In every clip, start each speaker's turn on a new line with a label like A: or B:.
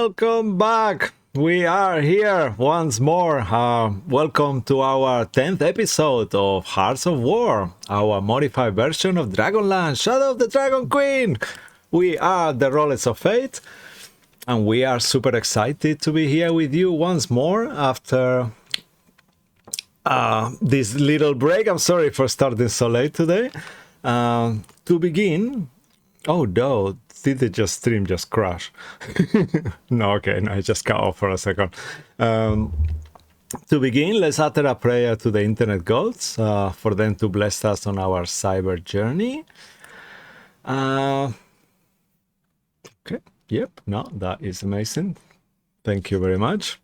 A: welcome back. We are here once more. Welcome to our 10th episode of Hearts of War, our modified version of Dragonlance, Shadow of the Dragon Queen. We are the Rollers of Fate, and we are super excited to be here with you once more after this little break. I'm sorry for starting so late today. To begin, oh no, did the stream just crash? No, okay, no, I just cut off for a second. To begin, let's utter a prayer to the internet gods for them to bless us on our cyber journey. Okay, yep, no, that is amazing. Thank you very much.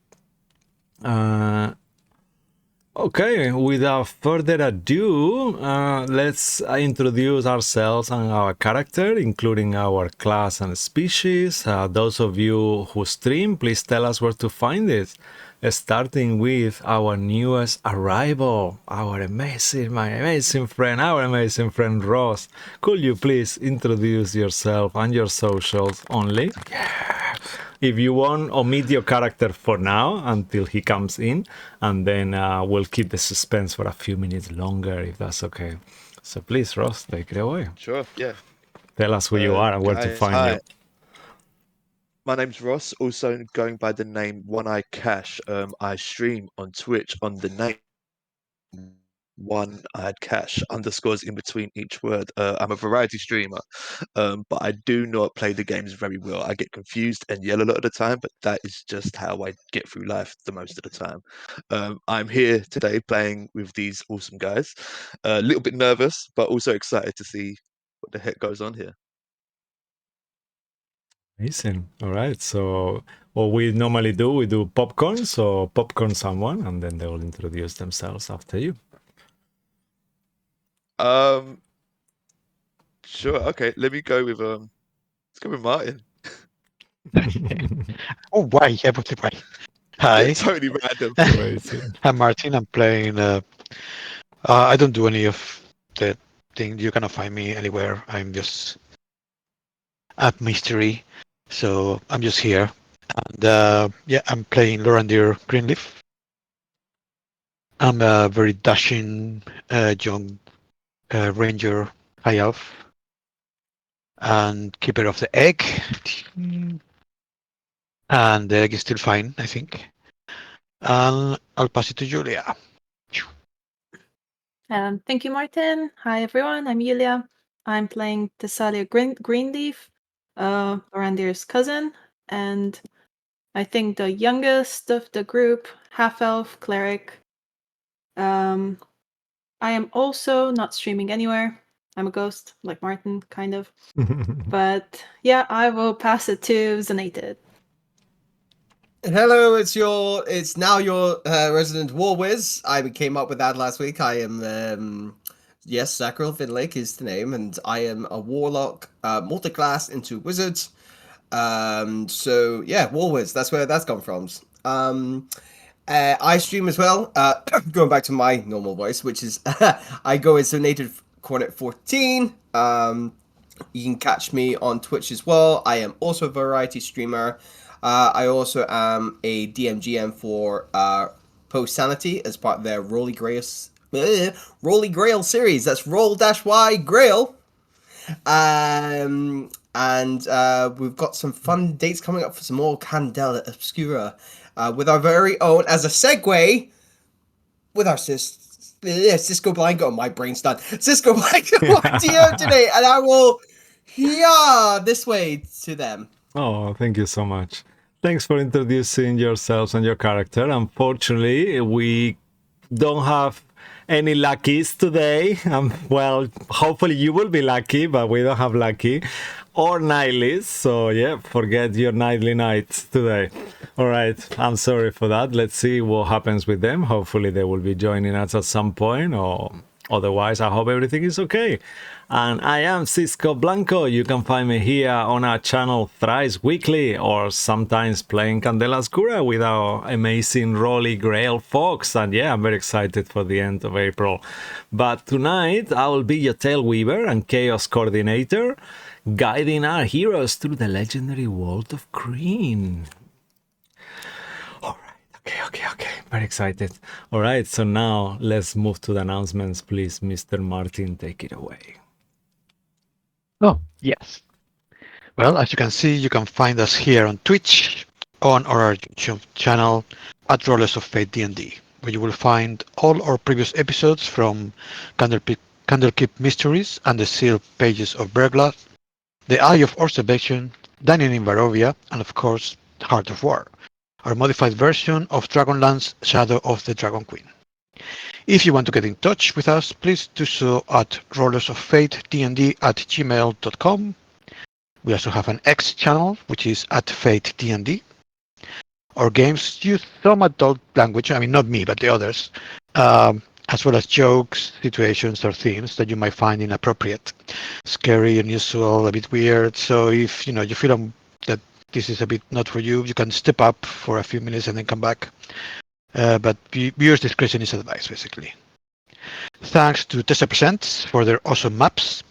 A: Okay, without further ado, let's introduce ourselves and our character, including our class and species. Those of you who stream, please tell us where to find it. Starting with our newest arrival, my amazing friend Ross. Could you please introduce yourself and your socials only? Yeah. If you want, omit your character for now until he comes in, and then we'll keep the suspense for a few minutes longer, if that's okay. So please, Ross, take it away.
B: Sure, yeah.
A: Tell us who you are and where to find you.
B: My name's Ross, also going by the name One-Eye Cash. I stream on Twitch on the name One-Eyed Cash, underscores in between each word. I'm a variety streamer, but I do not play the games very well. I get confused and yell a lot of the time, but that is just how I get through life the most of the time. I'm here today playing with these awesome guys. A little bit nervous, but also excited to see what the heck goes on here.
A: Amazing. All right. So what we normally do, we do popcorn. So popcorn someone, and then they will introduce themselves after you.
B: Sure. Okay. Let me go with let's go with Martin.
C: Oh, why? Everything why? Hi.
B: Totally random.
A: Amazing.
C: I'm Martin. I'm playing. I don't do any of the thing. You cannot find me anywhere. I'm just a mystery. So I'm just here. And yeah, I'm playing Lorandir Greenleaf. I'm a very dashing young ranger high elf and keeper of the egg. And the egg is still fine, I think. And I'll pass it to Julia.
D: Thank you, Martin. Hi, everyone. I'm Yulia. I'm playing Thessalia Greenleaf, Lorandir's cousin, and I think the youngest of the group, half-elf cleric. I am also not streaming anywhere. I'm a ghost, like Martin, kind of. But yeah, I will pass it to Zanated.
E: Hello, it's now your resident war whiz. I came up with that last week. I am yes, Zakril Finlake is the name, and I am a warlock, multi-class into wizards. So yeah, war whiz. That's where that's come from. I stream as well. Going back to my normal voice, which is I go as Native Cornet 14. You can catch me on Twitch as well. I am also a variety streamer. I also am a DMGM for Post Sanity as part of their Rolly Grail series. That's Roll-Y Grail. And we've got some fun dates coming up for some more Candela Obscura with our very own, as a segue, with our Cisco Blanco. My brain's done. Cisco Blanco DM today, and I will this way to them.
A: Oh, thank you so much. Thanks for introducing yourselves and your character. Unfortunately, we don't have any luckies today. Well, hopefully you will be lucky, but we don't have lucky or nightlies. So yeah, forget your nightly nights today. All right, I'm sorry for that. Let's see what happens with them. Hopefully they will be joining us at some point, or otherwise I hope everything is okay. And I am Cisco Blanco. You can find me here on our channel thrice weekly, or sometimes playing Candela Oscura with our amazing Rolly Grail folks. And yeah, I'm very excited for the end of April. But tonight I will be your Tail Weaver and Chaos Coordinator, guiding our heroes through the legendary world of Kreen. Okay. Very excited. All right, so now let's move to the announcements, please. Mr. Martin, take it away.
C: Oh, yes. Well, as you can see, you can find us here on Twitch, on our YouTube channel at Rollers of Fate D&D, where you will find all our previous episodes from Candlekeep Mysteries and the Sealed Pages of Berglath, The Eye of Observation, Dining in Barovia, and of course, Heart of War, our modified version of Dragonlance Shadow of the Dragon Queen. If you want to get in touch with us, please do so at rollersoffatednd@gmail.com. We also have an X channel, which is at Fate D&D. Our games use some adult language, I mean, not me, but the others, as well as jokes, situations, or themes that you might find inappropriate, scary, unusual, a bit weird. So if you feel that this is a bit not for you, you can step up for a few minutes and then come back. But viewers' discretion is advised, basically. Thanks to Tessa Presents for their awesome maps,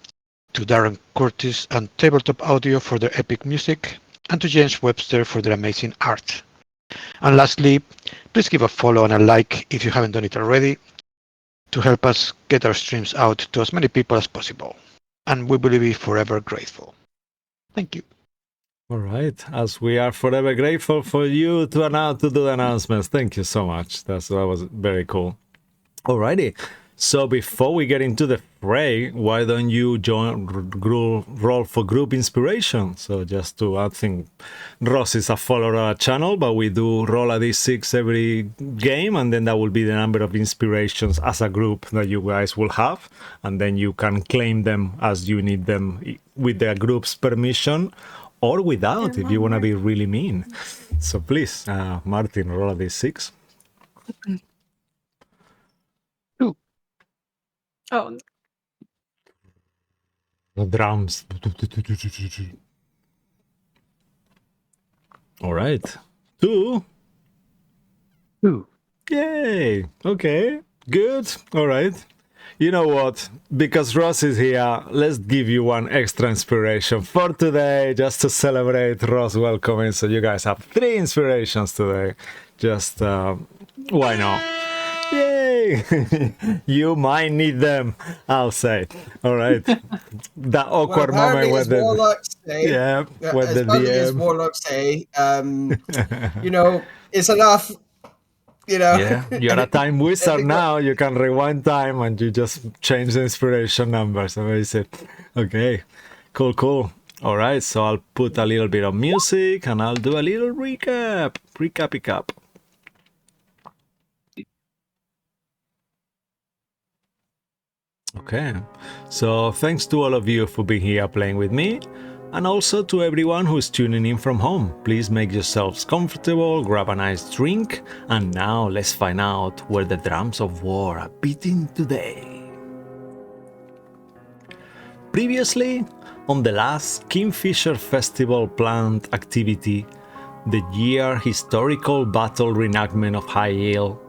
C: to Darren Curtis and Tabletop Audio for their epic music, and to James Webster for their amazing art. And lastly, please give a follow and a like if you haven't done it already, to help us get our streams out to as many people as possible. And we will be forever grateful. Thank you.
A: All right, as we are forever grateful for you to do the announcements. Thank you so much. That was very cool. Alrighty. So before we get into the fray, why don't you roll for group inspiration? So just to, I think Ross is a follower of our channel, but we do roll a d6 every game, and then that will be the number of inspirations as a group that you guys will have, and then you can claim them as you need them with the group's permission, or without, if you want to be really mean. So please, Martin, roll a d6.
D: Oh,
A: The drums. All right. 2. Yay. Okay. Good. All right. You know what? Because Ross is here, let's give you one extra inspiration for today, just to celebrate Ross welcoming. So you guys have 3 inspirations today. Just why not? Yay! You might need them, I'll say. All right. That awkward moment
E: as
A: when
E: warlocks say,
A: when the
E: as
A: DM.
E: warlocks say, it's enough.
A: Yeah, you're a time wizard now. You can rewind time and you just change the inspiration numbers. Amazing. Okay, cool. All right, so I'll put a little bit of music and I'll do a little recap. Okay, so thanks to all of you for being here playing with me, and also to everyone who is tuning in from home. Please make yourselves comfortable, grab a nice drink, and now let's find out where the drums of war are beating today. Previously, on the last Kingfisher Festival planned activity, the year historical battle reenactment of High Ale,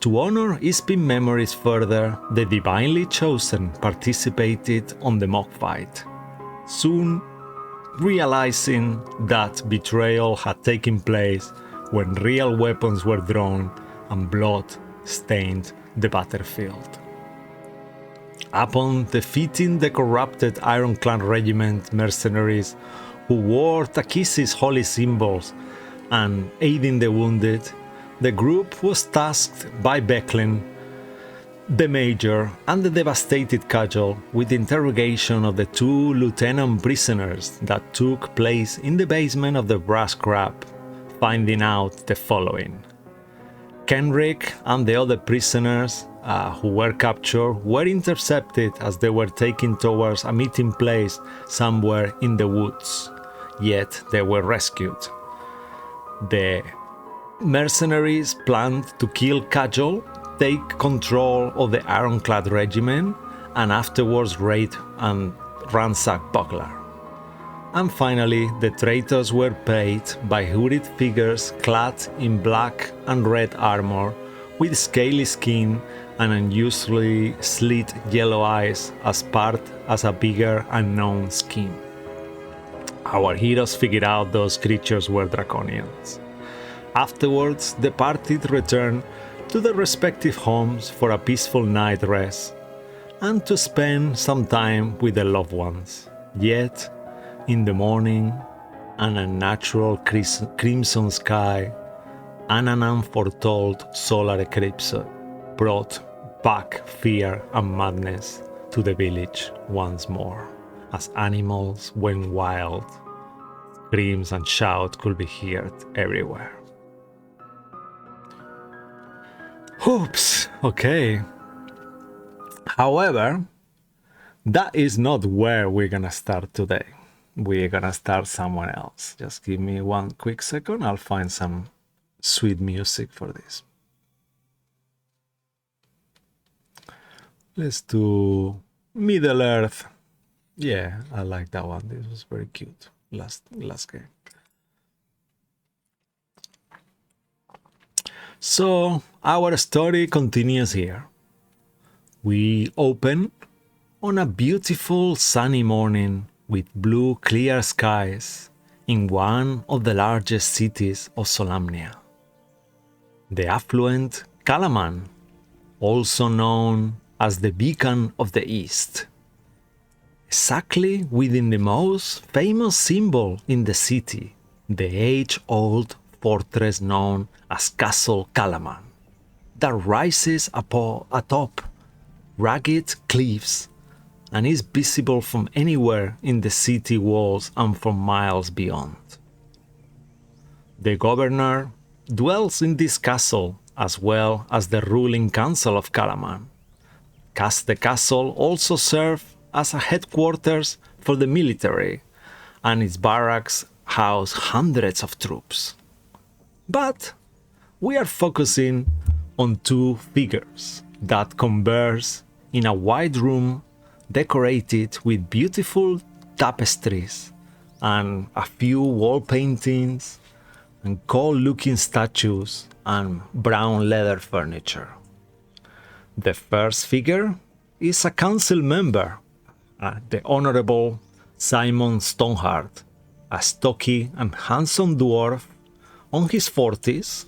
A: to honor Ispin memories further, the Divinely Chosen participated on the mock fight. Soon, realizing that betrayal had taken place when real weapons were drawn and blood stained the battlefield. Upon defeating the corrupted Ironclad Regiment mercenaries who wore Takisi's holy symbols and aiding the wounded, the group was tasked by Becklin, the Major, and the devastated Cudgel with the interrogation of the 2 lieutenant prisoners that took place in the basement of the Brass Crab, finding out the following. Kenrick and the other prisoners who were captured were intercepted as they were taken towards a meeting place somewhere in the woods, yet they were rescued. The mercenaries planned to kill Cudgel, take control of the Ironclad Regiment, and afterwards raid and ransack Bugler. And finally, the traitors were paid by hooded figures clad in black and red armor, with scaly skin and unusually slit yellow eyes as part as a bigger unknown scheme. Our heroes figured out those creatures were draconians. Afterwards, the party returned to their respective homes for a peaceful night rest and to spend some time with their loved ones. Yet, in the morning, an unnatural crimson sky and an unforetold solar eclipse brought back fear and madness to the village once more, as animals went wild. Screams and shouts could be heard everywhere. Oops, okay. However, that is not where we're gonna start today. We're gonna start somewhere else. Just give me one quick second, I'll find some sweet music for this. Let's do Middle Earth. Yeah, I like that one. This was very cute. Last game. So our story continues here. We open on a beautiful sunny morning with blue clear skies in one of the largest cities of Solamnia. The affluent Kalaman, also known as the Beacon of the East, exactly within the most famous symbol in the city, the age-old fortress known as Castle Kalaman, that rises atop rugged cliffs and is visible from anywhere in the city walls and from miles beyond. The governor dwells in this castle as well as the ruling council of Kalaman. The castle also serves as a headquarters for the military, and its barracks house hundreds of troops. But we are focusing on two figures that converse in a wide room decorated with beautiful tapestries and a few wall paintings and cool-looking statues and brown leather furniture. The first figure is a council member, the Honorable Simon Stoneheart, a stocky and handsome dwarf on his 40s.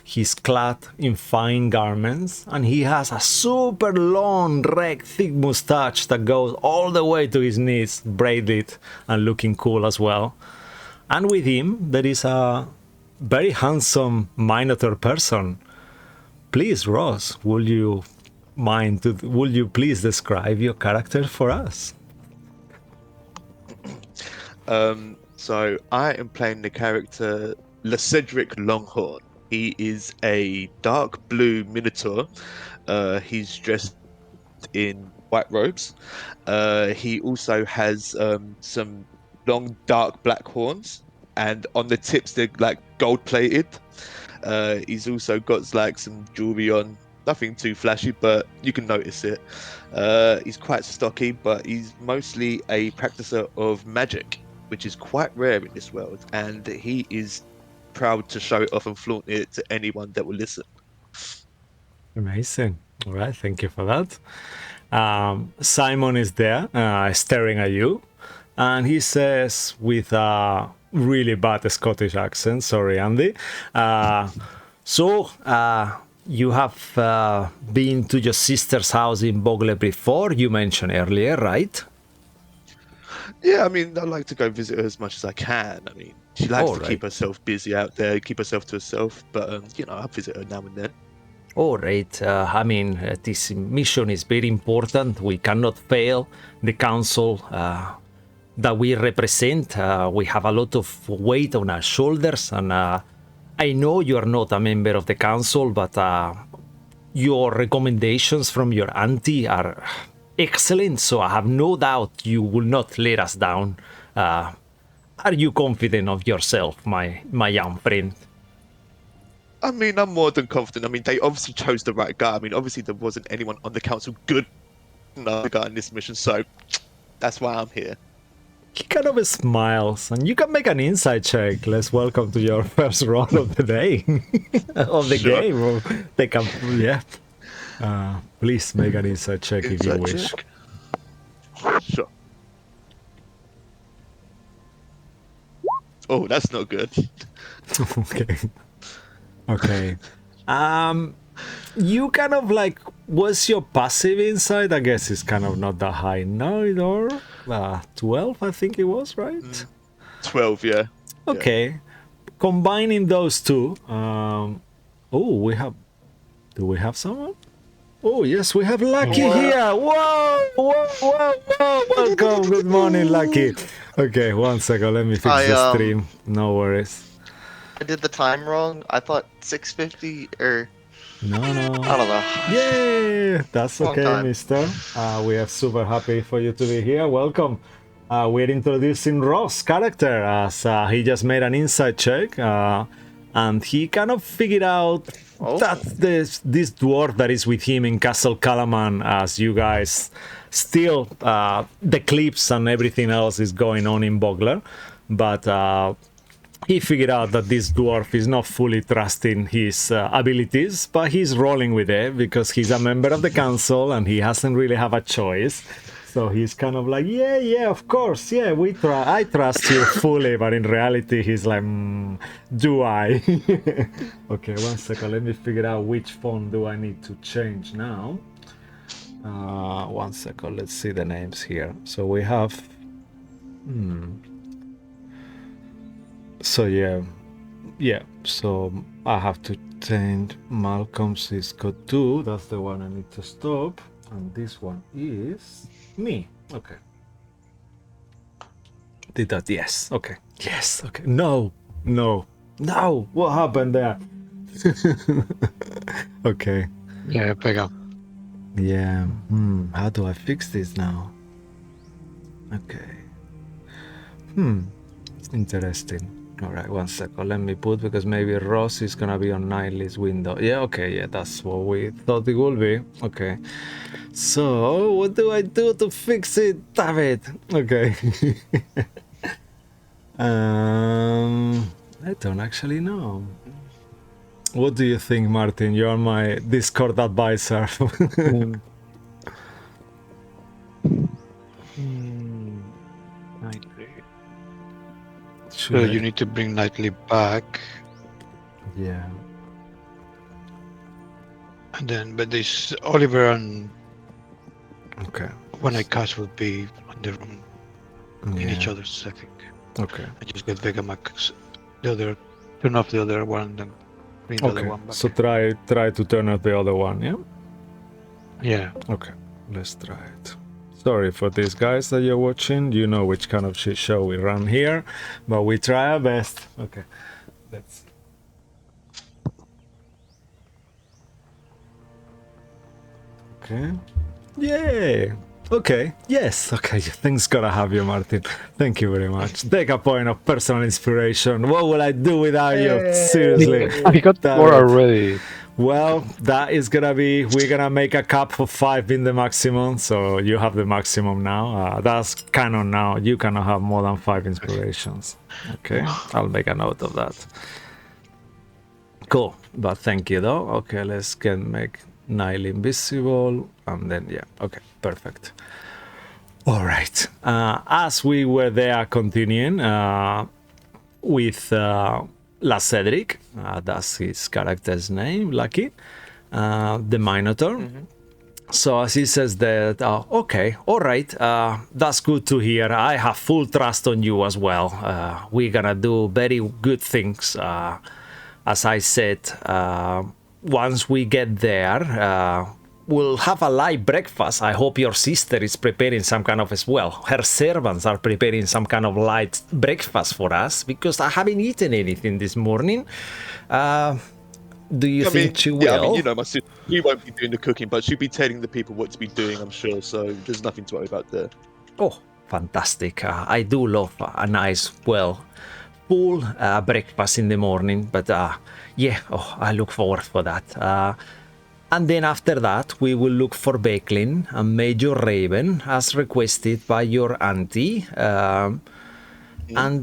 A: He's clad in fine garments and he has a super long, red, thick mustache that goes all the way to his knees, braided and looking cool as well. And with him, there is a very handsome Minotaur person. Please, Ross, will you please describe your character for us?
B: So I am playing the character Cedric Longhorn. He is a dark blue minotaur. He's dressed in white robes. He also has some long dark black horns, and on the tips they're like gold plated. He's also got like some jewelry on. Nothing too flashy, but you can notice it. He's quite stocky, but he's mostly a practicer of magic, which is quite rare in this world, and he is proud to show it off and flaunt it to anyone that will listen.
A: Amazing. All right, thank you for that. Simon is there, staring at you, and he says with a really bad Scottish accent, sorry, Andy. You have been to your sister's house in Bogle before, you mentioned earlier, right?
B: Yeah, I mean, I like to go visit her as much as I can. I mean, she likes to keep herself busy out there, keep herself to herself, but, I visit her now and then.
A: All right. I mean, this mission is very important. We cannot fail. The council that we represent, we have a lot of weight on our shoulders, and I know you are not a member of the council, but your recommendations from your auntie are excellent, so I have no doubt you will not let us down. Are you confident of yourself, my young friend?
B: I mean, I'm more than confident. I mean, they obviously chose the right guy. I mean, obviously there wasn't anyone on the council good enough to go on this mission, so that's why I'm here.
A: He kind of smiles, and you can make an insight check. Let's welcome to your first roll of the day, of the game. They can, yeah. Please make an insight check if you wish.
B: Sure. Oh, that's not good.
A: Okay. Okay. You kind of like, what's your passive insight? I guess it's kind of not that high now, or 12, I think it was, right?
B: 12, yeah.
A: Okay. Combining those two, do we have someone? Oh, yes, we have Lucky here. Whoa, whoa, whoa, whoa. Welcome. Good morning, Lucky. Okay, one second. Let me fix the stream. No worries.
F: I did the time wrong. I thought 6:50 or
A: No.
F: I don't know.
A: Yeah, that's
F: Long
A: okay,
F: time.
A: mister. We are super happy for you to be here. Welcome. We're introducing Ross' character as he just made an insight check, and he kind of figured out that this dwarf that is with him in Castle Calaman, as you guys still, the clips and everything else is going on in Bogler, but he figured out that this dwarf is not fully trusting his abilities, but he's rolling with it because he's a member of the council and he hasn't really have a choice. So he's kind of like, yeah, of course, yeah, I trust you fully, but in reality, he's like, do I? Okay, one second, let me figure out which phone do I need to change now. One second, let's see the names here. So we have, so yeah, so I have to change Malcolm's is code 2, that's the one I need to stop, and this one is me. Okay. Did that? Yes. Okay. Yes. Okay. No. What happened there? Okay.
C: Yeah, pega.
A: Yeah. How do I fix this now? Okay. Interesting. All right, one second. Let me put, because maybe Ross is gonna be on Nightly's window. Yeah, okay, yeah, that's what we thought it would be. Okay. So, what do I do to fix it? Damn it. Okay. I don't actually know. What do you think, Martin? You're my Discord advisor.
C: Nightly.
A: Should
C: So
A: I-
C: you need to bring Nightly back,
A: Yeah.
C: and then but this Oliver and
A: Okay.
C: when I cast will be in the room in each
A: Yeah.
C: other's. I think
A: Okay.
C: I just get Vegamax, the other, turn off the other one, and then bring the other
A: Okay.
C: one back.
A: So try to turn off the other one. Yeah.
C: Yeah.
A: Okay. Let's try it. Sorry for these guys that you're watching. You know which kind of shit show we run here, but we try our best. Okay. Let's. Okay. Yay! Okay, yes, okay, things gotta have you, Martin. Thank you very much. Take a point of personal inspiration. What will I do without you? Seriously.
C: I got
A: Damn
C: 4
A: it.
C: already.
A: Well, that is gonna be, we're gonna make a cap of 5 in the maximum, so you have the maximum now. That's canon now. You cannot have more than 5 inspirations. Okay, I'll make a note of that. Cool, but thank you though. Okay, let's make Nile invisible, and then yeah, okay, perfect. All right, as we were there continuing with La Cedric, that's his character's name, Lucky, the Minotaur. So as he says that, okay, all right, that's good to hear. I have full trust on you as well. We're gonna do very good things. As I said, once we get there, we'll have a light breakfast. I hope your sister is preparing some kind of, as well, her servants are preparing some kind of light breakfast for us, because I haven't eaten anything this morning. Do you think she will?
B: Yeah, I mean, you know, my sister, she won't be doing the cooking, but she'll be telling the people what to be doing, I'm sure. So there's nothing to worry about there.
A: Oh, fantastic. I do love a nice, well, full breakfast in the morning. But yeah, I look forward for that. And then after that, we will look for Becklin and Major Raven, as requested by your auntie. And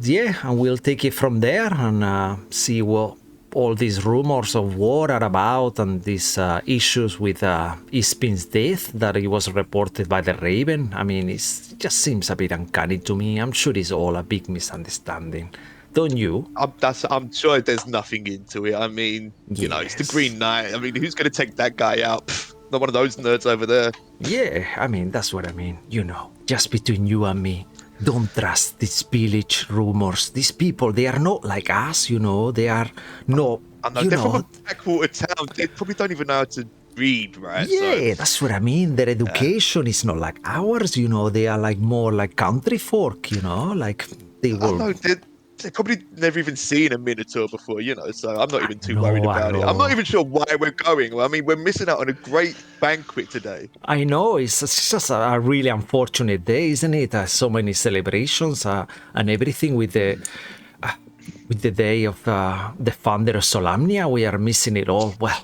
A: yeah, and we'll take it from there and see what all these rumors of war are about, and these issues with Ispin's death that it was reported by the Raven. I mean, it just seems a bit uncanny to me. I'm sure it's all a big misunderstanding. don't you?
B: I'm sure there's nothing into it. I mean, you know, it's the
A: Yes.
B: Green Knight. I mean, who's going to take that guy out? Pfft, not one of those nerds over there.
A: Yeah, I mean, that's what I mean. You know, just between you and me, don't trust these village rumors. These people, they are not like us, you know. They are not,
B: I know
A: you
B: they're
A: know.
B: from a backwater town. They probably don't even know how to read, right?
A: Yeah, that's what I mean. Their education is not like ours, you know. They are like more like country folk, you know. Like they
B: I
A: will.
B: know they probably never even seen a Minotaur before, you know. So I'm not even too
A: No,
B: worried
A: I
B: about it. I'm not
A: know.
B: even sure why we're going. I mean, we're missing out on a great banquet today.
A: I know it's just a really unfortunate day, isn't it? So many celebrations and everything with the day of the founder of Solamnia. We are missing it all. Well,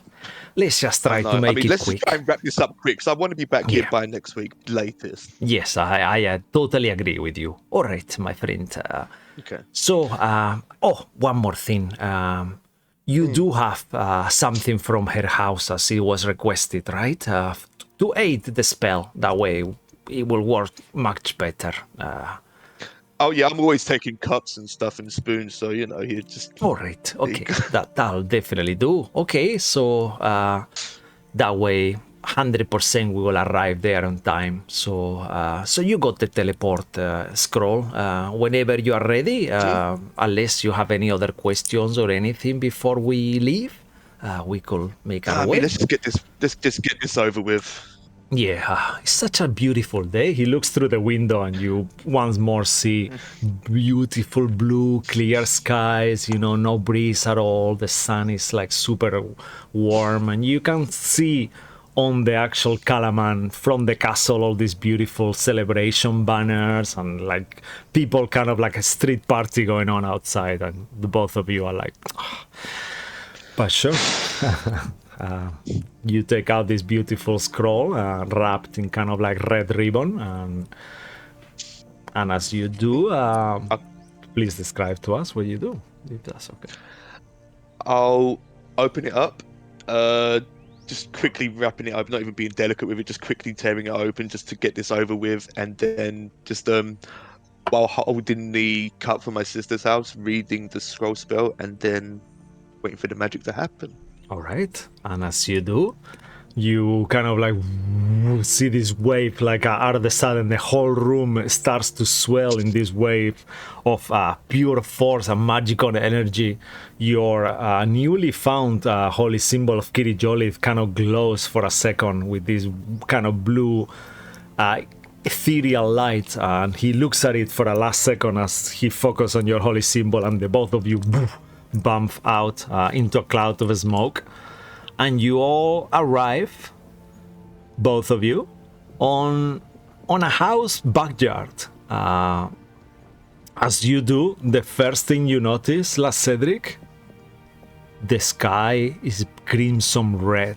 A: let's just try to
B: I
A: make
B: mean,
A: it
B: let's
A: quick.
B: just try and wrap this up quick. So I want to be back here
A: Yeah.
B: by next week, latest.
A: Yes, I totally agree with you. All right, my friend.
B: Okay.
A: So, one more thing. You do have something from her house as it was requested, right? To aid the spell. That way, it will work much better.
B: Oh yeah, I'm always taking cups and stuff and spoons, so you know, you just
A: All right.
B: There you
A: Okay.
B: go.
A: That'll definitely do. Okay. So that way, 100% we will arrive there on time. So so you got the teleport scroll. Whenever you are ready, unless you have any other questions or anything before we leave, we could make our
B: I
A: way.
B: mean, let's just get this over with.
A: Yeah, it's such a beautiful day. He looks through the window and you once more see beautiful blue, clear skies, you know, no breeze at all. The sun is like super warm and you can see on the actual Calaman from the castle all these beautiful celebration banners and like people kind of like a street party going on outside and the both of you are like, but sure. You take out this beautiful scroll wrapped in kind of like red ribbon, and as you do, please describe to us what you do, if that's okay.
B: I'll open it up, just quickly wrapping it up, not even being delicate with it, just quickly tearing it open just to get this over with, and then just while holding the cup from my sister's house, reading the scroll spell, and then waiting for the magic to happen.
A: All right, and as you do, you kind of like see this wave, like out of the sudden the whole room starts to swell in this wave of pure force and magical energy. Your newly found holy symbol of Kiri Jolith kind of glows for a second with this kind of blue ethereal light, and he looks at it for a last second as he focuses on your holy symbol, and the both of you bump out into a cloud of smoke, and you all arrive, both of you, on a house backyard. As you do, the first thing you notice, La Cedric, the sky is crimson red.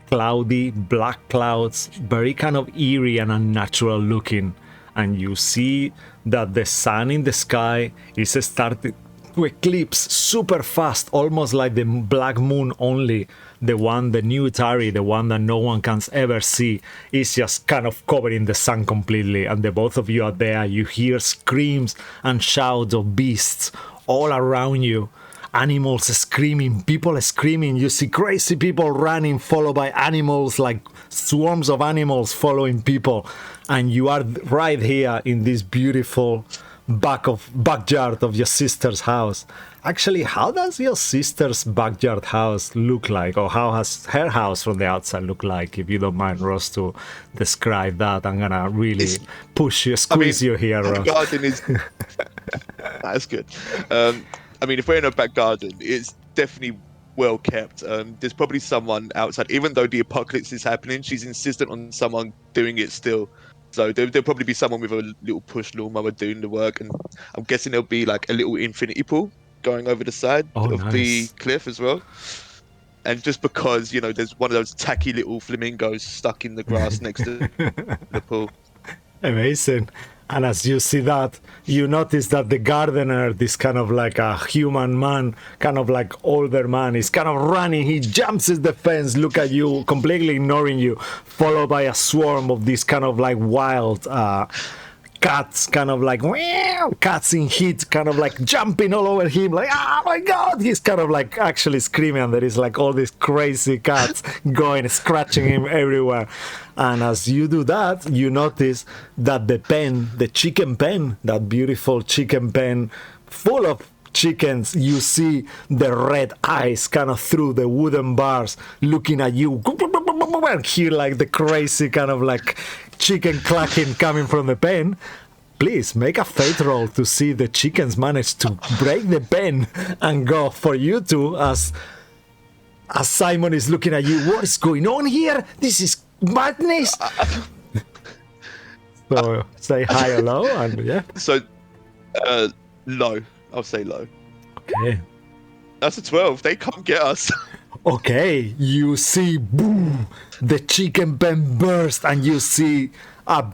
A: Cloudy, black clouds, very kind of eerie and unnatural looking. And you see that the sun in the sky is starting to eclipse super fast, almost like the black moon only. The new Tari, the one that no one can ever see, is just kind of covering the sun completely. And the both of you are there. You hear screams and shouts of beasts all around you. Animals screaming, people screaming. You see crazy people running, followed by animals, like swarms of animals following people. And you are right here in this beautiful backyard of your sister's house. Actually, how does your sister's backyard house look like, or how has her house from the outside look like? If you don't mind, Ross, to describe that, I'm gonna really squeeze you here,
B: The
A: Ross.
B: garden is that's good. I mean, if we're in a back garden, it's definitely well kept. There's probably someone outside, even though the apocalypse is happening. She's insistent on someone doing it still. So there'll probably be someone with a little push lawnmower doing the work, and I'm guessing there'll be like a little infinity pool going over the side of the
A: Nice.
B: cliff as well. And just because, you know, there's one of those tacky little flamingos stuck in the grass next to the pool.
A: Amazing. And as you see that, you notice that the gardener, this kind of like a human man, kind of like older man, is kind of running. He jumps at the fence, look at you, completely ignoring you, followed by a swarm of these kind of like wild cats kind of like, meow, cats in heat, kind of like jumping all over him, like, oh my god, he's kind of like actually screaming, and there is like all these crazy cats going, scratching him everywhere. And as you do that, you notice that the pen, the chicken pen, that beautiful chicken pen full of chickens, you see the red eyes kind of through the wooden bars looking at you, and hear like the crazy kind of like chicken clacking coming from the pen. Please make a fate roll to see the chickens manage to break the pen and go for you two, as Simon is looking at you. What is going on here? This is madness. So say hi or low, and yeah.
B: So, low. I'll say low.
A: Okay.
B: That's a 12. They can't get us.
A: Okay, you see, boom, the chicken pen burst, and you see a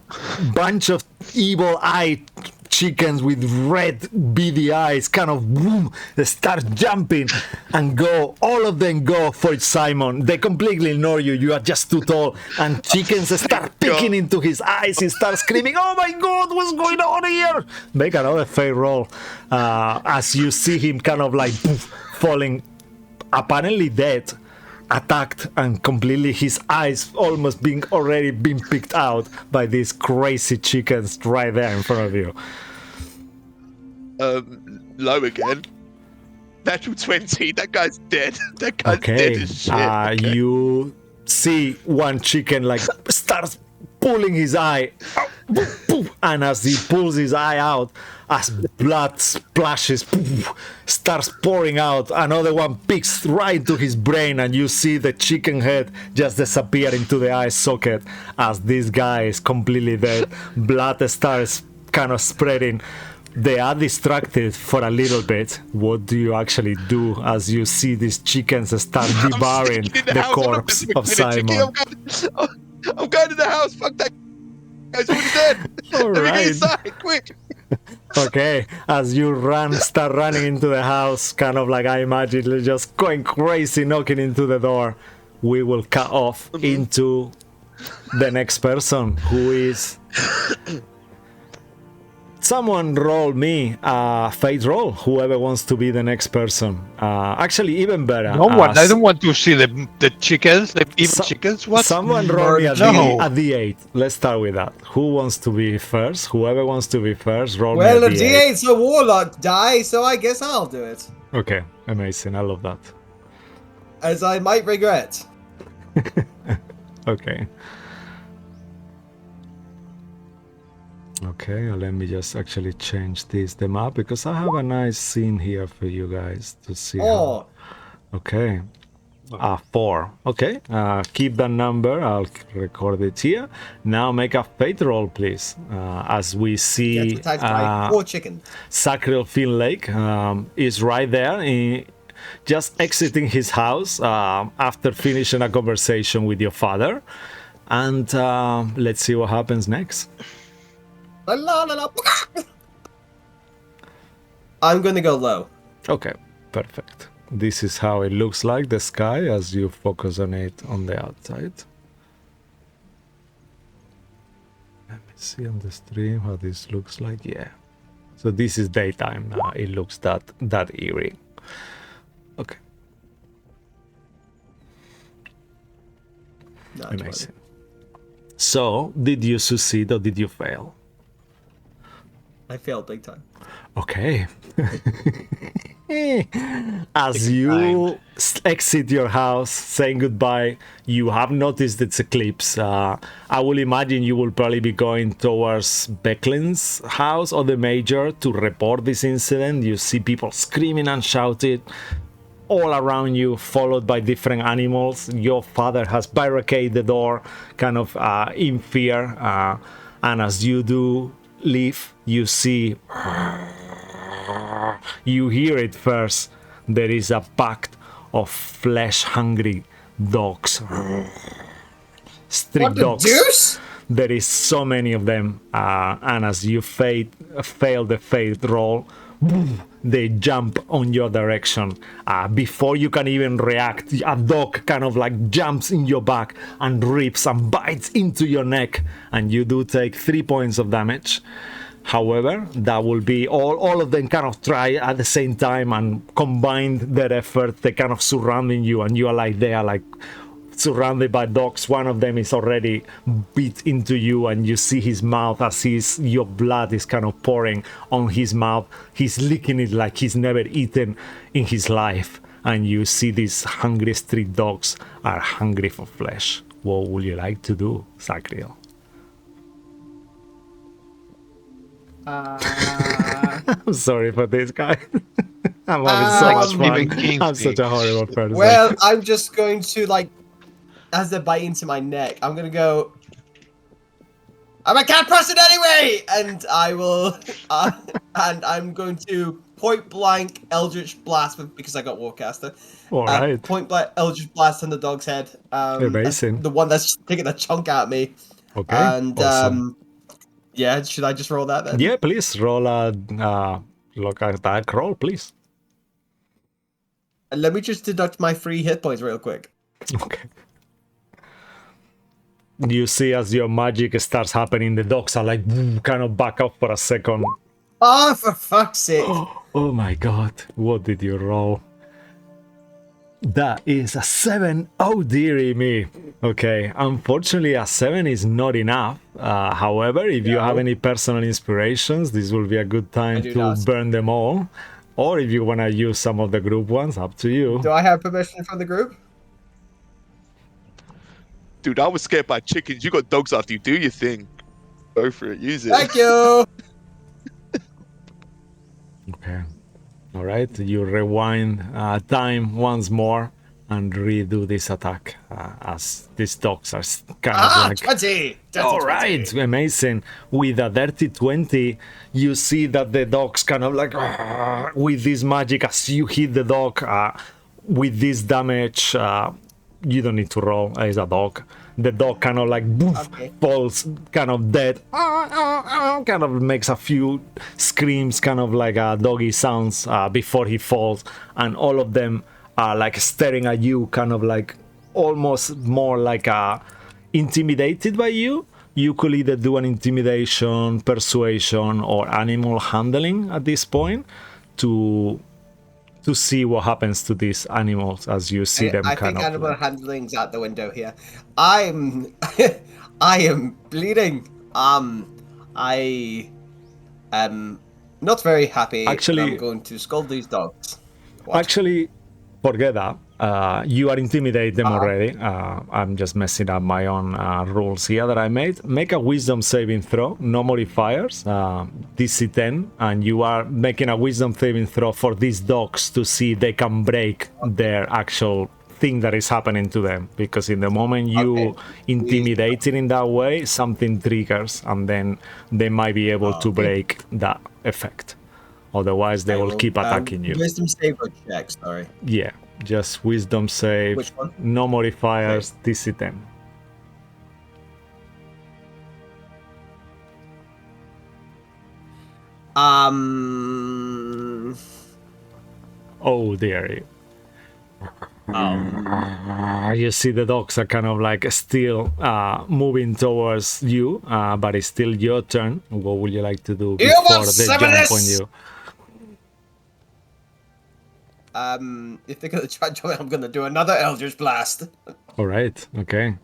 A: bunch of evil-eyed chickens with red beady eyes kind of boom, they start jumping and go, all of them go for Simon. They completely ignore you, you are just too tall, and chickens start picking into his eyes. He starts screaming, oh my god, what's going on here? Make another fate roll as you see him kind of like poof, falling, apparently dead, attacked, and completely his eyes almost being already been picked out by these crazy chickens right there in front of you.
B: Low again. Natural 20. That guy's dead. That guy's dead as shit. Okay.
A: You see one chicken like starts pulling his eye, and as he pulls his eye out, as blood splashes, starts pouring out, another one picks right into his brain, and you see the chicken head just disappear into the eye socket as this guy is completely dead. Blood starts kind of spreading. They are distracted for a little bit. What do you actually do as you see these chickens start devouring the corpse of Simon?
B: I'm going to the house. Fuck that guy's already dead.
A: All
B: Let me get
A: right.
B: inside, quick.
A: Okay, as you start running into the house, kind of like I imagine, just going crazy, knocking into the door. We will cut off into the next person, who is... Someone roll me a fate roll, whoever wants to be the next person. Actually, even better.
C: No one. I don't want to see the chickens, the evil chickens. What?
A: Someone roll me a
C: No.
A: D8. Let's start with that. Who wants to be first? Whoever wants to be first, roll
E: Well,
A: me a
E: the
A: D8.
E: D8's a warlock die, so I guess I'll do it.
A: Okay, amazing. I love that.
E: As I might regret.
A: Okay. Okay, let me just actually change the map, because I have a nice scene here for you guys to see.
E: Oh.
A: Okay. 4. Okay. Keep that number. I'll record it here. Now make a fate roll, please. As we see,
E: Gets attacked by 4 chickens.
A: Sacriel Fin Lake is right there, just exiting his house after finishing a conversation with your father. And let's see what happens next.
E: La, la, la, la. I'm gonna go low.
A: Okay, perfect. This is how it looks like, the sky, as you focus on it on the outside. Let me see on the stream how this looks like. Yeah. So this is daytime now. It looks that eerie. Okay.
E: Not
A: Amazing. So, did you succeed or did you fail?
E: I failed big time.
A: Okay. As you exit your house, saying goodbye, you have noticed its eclipse. I will imagine you will probably be going towards Becklin's house or the Major to report this incident. You see people screaming and shouting all around you, followed by different animals. Your father has barricaded the door, kind of in fear. And as you do leave, you see... You hear it first. There is a pack of flesh-hungry dogs. Street
E: What the
A: dogs.
E: deuce?
A: There is so many of them. And as you fail the fate roll, they jump on your direction. Before you can even react, a dog kind of like jumps in your back and rips and bites into your neck, and you do take 3 points of damage. However, that will be all of them kind of try at the same time and combine their effort. They kind of surrounding you, and you are like they are like surrounded by dogs. One of them is already beat into you, and you see his mouth as your blood is kind of pouring on his mouth. He's licking it like he's never eaten in his life, and you see these hungry street dogs are hungry for flesh. What would you like to do, Sacriel? I'm sorry for this guy. I'm having so much
C: Stephen
A: fun.
C: King's
A: I'm such a
C: games.
A: horrible person.
E: Well, I'm just going to, like, as they bite into my neck, I'm gonna go. I can't press it anyway, and I will, and I'm going to point blank Eldritch Blast because I got Warcaster.
A: All right.
E: Point blank Eldritch Blast on the dog's head.
A: Amazing.
E: The one that's taking a chunk out of me.
A: Okay.
E: And
A: awesome.
E: yeah, should I just roll that then?
A: Yeah, please roll a look at that roll, please.
E: And let me just deduct my 3 hit points real quick.
A: Okay. You see as your magic starts happening, the dogs are like kind of back up for a second.
E: Oh, for fuck's sake!
A: Oh my god, what did you roll? That is a 7. Oh dearie me. Okay, unfortunately a 7 is not enough. However, if you have any personal inspirations, this will be a good time to burn them all. Or if you want to use some of the group ones, up to you.
E: Do I have permission from the group?
B: Dude, I was scared by chickens. You got dogs after you. Do your thing. Go for it. Use it.
E: Thank you!
A: Okay. All right. You rewind time once more and redo this attack as these dogs are kind of like...
E: 20!
A: All right. Amazing. With a dirty 20, you see that the dog's kind of like... with this magic, as you hit the dog with this damage... you don't need to roll as a dog. The dog kind of like falls kind of dead. Kind of makes a few screams, kind of like doggy sounds before he falls. And all of them are like staring at you, kind of like almost more like intimidated by you. You could either do an intimidation, persuasion, or animal handling at this point to see what happens to these animals as you see them
E: I
A: kind
E: think
A: of
E: animal
A: like...
E: handling's out the window here. I am bleeding. I am not very happy.
A: Actually,
E: I'm going to scold these dogs. What?
A: Actually, forget that. You are intimidating them already. I'm just messing up my own rules here that I made. Make a wisdom saving throw, no modifiers, DC 10, and you are making a wisdom saving throw for these dogs to see if they can break their actual thing that is happening to them. Because in the moment you intimidate it in that way, something triggers, and then they might be able to break that effect. Otherwise, they will keep attacking you.
E: Wisdom save or check, sorry.
A: Yeah, just wisdom save.
E: Which one?
A: No modifiers, DC 10. Oh dear. You see the dogs are kind of like still moving towards you, but it's still your turn. What would you like to do before they jump on you?
E: If they're gonna try to, I'm gonna do another Eldritch Blast.
A: All right, okay.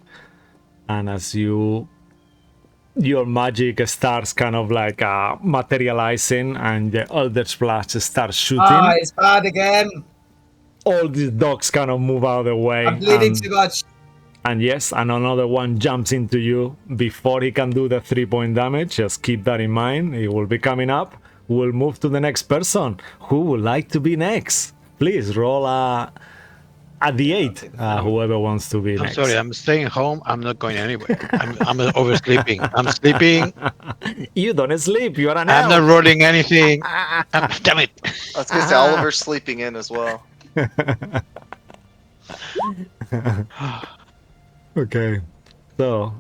A: And as your magic starts kind of like materializing, and the Eldritch Blast starts shooting.
E: It's bad again.
A: All these dogs kind of move out of the way.
E: I'm bleeding too much.
A: And yes, and another one jumps into you before he can do the 3-point damage. Just keep that in mind. It will be coming up. We'll move to the next person. Who would like to be next? Please roll a D8. Whoever wants to be next.
C: I'm sorry, I'm staying home. I'm not going anywhere. I'm oversleeping. I'm sleeping.
A: You don't sleep. You are an
C: I'm
A: elf.
C: not rolling anything. Damn it.
F: I was gonna say Oliver's sleeping in as well.
A: Okay. So,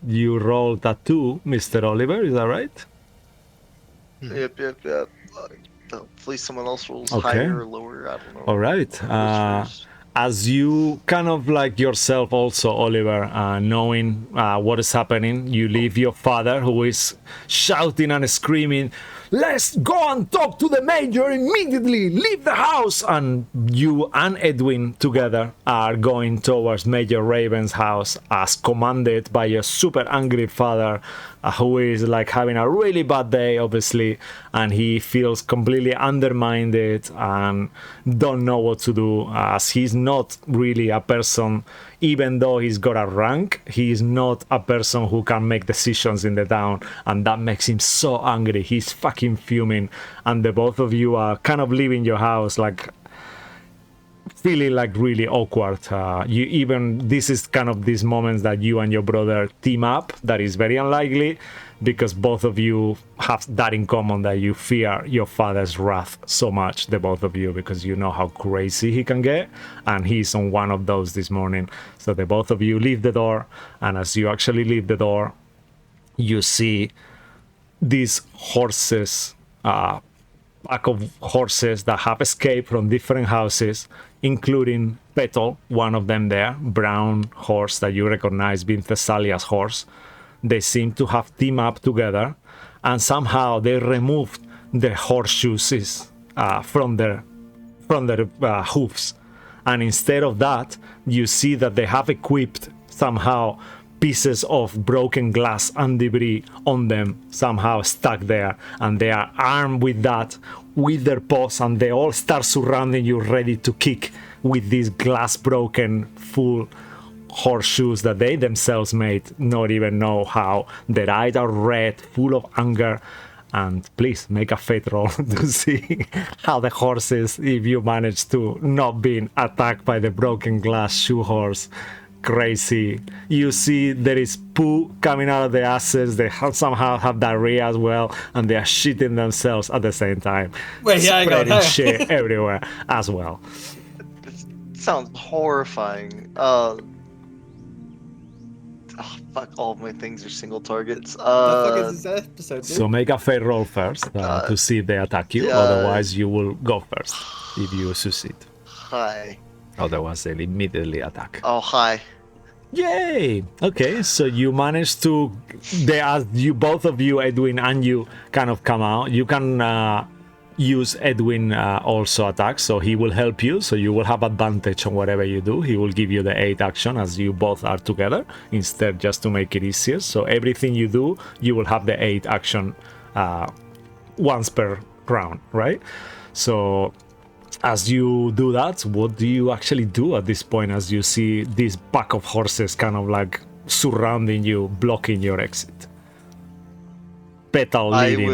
A: you rolled a 2, Mr. Oliver. Is that right?
F: Yep. Hopefully someone else rolls
A: Okay.
F: higher or lower. I don't know.
A: All right.
F: Whispers.
A: As you kind of like yourself also, Oliver, knowing what is happening, you leave your father, who is shouting and screaming, "Let's go and talk to the major immediately! Leave the house!" And you and Edwin together are going towards Major Raven's house as commanded by your super angry father, who is like having a really bad day, obviously, and he feels completely undermined and don't know what to do, as he's not really a person. Even though he's got a rank, he is not a person who can make decisions in the town, and that makes him so angry. He's fucking fuming, and the both of you are kind of leaving your house like feeling like really awkward. You even, this is kind of these moments that you and your brother team up. That is very unlikely, because both of you have that in common, that you fear your father's wrath so much, the both of you, because you know how crazy he can get, and he's on one of those this morning. So the both of you leave the door, and as you actually leave the door, you see these horses, pack of horses that have escaped from different houses, including Petal, one of them there, brown horse that you recognize being Thessalia's horse. They seem to have teamed up together, and somehow they removed the horseshoes from their hoofs. And instead of that, you see that they have equipped somehow pieces of broken glass and debris on them, somehow stuck there, and they are armed with that, with their paws, and they all start surrounding you, ready to kick with these glass broken full horseshoes that they themselves made, not even know how. Their eyes are red, full of anger. And please make a fate roll to see how the horses, if you manage to not being attacked by the broken glass shoe horse. Crazy. You see there is poo coming out of the asses. They somehow have diarrhea as well, and they are shitting themselves at the same time.
E: Wait, yeah,
A: spreading shit everywhere as well.
F: This sounds horrifying. Fuck, all of my things are single targets.
E: The fuck is this episode, dude?
A: So make a fate roll first to see if they attack you. Otherwise, you will go first if you succeed.
F: Hi.
A: Otherwise, they'll immediately attack.
F: Oh, hi.
A: Yay! Okay, so you managed to. They ask you, both of you, Edwin and you, kind of come out. You can use Edwin also attack, so he will help you. So you will have advantage on whatever you do. He will give you the 8 action as you both are together, instead, just to make it easier. So everything you do, you will have the 8 action once per round, right? So as you do that, what do you actually do at this point as you see this pack of horses kind of like surrounding you, blocking your exit? Petal leading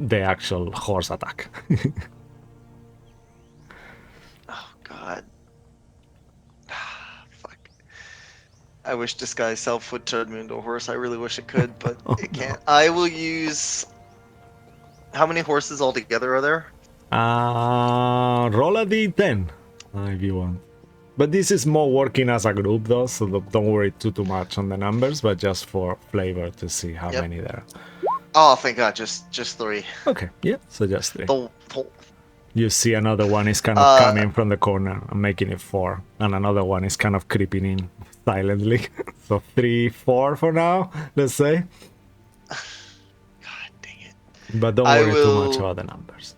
A: the actual horse attack.
F: Oh, God. Fuck. I wish Disguise Self would turn me into a horse. I really wish it could, but it can't. No. I will use... How many horses altogether are there?
A: Roll a d10 if you want. But this is more working as a group though, so don't worry too much on the numbers, but just for flavor to see how many there are.
F: Oh, thank God, just 3.
A: Okay, yeah, so just 3.
F: Oh.
A: You see another one is kind of coming from the corner and making it 4, and another one is kind of creeping in silently. So 3, 4 for now, let's say.
F: God dang it.
A: But don't worry too much about the numbers.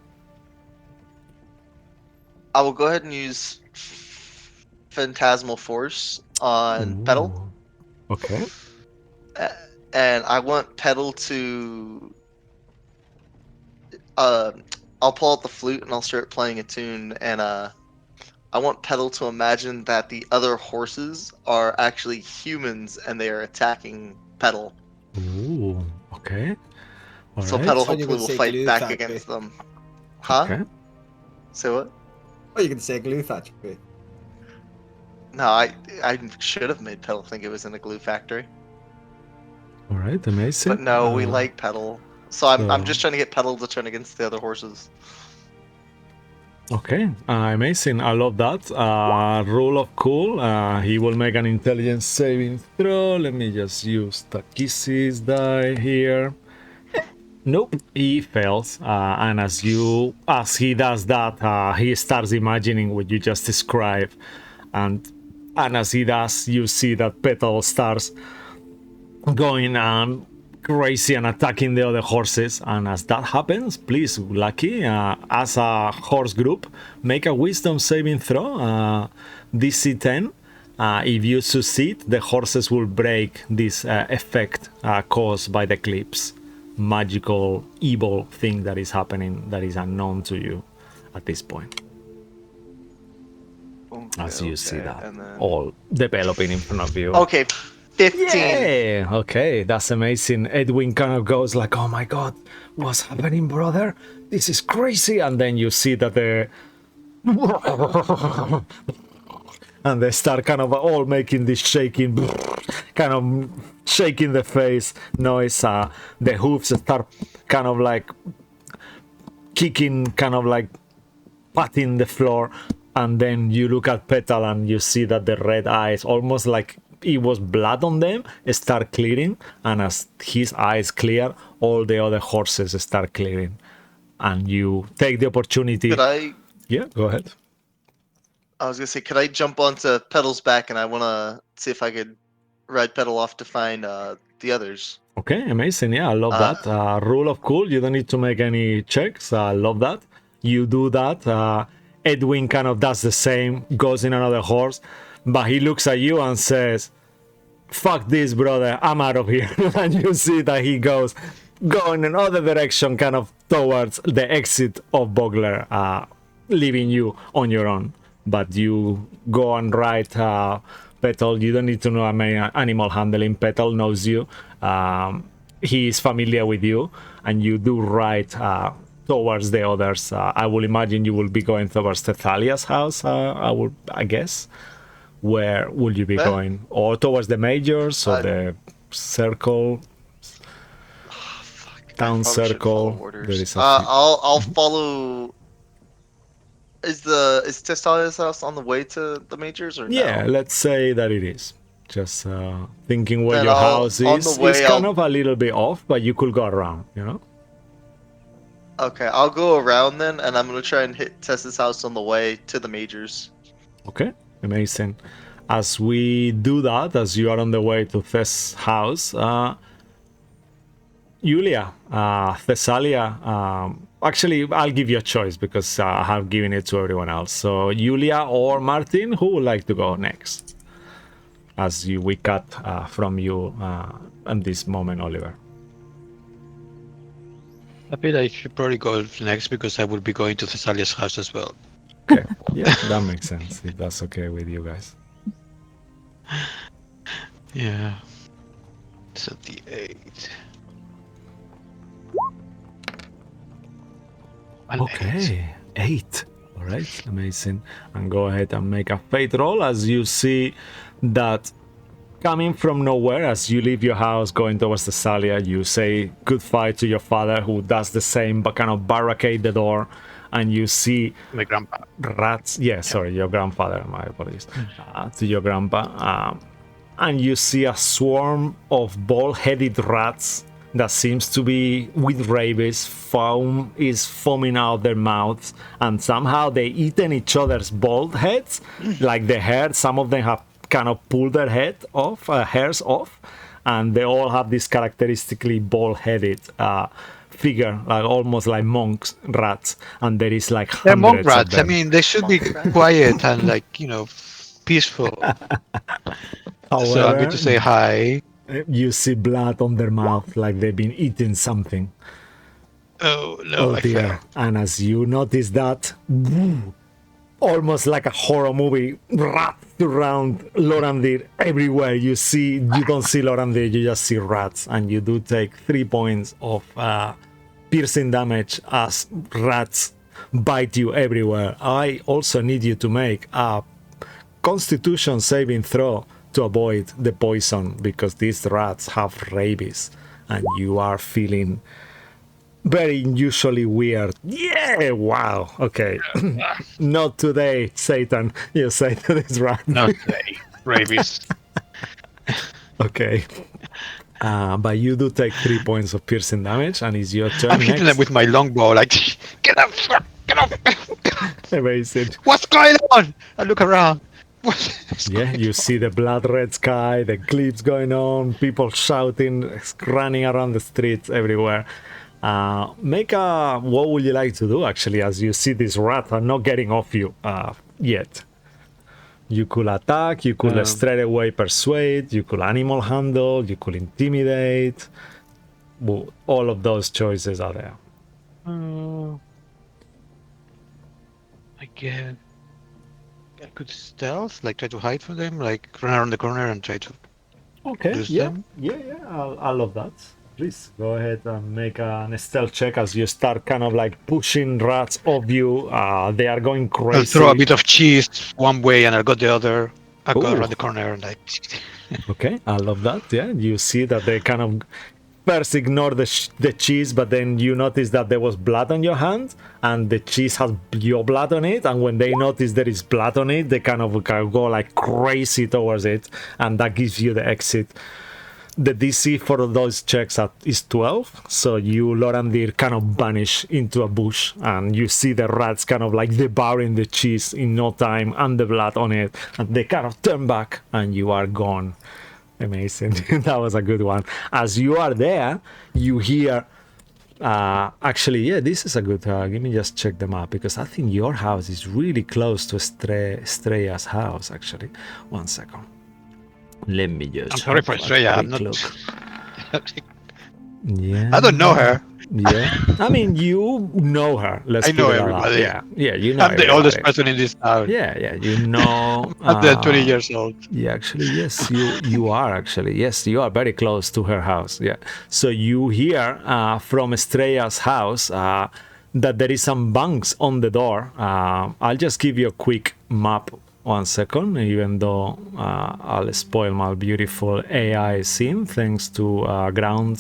F: I will go ahead and use Phantasmal Force on Petal.
A: Okay.
F: And I want Petal to... I'll pull out the flute and I'll start playing a tune, and I want Petal to imagine that the other horses are actually humans and they are attacking Petal.
A: Ooh, okay. All
F: so
A: right.
F: Petal hopefully will fight back against them. Huh?
A: Okay.
F: Say what?
E: Oh, you can say glue factory.
F: No, I should have made Petal think it was in a glue factory.
A: All right, amazing.
F: But no, we like Petal. So I'm just trying to get Petal to turn against the other horses.
A: Okay, amazing. I love that. Rule of cool. He will make an intelligence saving throw. Let me just use Takisi's die here. Nope, he fails, and as he does that, he starts imagining what you just described, and as he does, you see that Petal starts going crazy and attacking the other horses. And as that happens, please, Lucky, as a horse group, make a Wisdom saving throw, DC 10. If you succeed, the horses will break this effect caused by the eclipse. Magical, evil thing that is happening that is unknown to you at this point. As you see that
F: and then...
A: all developing in front of you.
F: Okay, 15.
A: Yeah, okay, that's amazing. Edwin kind of goes like, oh my god, what's happening, brother? This is crazy. And then you see that the... and they start kind of all making this shaking, kind of shaking the face noise. The hooves start kind of like kicking, kind of like patting the floor. And then you look at Petal and you see that the red eyes, almost like it was blood on them, start clearing. And as his eyes clear, all the other horses start clearing. And you take the opportunity.
F: Could I...
A: Yeah, go ahead.
F: I was gonna say, could I jump onto Petal's back, and I wanna see if I could ride Petal off to find the others.
A: Okay, amazing. Yeah, I love that. Rule of cool, you don't need to make any checks. I love that. You do that. Edwin kind of does the same, goes in another horse, but he looks at you and says, fuck this, brother, I'm out of here. And you see that he goes in another direction, kind of towards the exit of Bogler, leaving you on your own. But you go and ride Petal. You don't need to know animal handling. Petal knows you. He is familiar with you, and you do ride towards the others. I will imagine you will be going towards Thalia's house. I guess. Where will you be going? Or towards the majors or the circle? Town circle. There is
F: I'll follow. Is Testalia's house on the way to the majors or no?
A: Yeah, let's say that it is. Just thinking where
F: Then
A: your house is.
F: Way,
A: it's kind of a little bit off, but you could go around, you know?
F: Okay, I'll go around then, and I'm going to try and hit Tessa's house on the way to the majors.
A: Okay, amazing. As we do that, as you are on the way to Tess' house, Julia, Thessalia, actually, I'll give you a choice because I have given it to everyone else. So, Julia or Martin, who would like to go next? As we cut from you at this moment, Oliver.
C: I feel I should probably go next because I will be going to Thessalia's house as well.
A: Okay, yeah, that makes sense, if that's okay with you guys.
C: Yeah. So the 8.
A: Okay, 8. All right, amazing. And go ahead and make a fate roll as you see that coming from nowhere, as you leave your house going towards Thessalia, you say good fight to your father, who does the same, but kind of barricade the door, and you see
C: My grandpa.
A: rats. Yeah, sorry, your grandfather. My apologies. To your grandpa. And you see a swarm of bald-headed rats that seems to be with rabies. Foam is foaming out their mouths, and somehow they eaten each other's bald heads, like the hair. Some of them have kind of pulled their hairs off, and they all have this characteristically bald-headed figure, like almost like monks rats, and there is like
C: They're monk
A: hundreds of
C: rats. I
A: them.
C: mean, they should be quiet and like, peaceful. So I'm going to say hi.
A: You see blood on their mouth, like they've been eating something.
C: Oh no,
A: Oh
C: I
A: dear.
C: fell.
A: And as you notice that, almost like a horror movie, wrapped around Lorandir everywhere. You don't see Lorandir, you just see rats. And you do take 3 points of piercing damage as rats bite you everywhere. I also need you to make a Constitution saving throw to avoid the poison, because these rats have rabies and you are feeling very unusually weird. Yeah, wow. Okay. Not today, Satan, you say to this rat.
C: Not today. Rabies.
A: Okay. But you do take 3 points of piercing damage, and it's your turn
C: I'm hitting them
A: next.
C: with my longbow, like, get up, get up.
A: Amazing.
C: What's going on? I look around. What's
A: Yeah,
C: going
A: you
C: on?
A: see the blood red sky, the clips going on, people shouting, running around the streets everywhere. Make a. What would you like to do actually, as you see this rat are not getting off you yet? You could attack, you could straight away persuade, you could animal handle, you could intimidate. Well, all of those choices are there.
C: I guess I could stealth, like try to hide from them, like run around the corner and try to
A: Okay,
C: lose
A: yeah,
C: them.
A: yeah, I love that. Please go ahead and make an stealth check as you start kind of like pushing rats off you. They are going
C: I'll
A: crazy.
C: throw a bit of cheese one way and I'll go the other. I'll go
A: Ooh.
C: around the corner and like.
A: Okay, I love that. Yeah, you see that they kind of first ignore the cheese, but then you notice that there was blood on your hand, and the cheese has your blood on it. And when they notice there is blood on it, they kind of go like crazy towards it, and that gives you the exit. The DC for those checks is 12, so you, Lorandir, kind of vanish into a bush, and you see the rats kind of like devouring the cheese in no time and the blood on it, and they kind of turn back, and you are gone. Amazing. That was a good one. As you are there, you hear... actually, yeah, this is a good... give me just check the map, because I think your house is really close to Estrella's house, actually. 1 second. Let me just...
C: I'm sorry for Estrella. I'm not.
A: Yeah.
C: I don't know her.
A: Yeah. I mean, you know her. Let's
C: I know
A: put it like that.
C: everybody.
A: Yeah, you know
C: I'm the oldest
A: everybody.
C: person in this town.
A: Yeah, you know...
C: I'm 20 years old.
A: Yeah, actually, yes, you are actually. Yes, you are very close to her house. Yeah. So you hear from Estrella's house that there is some bangs on the door. I'll just give you a quick map. 1 second, even though I'll spoil my beautiful AI scene thanks to ground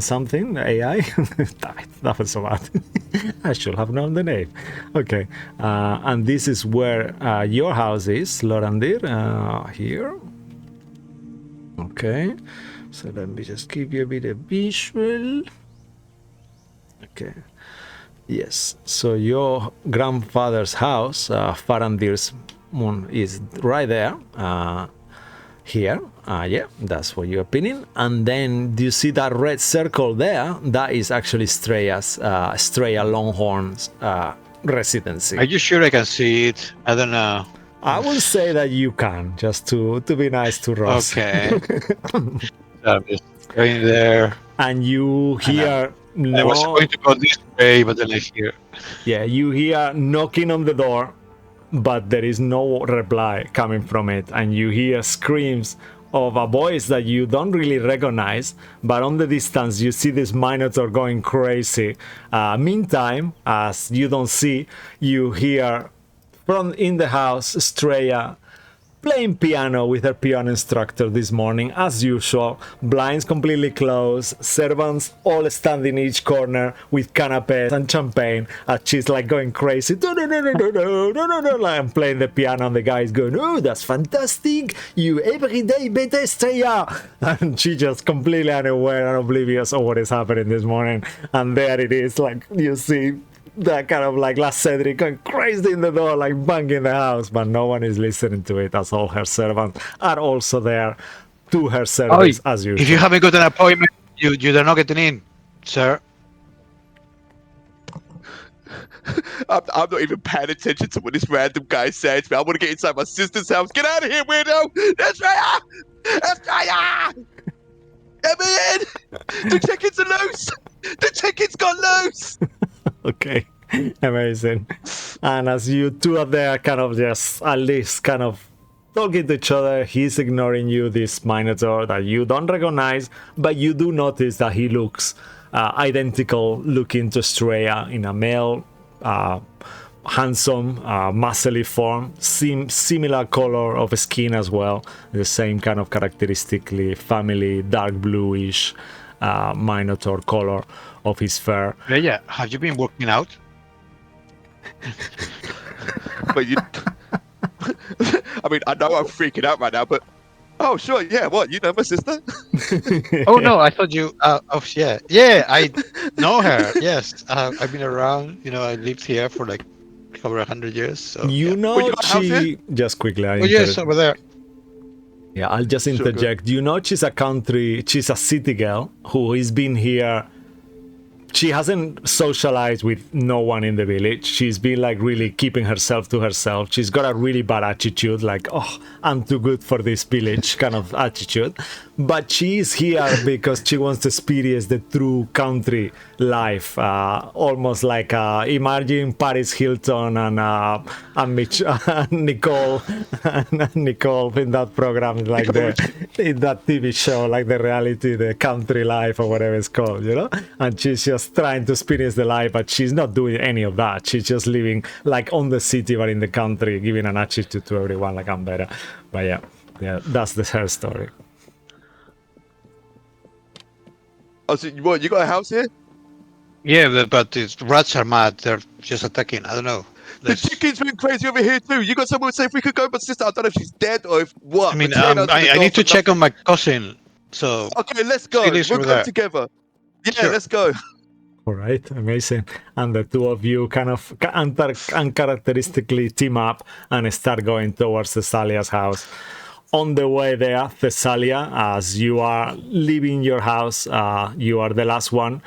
A: something AI. That was so bad. I should have known the name. Okay, and this is where your house is, Lorandir. Here. Okay, so let me just give you a bit of visual. Okay. Yes, so your grandfather's house, Farandir's moon, is right there, here. Yeah, that's what you're pinning. And then do you see that red circle there? That is actually Estrella Longhorn's residency.
C: Are you sure I can see it? I don't know.
A: I will say that you can, just to be nice to Ross.
C: Okay. I'm just going there.
A: And you hear...
C: I was going to go this way, but then I hear.
A: Yeah, you hear knocking on the door, but there is no reply coming from it. And you hear screams of a voice that you don't really recognize, but on the distance you see this Minotaur going crazy. Meantime, as you don't see, you hear from in the house Estrella playing piano with her piano instructor this morning, as usual. Blinds completely closed, servants all standing in each corner with canapes and champagne, as she's like going crazy. I'm playing the piano, and the guy's going, "Oh, that's fantastic! You everyday better Estrella!" And she just completely unaware and oblivious of what is happening this morning. And there it is, like you see that kind of like last Cedric going crazy in the door, like banging the house, but no one is listening to it, as all her servants are also there to her service as usual.
C: If you haven't got an appointment, you're not getting in, sir.
B: I'm not even paying attention to what this random guy said to me. I want to get inside my sister's house. Get out of here, weirdo! Estrella! Estrella! Let me in! The chickens are loose! The chickens got loose!
A: Okay, amazing. And as you two are there, kind of just at least kind of talking to each other, he's ignoring you, this Minotaur that you don't recognize, but you do notice that he looks identical looking to Estrella in a male, handsome, muscly form, similar color of skin as well, the same kind of characteristically family, dark bluish Minotaur color of his fur.
C: Yeah, have you been working out?
B: But you... I mean, I know I'm freaking out right now, but Oh, sure. Yeah. What? You know my sister?
C: Oh no, I thought you. Oh yeah, I know her. Yes, I've been around. I lived here for like over 100 years. So
A: You
C: yeah.
B: Well, you
A: know,
B: got a house here?
A: just quickly,
C: Oh yes, over there.
A: yeah, I'll just
B: Sure, go.
A: interject. You know, she's a city girl who has been here. She hasn't socialized with no one in the village. She's been like really keeping herself to herself. She's got a really bad attitude, like, oh, I'm too good for this village kind of attitude. But she is here because she wants to experience the true country life. Almost like imagine Paris Hilton and Mitch, Nicole, Nicole in that program, like in that TV show, like the reality, the country life or whatever it's called, And she's just trying to experience the life, but she's not doing any of that. She's just living like on the city, but in the country, giving an attitude to everyone like I'm better. But yeah, that's her story.
B: Oh, so what? You got a house here?
C: Yeah, but the rats are mad. They're just attacking. I don't know.
B: The chickens went crazy over here too. You got someone who say if we could go, but sister, I don't know if she's dead or if what.
C: I mean,
B: but she ain't answered the
C: I
B: door
C: need to
B: for
C: check on
B: nothing.
C: my cousin. So
B: Okay, let's go.
C: She lives
B: We'll
C: over
B: go
C: there.
B: together. Yeah,
C: Sure.
B: let's go.
A: All right, amazing. And the two of you kind of uncharacteristically team up and start going towards Thessalia's house. On the way there, Thessalia, as you are leaving your house, you are the last one.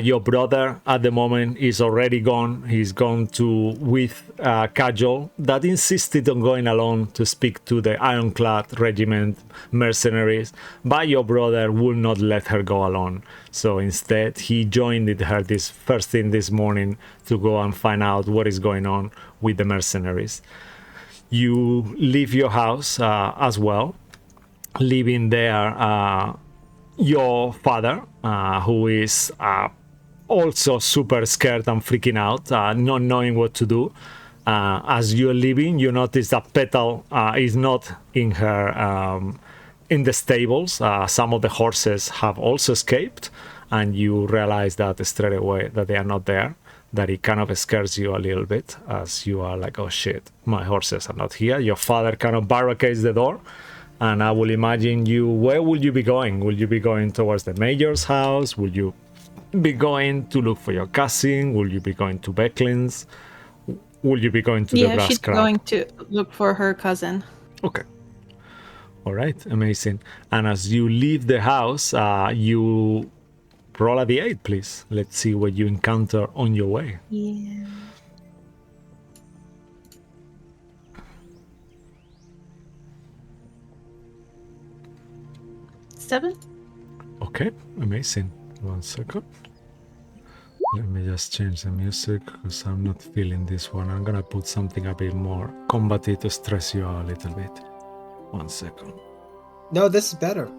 A: Your brother at the moment is already gone. He's gone with Kajol that insisted on going alone to speak to the Ironclad Regiment mercenaries, but your brother would not let her go alone. So instead, he joined her this first thing this morning to go and find out what is going on with the mercenaries. You leave your house as well, leaving there your father, who is also super scared and freaking out, not knowing what to do. As you're leaving, you notice that Petal is not in in the stables. Some of the horses have also escaped, and you realize that straight away that they are not there. That it kind of scares you a little bit, as you are like, oh shit, my horses are not here. Your father kind of barricades the door. And I will imagine where will you be going? Will you be going towards the mayor's house? Will you be going to look for your cousin? Will you be going to Becklin's? Will you be going to the Brass
D: she's
A: Crab?
D: going to look for her cousin.
A: Okay. All right, amazing. And as you leave the house, you roll a d8, please. Let's see what you encounter on your way.
D: Yeah. 7.
A: Okay, amazing. 1 second. Let me just change the music because I'm not feeling this one. I'm gonna put something a bit more combative to stress you out a little bit. 1 second.
E: No, this is better.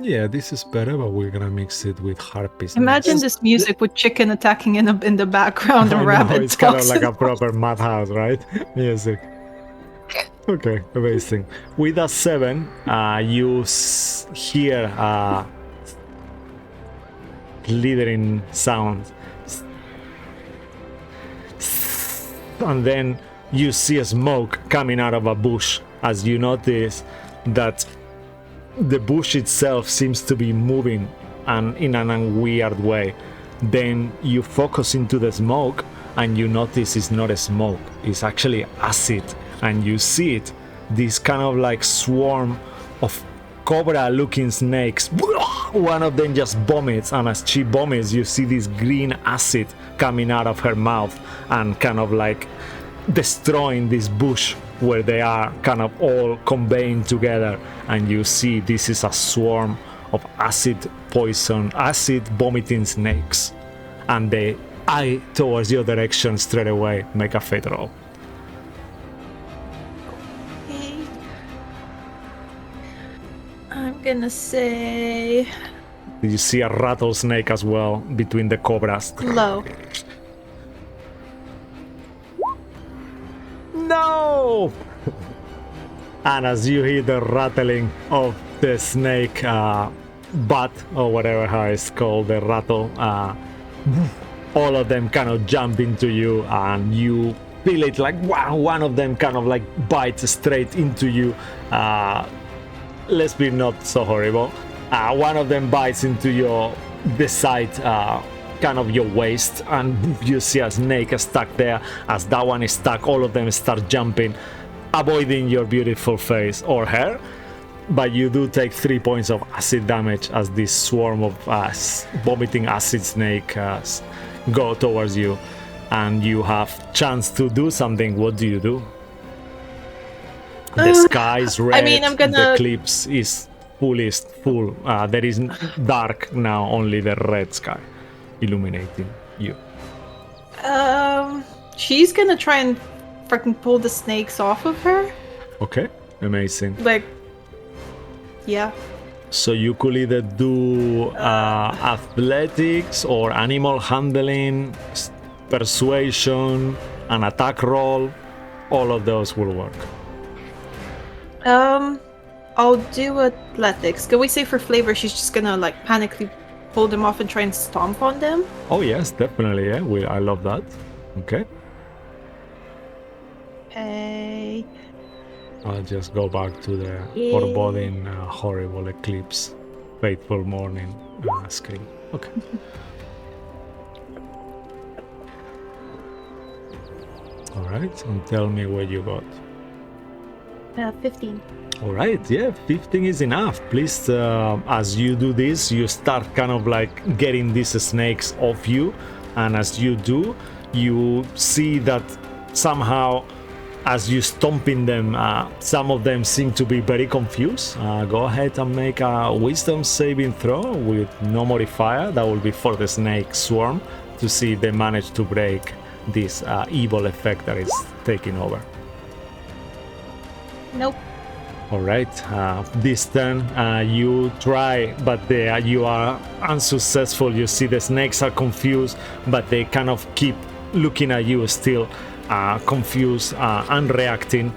A: Yeah, this is better, but we're gonna mix it with harpies.
D: Imagine this music with chicken attacking in the background and rabbit.
A: It's kind of like a
D: talks.
A: proper madhouse, right? Music. Okay, amazing. With a 7, you hear slithering sound, and then you see a smoke coming out of a bush. As you notice that the bush itself seems to be moving and in a weird way. Then you focus into the smoke and you notice it's not a smoke, it's actually acid. And you see it, this kind of like swarm of cobra looking snakes. One of them just vomits, and as she vomits, you see this green acid coming out of her mouth and kind of like destroying this bush where they are kind of all conveying together. And you see this is a swarm of acid vomiting snakes, and they eye towards your direction straight away. Make a fate roll.
D: Okay. I'm gonna say
A: You see a rattlesnake as well between the cobras.
D: low.
A: No! And as you hear the rattling of the snake butt, or whatever how it's called, the rattle, all of them kind of jump into you, and you feel it like wow, one of them kind of like bites straight into you, let's be not so horrible. One of them bites into the side, kind of your waist, and you see a snake stuck there. As that one is stuck, all of them start jumping, avoiding your beautiful face or hair. But you do take 3 points of acid damage as this swarm of vomiting acid snake go towards you, and you have chance to do something. What do you do? The sky is red.
D: I mean, I'm gonna.
A: The eclipse is full. There is dark now. Only the red sky illuminating you.
D: She's gonna try and freaking pull the snakes off of her.
A: Okay, amazing.
D: Like, yeah.
A: So you could either do athletics or animal handling, persuasion, an attack roll. All of those will work.
D: I'll do athletics. Can we say for flavor she's just gonna like panically pull them off and try and stomp on them?
A: Oh yes, definitely. Yeah, I love that. Okay.
D: Okay.
A: I'll just go back to the foreboding, horrible eclipse, fateful morning screen. Okay. All right, and tell me what you got.
D: 15.
A: All right, yeah, 15 is enough. Please, as you do this, you start kind of like getting these snakes off you, and as you do, you see that somehow, as you stomping them, some of them seem to be very confused. Go ahead and make a wisdom saving throw with no modifier. That will be for the snake swarm to see if they manage to break this evil effect that is taking over.
D: Nope.
A: All right, this turn you try, but you are unsuccessful. You see the snakes are confused, but they kind of keep looking at you still, confused and reacting.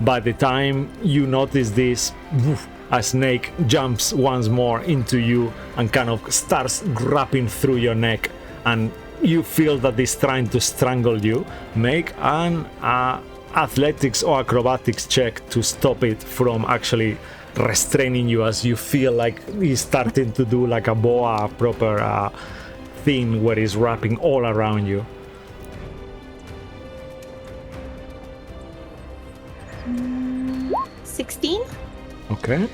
A: By the time you notice this, a snake jumps once more into you and kind of starts grabbing through your neck, and you feel that it's trying to strangle you. Make an athletics or acrobatics check to stop it from actually restraining you, as you feel like he's starting to do like a boa proper thing where he's wrapping all around you.
D: 16?
A: Okay,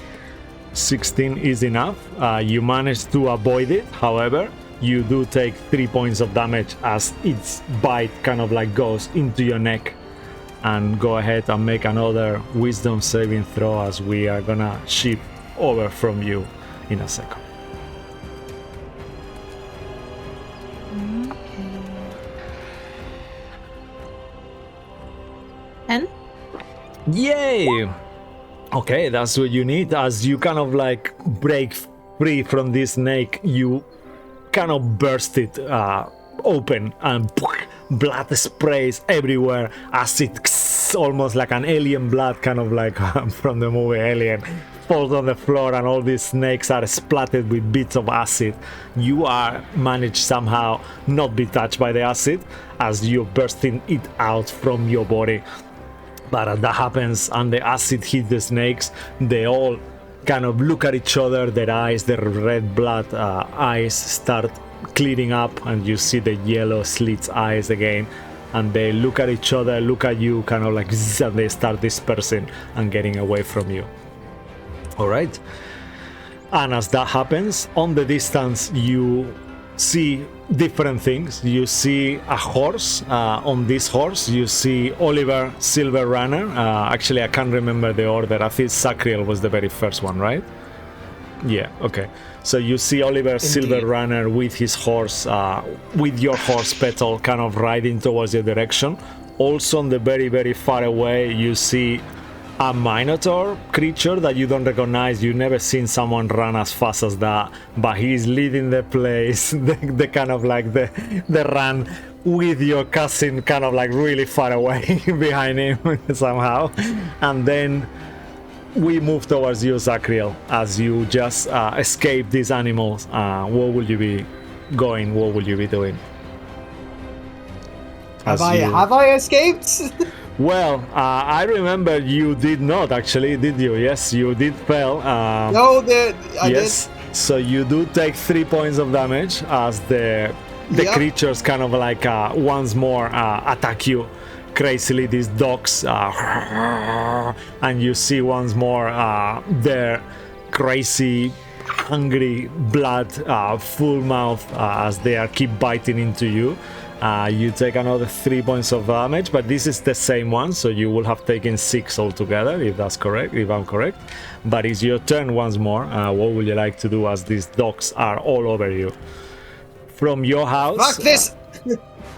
A: 16 is enough. You manage to avoid it. However, you do take 3 points of damage as its bite kind of like goes into your neck. And go ahead and make another wisdom saving throw, as we are gonna shift over from you in a second.
D: Okay. 10?
A: Yay! Okay, that's what you need. As you kind of like break free from this snake, you kind of burst it open, and blood sprays everywhere, acid, almost like an alien blood, kind of like from the movie Alien, falls on the floor, and all these snakes are splattered with bits of acid. You are managed somehow not be touched by the acid, as you're bursting it out from your body. But as that happens and the acid hits the snakes, they all kind of look at each other. Their eyes, their red blood eyes start clearing up, and you see the yellow slits eyes again, and they look at each other, look at you, kind of like zzz, and they start dispersing and getting away from you. All right, and as that happens, on the distance you see different things. You see a horse. On this horse you see Oliver Silver Runner. Actually, I can't remember the order. I think Sacriel was the very first one, right? Yeah, okay. So you see Oliver Silver Runner with his horse, with your horse Petal, kind of riding towards your direction. Also on the very, very far away, you see a Minotaur creature that you don't recognize. You've never seen someone run as fast as that, but he's leading the place, the kind of like the run with your cousin kind of like really far away behind him somehow. And then we move towards you, Zacriel, as you just escape these animals. What will you be going? What will you be doing?
E: Have I escaped?
A: Well, I remember you did not actually, did you? Yes, you did fail.
E: No, I
A: yes. So you do take 3 points of damage as the
E: Yep.
A: creatures kind of like once more attack you crazily. These dogs, and you see once more their crazy, hungry blood, full mouth as they are keep biting into you. You take another 3 points of damage, but this is the same one, so you will have taken 6 altogether, if that's correct, if I'm correct. But it's your turn once more. What would you like to do as these dogs are all over you? From your house...
E: Fuck this!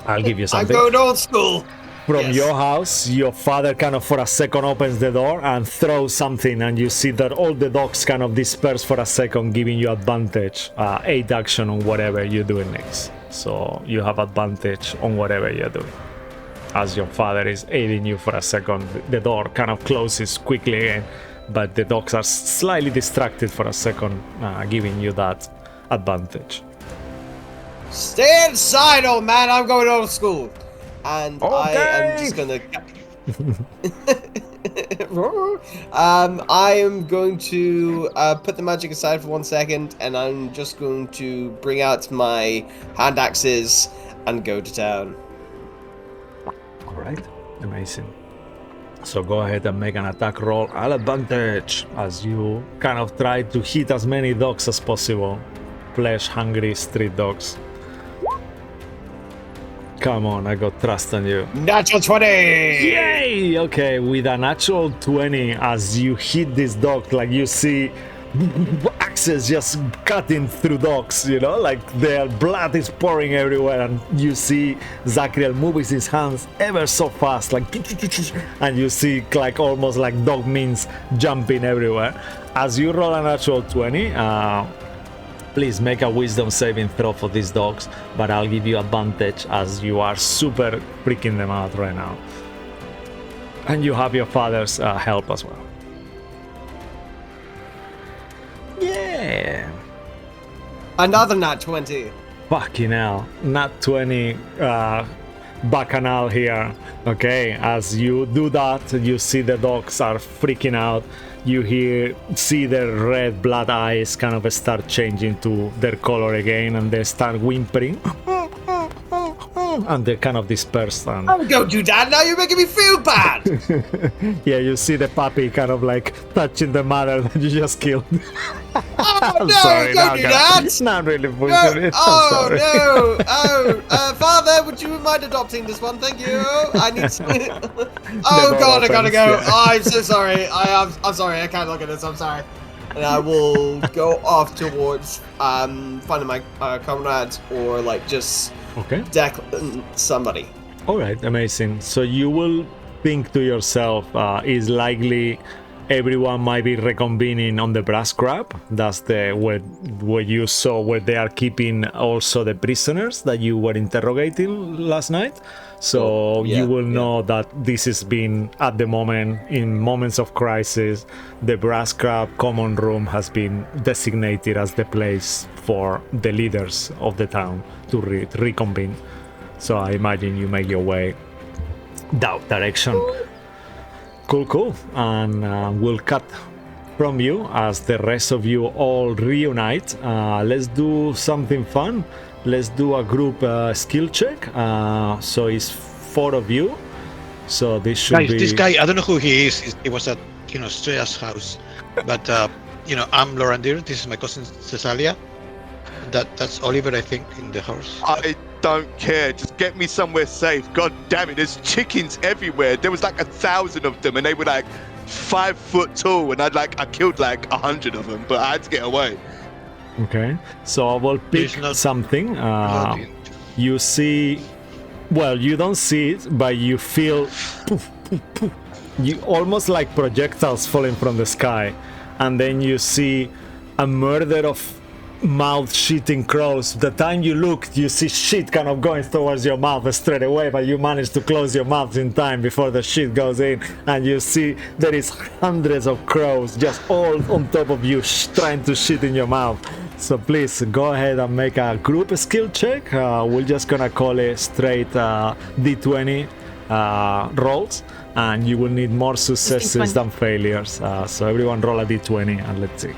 A: I'll give you
E: I'm
A: something.
E: going old school.
A: From
E: Yes.
A: your house, your father kind of for a second opens the door and throws something, and you see that all the dogs kind of disperse for a second, giving you advantage, 8 action on whatever you're doing next. So you have advantage on whatever you're doing. As your father is aiding you for a second, the door kind of closes quickly again, but the dogs are slightly distracted for a second, giving you that advantage.
E: Stay inside, old man. I'm going old school. And I am
A: Okay.
E: just gonna. I am going to put the magic aside for 1 second, and I'm just going to bring out my hand axes and go to town.
A: All right, amazing. So go ahead and make an attack roll at advantage as you kind of try to hit as many dogs as possible. Flesh-hungry street dogs. Come on, I got trust on you.
E: Natural 20!
A: Yay! Okay, with a natural 20, as you hit this dog, like you see axes just cutting through dogs, you know, like their blood is pouring everywhere, and you see Zachriel moves his hands ever so fast, like, and you see like almost like dog means jumping everywhere. As you roll a natural 20, please make a wisdom saving throw for these dogs, but I'll give you advantage as you are super freaking them out right now. And you have your father's help as well. Yeah!
E: Another nat 20.
A: Fucking hell. Nat 20 bacchanal here. Okay, as you do that, you see the dogs are freaking out. You see their red blood eyes kind of start changing to their color again, and they start whimpering. And they kind of disperse. And
E: Oh, don't do that. Now you're making me feel bad.
A: yeah, you see the puppy kind of like touching the mother that you just killed.
E: Oh,
A: I'm
E: no,
A: sorry,
E: don't do that.
A: Not really
E: No.
A: pushing it. I'm
E: Oh,
A: sorry.
E: no. Oh, Father, would you mind adopting this one? Thank you. I need to... Oh,
A: door
E: God, I gotta
A: opens,
E: go.
A: yeah.
E: Oh, I'm so sorry. I'm sorry. I can't look at this. I'm sorry. And I will go off towards finding my comrades or, like, just
A: Okay.
E: somebody.
A: All right, amazing. So you will think to yourself, is likely everyone might be reconvening on the brass crab. That's the where you saw where they are keeping also the prisoners that you were interrogating last night. So
E: yeah,
A: you will
E: yeah.
A: know that this has been at the moment, in moments of crisis, the brass crab common room has been designated as the place for the leaders of the town to reconvene. So I imagine you make your way that direction. Cool. And we'll cut from you as the rest of you all reunite. Let's do something fun. Let's do a group skill check. So it's 4 of you. So this should
C: Guys,
A: be...
C: this guy, I don't know who he is. He was at, Strea's house. But, I'm Lorandir. This is my cousin Cesalia. That's Oliver, I think, in the horse.
B: I don't care. Just get me somewhere safe. God damn it. There's chickens everywhere. There was like 1,000 of them, and they were like 5 foot tall, and I killed like 100 of them, but I had to get away.
A: Okay. So I will pick
C: There's not-
A: something.
C: Blood
A: You see... Well, you don't see it, but you feel... Poof, poof, poof. You almost like projectiles falling from the sky. And then you see a murder of mouth-shitting crows. The time you look, you see shit kind of going towards your mouth straight away, but you manage to close your mouth in time before the shit goes in, and you see there is hundreds of crows just all on top of you trying to shit in your mouth. So please go ahead and make a group skill check. We're just gonna call it straight D20 rolls. and you will need more successes
D: 20.
A: than failures. So everyone roll a d20 and let's see.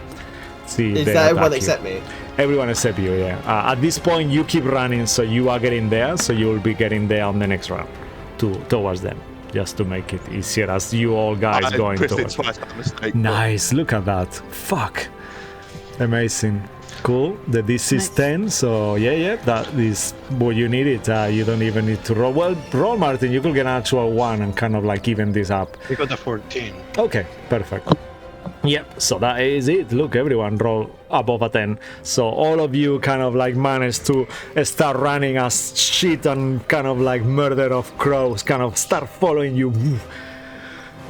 A: See if
E: Is
A: they
E: that everyone
A: attack you.
E: except me?
A: Everyone except you, yeah. At this point, you keep running, so you are getting there, so you will be getting there on the next round towards them, just to make it easier as you all guys
B: I
A: going
B: pressed it
A: towards
B: twice by mistake.
A: Nice, look at that. Fuck. Amazing. Cool. The DC is
D: Nice.
A: 10, so yeah, that is what you needed. You don't even need to roll. Well, roll, Martin, you could get an actual 1 and kind of like even this up.
C: We got a 14.
A: Okay, perfect. Yep, so that is it. Look, everyone roll above a 10. So all of you kind of like managed to start running as shit and kind of like murder of crows kind of start following you.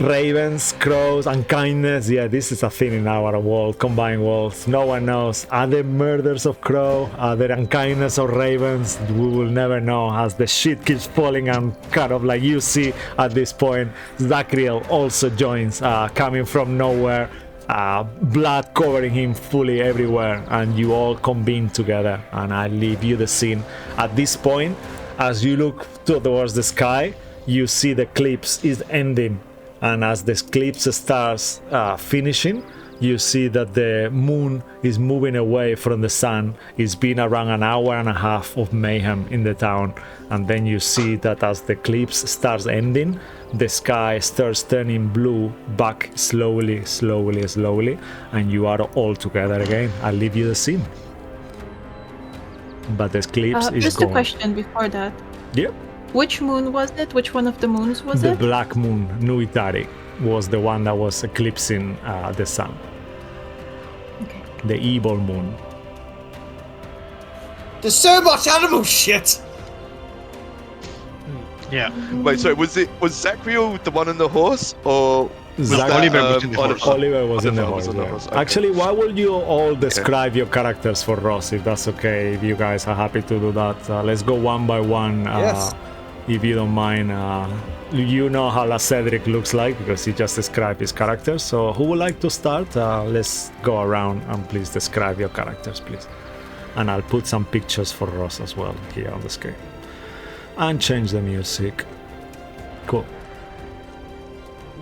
A: Ravens, crows, unkindness. Yeah, this is a thing in our world, combined worlds. No one knows. Are there murders of crow? Are there unkindness of ravens? We will never know as the shit keeps falling and kind of like you see at this point. Zachriel also joins, coming from nowhere. Blood covering him fully everywhere, and you all convene together. And I leave you the scene. At this point, as you look towards the sky, you see the eclipse is ending. And as the eclipse starts finishing, you see that the moon is moving away from the sun. It's been around an hour and a half of mayhem in the town. And then you see that as the eclipse starts ending, the sky starts turning blue back slowly, and you are all together again. I'll leave you the scene. But the eclipse is
D: Just
A: gone.
D: a question before that.
A: Yep.
D: Which moon was it? Which one of the moons was
A: The
D: it?
A: black moon, Nuitari, was the one that was eclipsing the sun.
D: Okay.
A: The evil moon.
E: There's so much animal shit!
C: Yeah.
B: Wait, sorry, was Zachriel the one on the horse, or was
A: Zach-
B: that,
C: Oliver was in the horse.
A: Oliver was in the
B: Oliver was
A: horse.
B: on the
A: Yeah.
B: horse, okay.
A: Actually, why would you all describe your characters for Ross, if that's okay? If you guys are happy to do that, let's go one by one.
E: Yes.
A: If you don't mind. You know how La Cedric looks like because he just described his character. So who would like to start? Let's go around and please describe your characters, please. And I'll put some pictures for Ross as well here on the screen. And change the music. Cool.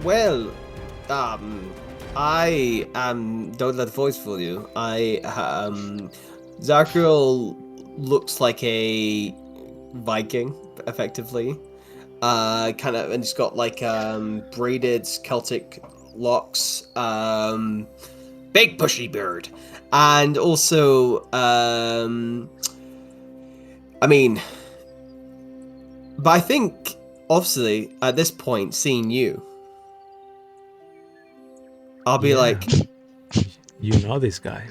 E: Well, I am. Don't let the voice fool you. Zachriel looks like a Viking, effectively. Kind of, and he's got like braided Celtic locks, big bushy beard, and also, I mean, but I think obviously at this point, seeing you, I'll be
A: Yeah.
E: like,
A: You know this guy.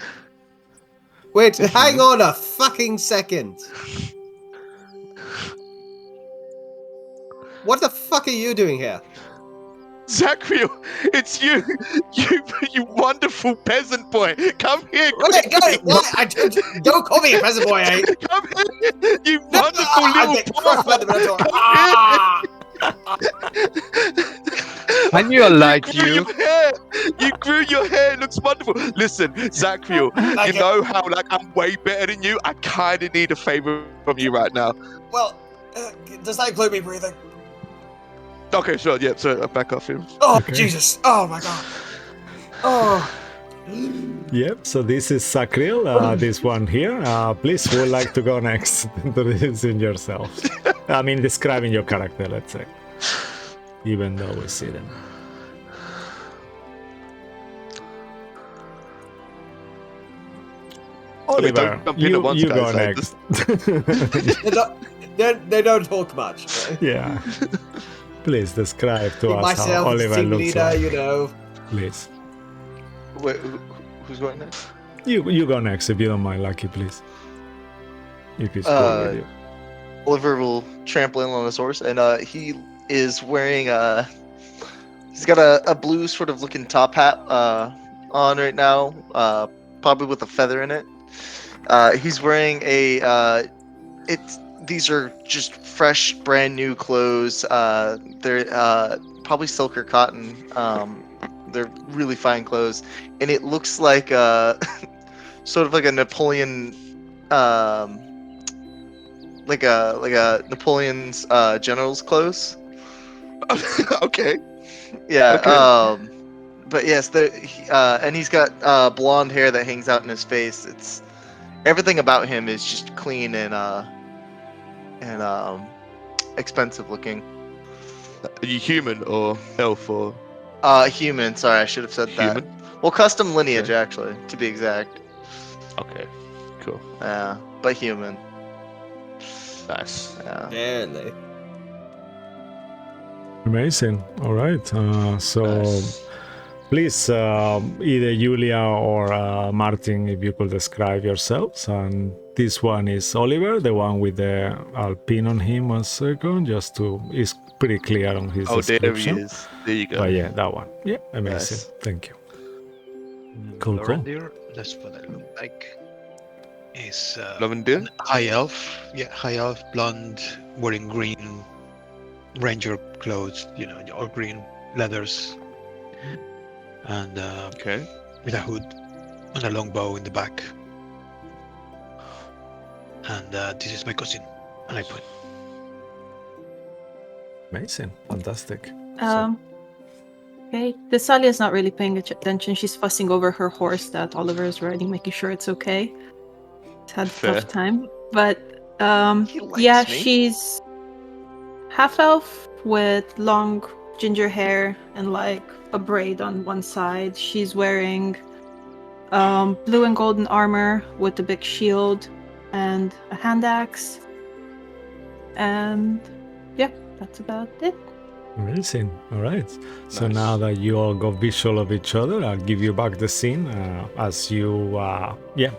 E: wait, hang on a fucking second. What the fuck are you doing here?
B: Zachriel, it's you, you wonderful peasant boy. Come here,
E: Okay, go.
B: quickly.
E: What? Don't call me a peasant boy. Eh?
B: Come here, you wonderful
E: I
B: little
E: get crushed by the
B: boy.
E: Minotaur.
B: Come
E: Ah!
C: I knew I liked
B: grew
C: you.
B: your hair. You grew your hair. It looks wonderful. Listen, Zachriel,
E: Like
B: you know how like I'm way better than you. I kind of need a favor from you right now.
E: Well, does that include me breathing?
B: Okay, sure. Yeah, so I'll back off him.
E: Oh,
A: Okay.
E: Jesus. Oh, my God. Oh.
A: Yep, so this is Zachriel, this one here. Please, who would like to go next? Introducing yourself. I mean, describing your character, let's say. Even though we see them. Oliver,
B: don't jump in at once,
A: you go
B: guys,
A: next.
E: They don't talk much. Right?
A: Yeah. Please describe to us
E: Myself,
A: how
E: as
A: Oliver
E: team
A: looks
E: leader,
A: like.
E: you know.
A: Please.
B: Wait, who's going next?
A: You go next if you don't mind, Lucky, please. If it's cool with you.
F: Oliver will trample in on his horse, and he is wearing he's got a blue sort of looking top hat on right now, probably with a feather in it. He's wearing these are just fresh, brand new clothes. They're probably silk or cotton. They're really fine clothes, and it looks like sort of like a Napoleon, like a Napoleon's general's clothes.
B: Okay.
F: Yeah.
B: Okay.
F: But yes, and he's got blonde hair that hangs out in his face. It's everything about him is just clean and expensive looking.
B: Are you human or elf or
F: Human. Sorry, I should have said
B: human?
F: that. Well, custom lineage
B: Okay.
F: actually, to be exact.
B: Okay. Cool.
F: Yeah, but human.
B: Nice.
F: Yeah.
E: Barely.
A: Amazing. All right. So
B: Nice.
A: please, either Julia or Martin, if you could describe yourselves. And this one is Oliver, the one with the Alpine on him. 1 second, just to is pretty clear on his
B: Oh, there he
A: description.
B: is. There you go.
A: But yeah, that one. Yeah, amazing.
B: Nice.
A: Thank you. Cool, cool.
C: Lorendir, that's what I look like. Is
B: Lavender?
C: high elf. Yeah, high elf, blonde, wearing green ranger clothes, all green leathers. And
B: Okay.
C: with a hood and a long bow in the back. And this is my cousin. And I point.
A: Amazing. Fantastic.
D: Okay, Thessalia's not really paying attention. She's fussing over her horse that Oliver is riding, making sure it's okay. It's had a
B: Fair.
D: tough time. But
F: He likes
D: yeah,
F: me.
D: she's half elf with long ginger hair and like a braid on one side. She's wearing blue and golden armor with a big shield and a hand axe. And yeah, that's about it.
A: Amazing. All right. So
B: Nice.
A: now that you all got visual of each other, I'll give you back the scene as you, yeah.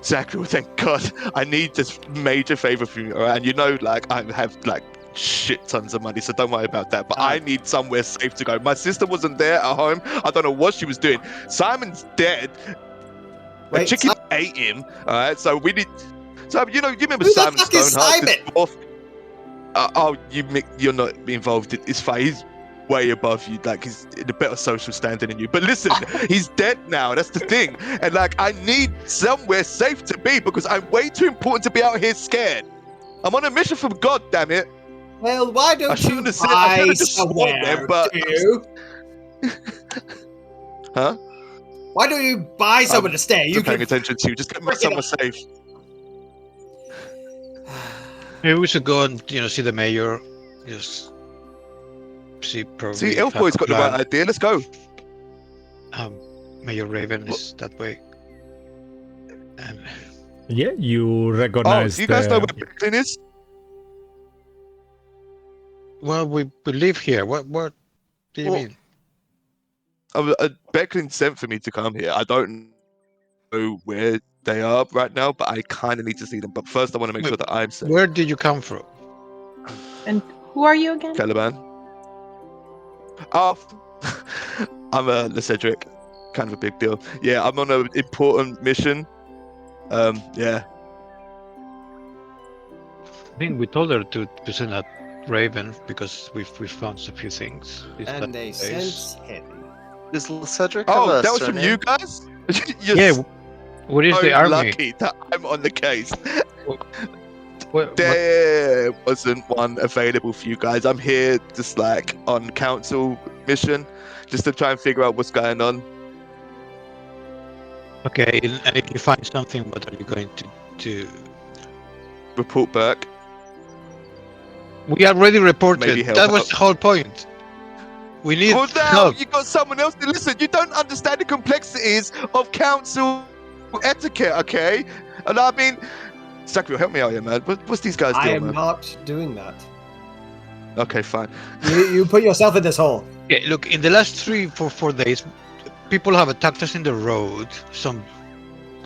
B: Zachary, thank God. I need this major favor from you, alright? And you know, like, I have, like, shit tons of money, so don't worry about that. But I need somewhere safe to go. My sister wasn't there at home. I don't know what she was doing. Simon's dead. A
E: Wait,
B: chicken ate him, alright? So we need... So, you remember
E: Who the
B: Simon
E: fuck is
B: Stoneheart? This
E: Simon?
B: dwarf? You're not involved. It's fine. He's way above you. Like, he's in a better social standing than you. But listen, he's dead now. That's the thing. And, like, I need somewhere safe to be because I'm way too important to be out here scared. I'm on a mission from God, damn it.
E: Well, why
B: I
E: don't you
B: shouldn't have said. I
E: buy
B: should have just sworn
E: somewhere,
B: them, but
E: too?
B: huh?
E: Why don't you buy somewhere to stay? You
B: I'm paying
E: can
B: attention to you. Just get me
E: freaking-
B: somewhere safe.
C: Maybe we should go and see the mayor. Just see probably.
B: See,
C: have
B: Elfboy's
C: a
B: got the
C: plan.
B: right idea. Let's go.
C: Mayor Raven is that way. And
A: Yeah, you
B: Oh,
A: recognize
B: do you guys know
A: the...
B: where Brooklyn is?
C: well, we live here. What do you
F: Well,
C: mean?
B: Becklin sent for me to come here. I don't know where they are right now, but I kind of need to see them. But first, I want to make
C: Wait,
B: sure that I'm safe.
C: Where did you come from?
D: And who are you again?
B: Caliban. Oh, I'm a Cedric. Kind of a big deal. Yeah, I'm on an important mission. Yeah.
C: I think we told her to send out Raven because we found a few things.
E: And they sent him.
F: Does Cedric have
B: Oh,
F: a
B: that was from
F: surname?
B: you guys? You're
C: Yeah. What is
B: so
C: the army?
B: lucky that I'm on the case.
C: What-
B: There wasn't one available for you guys. I'm here just like on council mission, just to try and figure out what's going on.
C: Okay, and if you find something, what are you going to do?
B: Report back.
C: We already reported.
B: Maybe help
C: That was
B: out.
C: the whole point. We need
B: Well, now
C: help.
B: you got someone else to listen. You don't understand the complexities of council etiquette, okay? And I mean, Sakura, help me out here, man. What's these guys
E: I
B: doing,
E: am
B: man?
E: not doing that.
B: Okay, fine.
E: You put yourself in this hole.
C: Okay, look, in the last 4 days, people have attacked us in the road. Some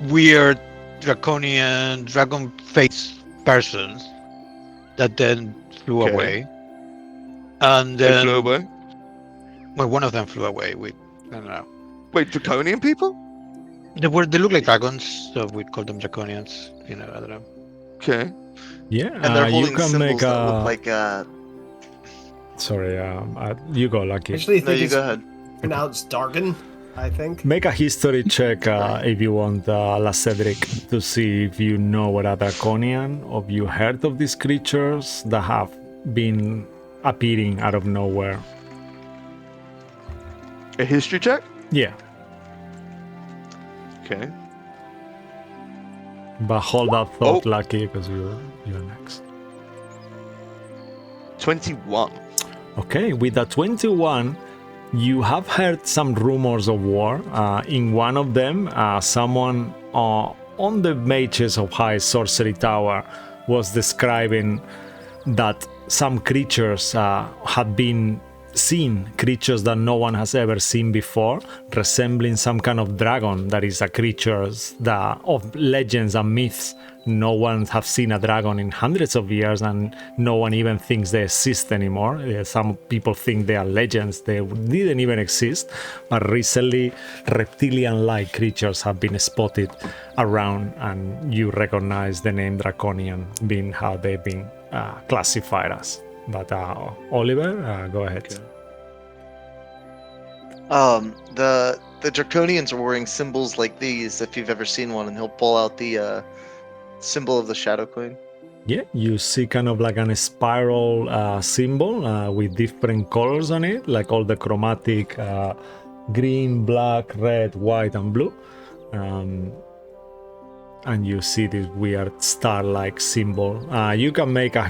C: weird draconian dragon face persons that then flew
B: Okay.
C: away. And
B: They
C: then,
B: flew away.
C: well, one of them flew away. I don't know.
B: Wait, draconian people?
C: They look like dragons, so we call them draconians. I don't know.
B: Okay.
A: Yeah,
F: And they're
A: you
F: holding
A: can
F: symbols
A: make
F: that
A: a...
F: look like.
A: Sorry, you go, Lucky.
E: Actually,
F: No,
E: think
F: you
E: it's
F: go ahead.
E: pronounced Dargon. I think.
A: Make a history check if you want, La Cedric, to see if you know what a draconian, or if you heard of these creatures that have been appearing out of nowhere.
B: A history check?
A: Yeah,
B: Okay.
A: but hold that thought,
B: Oh.
A: Lucky, because you're next.
B: 21.
A: Okay, with a 21, you have heard some rumors of war. In one of them, someone on the Mages of High Sorcery Tower was describing that some creatures had been seen, creatures that no one has ever seen before, resembling some kind of dragon that is a creature that of legends and myths. No one have seen a dragon in hundreds of years, and no one even thinks they exist anymore. Some people think they are legends, they didn't even exist. But recently, reptilian-like creatures have been spotted around, and you recognize the name Draconian being how they've been classified as. But Oliver, go ahead.
F: The Draconians are wearing symbols like these, if you've ever seen one, and he'll pull out the symbol of the Shadow Queen.
A: Yeah, you see kind of like a spiral symbol with different colors on it, like all the chromatic green, black, red, white, and blue. And you see this weird star-like symbol. You can make a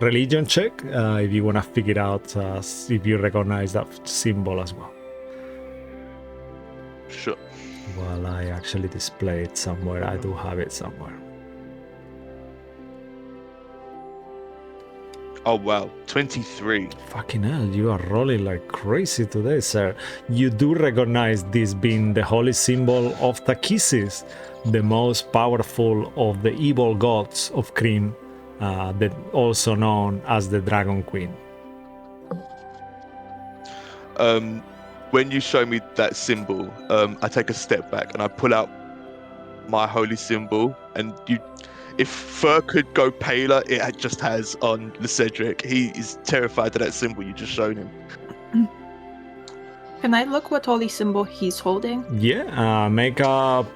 A: religion check if you want to figure out if you recognize that symbol as well.
B: Sure.
A: Well, I actually display it somewhere. I do have it somewhere.
B: Oh, wow. 23.
A: Fucking hell, you are rolling like crazy today, sir. You do recognize this being the holy symbol of Takisis, the most powerful of the evil gods of Kryn, that also known as the Dragon Queen.
B: When you show me that symbol, I take a step back and I pull out my holy symbol, and if fur could go paler, it just has on the Cedric. He is terrified of that symbol you just showed him.
D: Can I look what holy symbol he's holding?
A: Yeah, make a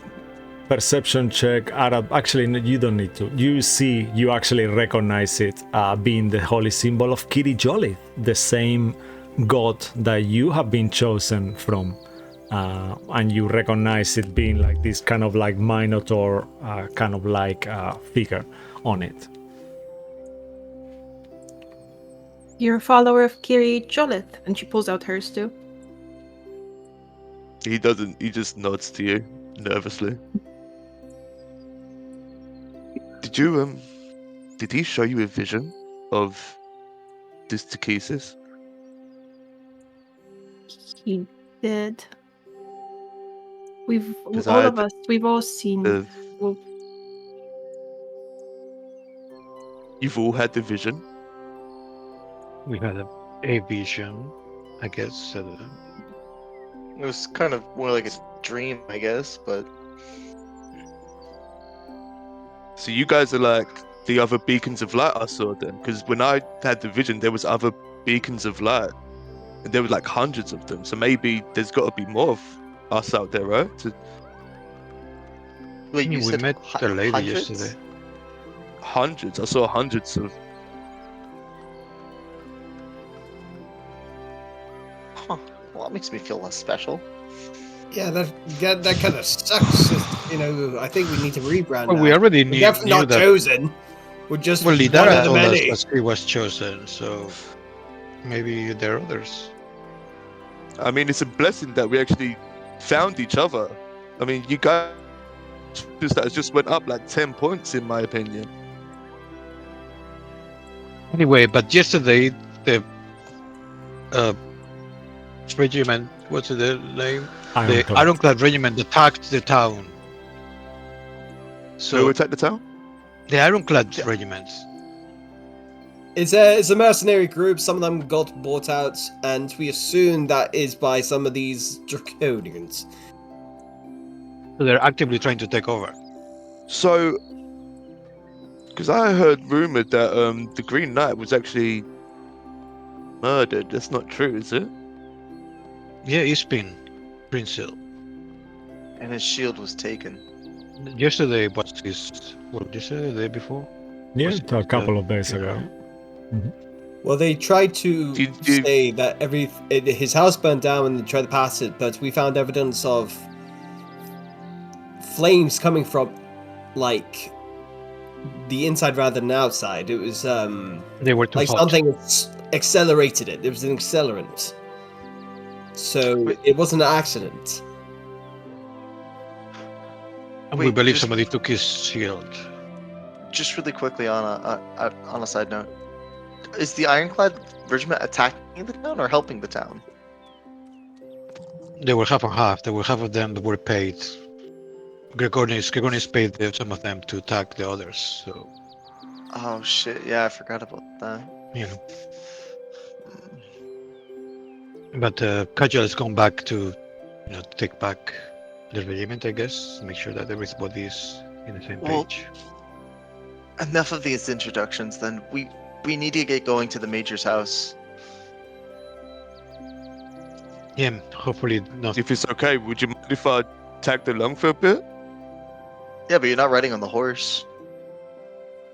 A: perception check. Actually, no, you don't need to. You actually recognize it being the holy symbol of Kiri Jolith, the same god that you have been chosen from. And you recognize it being like this kind of like Minotaur kind of like figure on it.
D: You're a follower of Kiri Jolith, and she pulls out hers too.
B: He doesn't. He just nods to you nervously. Did he show you a vision of this Takesis?
D: He did. We've
B: 'Cause
D: all
B: I
D: of us. We've all seen. Well,
B: You've all had the vision.
C: We had a vision, I guess.
F: It was kind of more like a dream, I guess, but
B: So you guys are like the other beacons of light I saw then, because when I had the vision, there was other beacons of light, and there were like hundreds of them. So maybe there's got to be more of us out there, right?
F: wait, you
C: we
F: said
C: met the lady
F: hundreds?
C: yesterday.
B: Hundreds. I saw hundreds of.
F: Huh. Well, that makes me feel less special.
E: Yeah, that kind of sucks. You know, I think we need to rebrand.
C: Well,
E: now.
C: we already
E: We're
C: knew,
E: definitely not
C: that.
E: chosen. We're just
C: Well,
E: one
C: Lidara
E: of the
C: told
E: many.
C: us that he was chosen, so maybe there are others.
B: I mean, it's a blessing that we actually found each other. I mean, you guys just went up like 10 points, in my opinion.
C: Anyway, but yesterday the regiment, what's the name? The
A: Ironclad.
C: Ironclad regiment attacked the town.
B: Who
C: So
B: attacked the town?
C: the Ironclad regiments.
E: It's a mercenary group. Some of them got bought out, and we assume that is by some of these draconians.
C: So they're actively trying to take over.
B: So, because I heard rumored that the Green Knight was actually murdered. That's not true, is it?
C: Yeah, he's been. Prince Hill.
F: And his shield was taken.
C: Yesterday was his. Well, yesterday, the day before.
A: Yeah,
C: Was
A: a couple of days
C: funeral.
A: ago.
E: Well, they tried to
B: Did you-
E: say that his house burned down and they tried to pass it, but we found evidence of flames coming from, like, the inside rather than outside. It was
C: They were too
E: like
C: hot.
E: something accelerated it. It was an accelerant. So
F: Wait.
E: it wasn't an accident.
C: And we
F: Wait,
C: believe
F: just-
C: somebody took his shield.
F: Just really quickly on a side note, is the Ironclad Regiment attacking the town or helping the town?
C: They were half and half. There were half of them that were paid. Gregorians paid some of them to attack the others. So,
F: Oh shit! Yeah, I forgot about that.
C: you know. But Kajal has gone back to, take back the regiment, I guess. Make sure that everybody is in the same
F: Well,
C: page.
F: Enough of these introductions. Then we need to get going to the Major's house.
C: Yeah, hopefully not.
B: If it's okay, would you mind if I tag along for a bit?
F: Yeah, but you're not riding on the horse.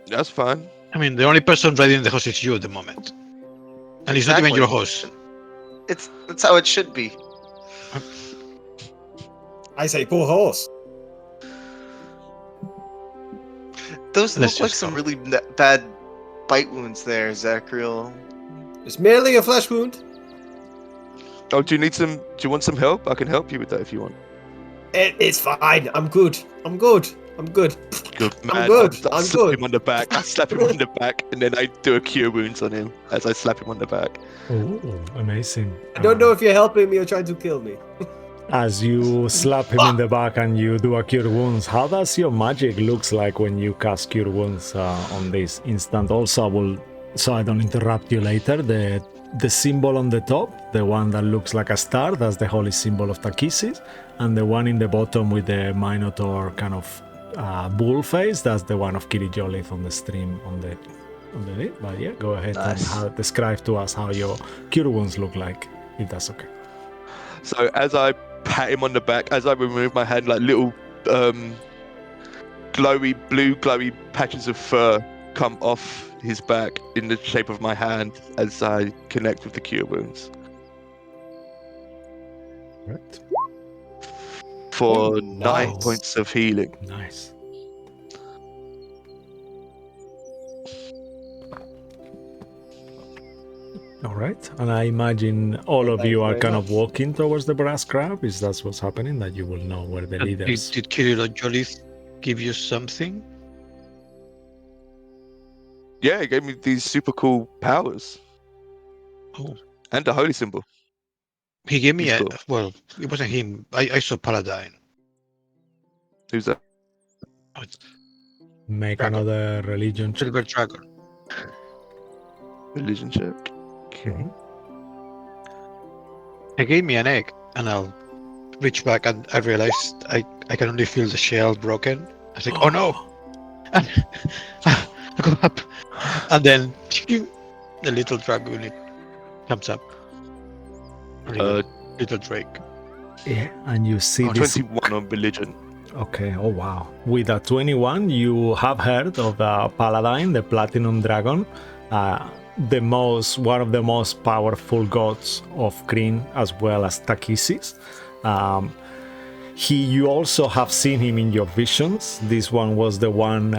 B: That's fine.
C: I mean, the only person riding the horse is you at the moment. And it's not even
F: Exactly.
C: your horse.
F: That's how it should be.
E: I say, poor horse.
F: Those
C: Let's
F: look like
C: just
F: some
C: go.
F: really bad bite wounds there, Zachriel.
E: It's merely a flesh wound.
B: Oh, do you want some help? I can help you with that if you want.
E: It's fine. I'm good. I'm good.
B: Good
E: I'm
B: man.
E: good.
B: I
E: I'm
B: slap
E: good.
B: him on the back. I slap him on the back, and then I do a cure wounds on him as I slap him on the back.
A: Oh, amazing.
E: I don't know if you're helping me or trying to kill me.
A: As you slap him in the back and you do a cure wounds, how does your magic looks like when you cast cure wounds on this instant? Also, so I don't interrupt you later, the symbol on the top, the one that looks like a star, that's the holy symbol of Takisis, and the one in the bottom with the Minotaur kind of bull face, that's the one of Kirijolith on the stream on the lid. But yeah, go ahead
F: Nice.
A: and describe to us how your cure wounds look like, if that's okay.
B: So as I pat him on the back, as I remove my hand, like little glowy patches of fur come off his back in the shape of my hand as I connect with the cure wounds
A: Right.
B: for
A: Oh,
B: 9
A: nice.
B: points of healing.
A: Nice. All right, and I imagine all of you are kind of walking towards the brass crab. Is that what's happening? That you will know where the
C: And
A: leaders.
C: Did Kirill Jolith give you something?
B: Yeah, it gave me these super cool powers
C: Oh,
B: and a holy symbol.
C: he gave me
B: He's
C: a.
B: cool.
C: Well, it wasn't him. I saw Paladine.
B: Who's that?
A: Make
C: Dragon.
A: another religion check.
C: Silver Dragon.
B: Religion check. Okay.
C: He gave me an egg, and I'll reach back, and I realized I can only feel the shell broken. I was like, oh no! And I go up, and then the little dragon it comes up. Little Drake.
A: Yeah, and you see
B: Oh,
A: this.
B: 21 on religion.
A: Okay, oh wow. With a 21, you have heard of the Paladine, the Platinum Dragon, one of the most powerful gods of Kryn, as well as Takisis. You also have seen him in your visions. This one was the one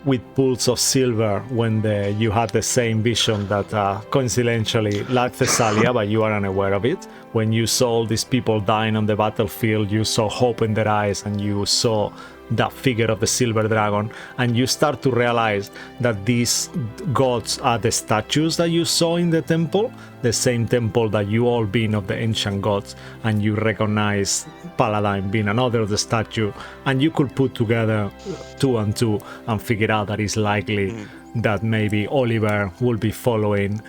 A: with pools of silver when you had the same vision that coincidentally like Thessalia, but you are unaware of it. When you saw all these people dying on the battlefield, you saw hope in their eyes and you saw that figure of the silver dragon, and you start to realize that these gods are the statues that you saw in the temple, the same temple that you all been of the ancient gods, and you recognize Paladine being another of the statue, and you could put together 2 and 2 and figure out that it's likely that maybe Oliver will be following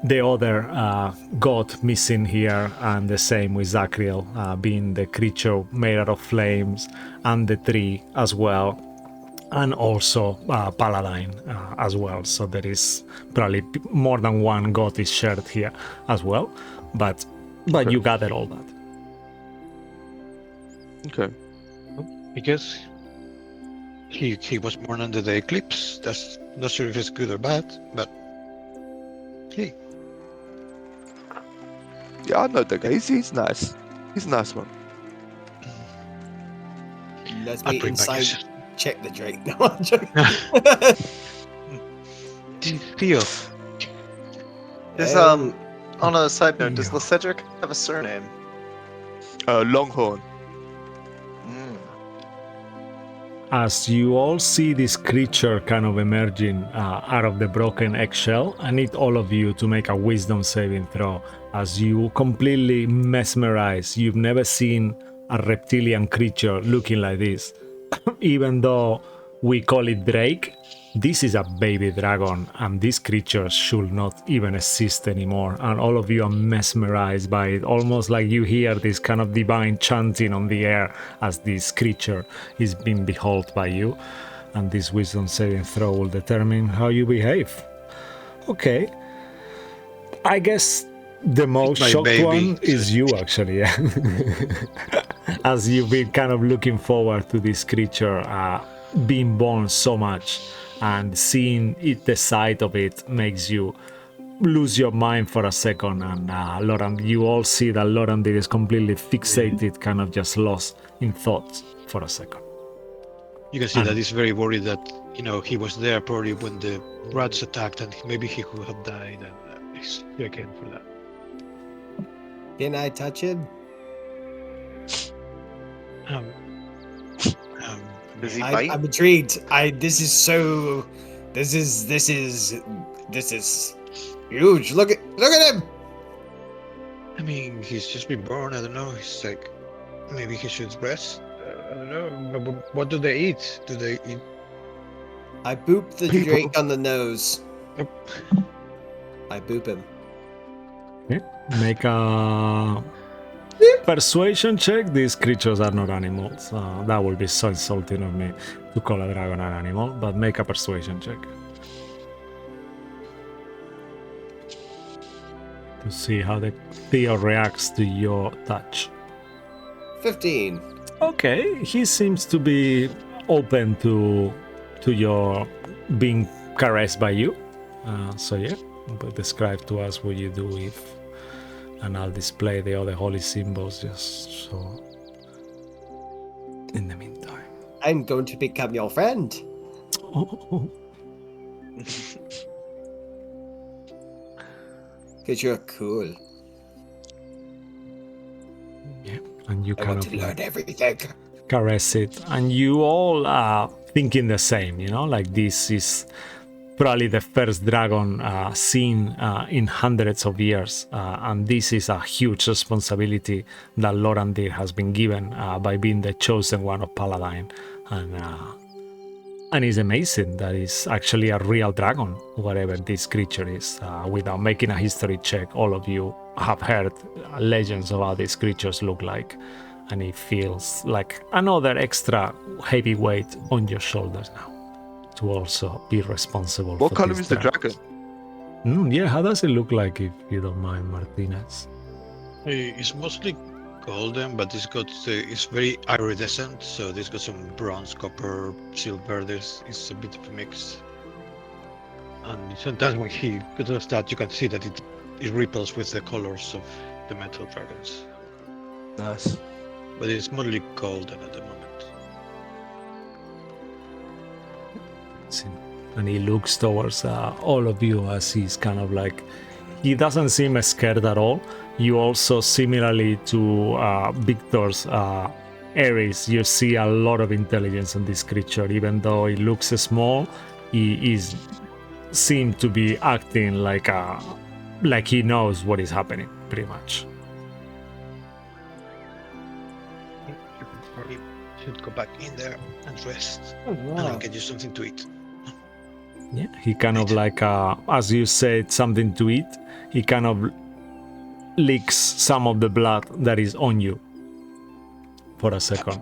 A: the other god missing here, and the same with Zachriel being the creature made out of flames, and the tree as well, and also Paladine as well. So there is probably more than one god is shared here as well, but you gather all that.
B: Okay.
C: Because he was born under the eclipse. That's not sure if it's good or bad, but hey,
B: Yeah, I know that guy. He's nice. He's a nice one.
E: Let
C: I
E: me
C: bring back
E: inside
C: his
E: check the Drake. No, I'm joking.
C: Theo.
F: There's
E: Um,
F: on a side note, does
A: Yeah.
F: Cedric have a surname?
B: Longhorn.
F: Mm.
A: As you all see this creature kind of emerging out of the broken eggshell, I need all of you to make a wisdom saving throw as you completely mesmerize. You've never seen a reptilian creature looking like this. Even though we call it Drake, this is a baby dragon, and these creatures should not even exist anymore. And all of you are mesmerized by it, almost like you hear this kind of divine chanting on the air as this creature is being beheld by you. And this wisdom saving throw will determine how you behave. Okay. I guess the most
C: my
A: shocked
C: baby,
A: one
C: so-
A: is you, actually. Yeah. As you've been kind of looking forward to this creature being born so much, and seeing it, the sight of it makes you lose your mind for a second. And Laurent, you all see that Laurent is completely fixated, kind of just lost in thoughts for a second.
C: You can see
A: And-
C: that he's very worried that he was there probably when the rats attacked, and maybe he could have died. And he's again for that.
E: can I touch him?
C: Um,
F: Does he bite?
E: I'm intrigued. This is huge. Look at him.
C: I mean, he's just been born. I don't know. He's like, maybe he should rest. I don't know. But what do they eat? Do they eat?
E: I boop the
B: People.
E: Drake on the nose.
C: Yep.
E: I boop him.
A: Make a persuasion check. These creatures are not animals. That would be so insulting of me to call a dragon an animal, but make a persuasion check. To see how the Theo reacts to your touch.
E: 15.
A: Okay, he seems to be open to your being caressed by you. So yeah, but describe to us what you do if, and I'll display the other holy symbols just so. In the meantime.
E: I'm going to become your friend.
A: Oh.
E: Because you're cool.
A: Yeah, and you
E: I
A: kind
E: want
A: of
E: to learn
A: like
E: everything.
A: caress it, and you all are thinking the same, like this is probably the first dragon seen in hundreds of years, and this is a huge responsibility that Lorandir has been given by being the chosen one of Paladine, and it's amazing that it's actually a real dragon, whatever this creature is. Without making a history check, all of you have heard legends of how these creatures look like, and it feels like another extra heavy weight on your shoulders now to also be responsible
B: What
A: for
B: color
A: this
B: is the dragon?
A: Yeah, how does it look like, if you don't mind, Martinez?
C: It's mostly golden, but it's very iridescent. So this got some bronze, copper, silver. It's a bit of a mix. And sometimes when he does that, you can see that it ripples with the colors of the metal dragons.
B: Nice.
C: But it's mostly golden at the moment.
A: And he looks towards all of you as he's kind of like, he doesn't seem scared at all. You also, similarly to Victor's Ares, you see a lot of intelligence in this creature. Even though it looks small, he seems to be acting like he knows what is happening, pretty much.
C: You probably should go back in there and rest,
E: Oh,
C: and I'll get you something to eat.
A: Yeah, he kind of like, as you said, something to eat, he kind of licks some of the blood that is on you for a second.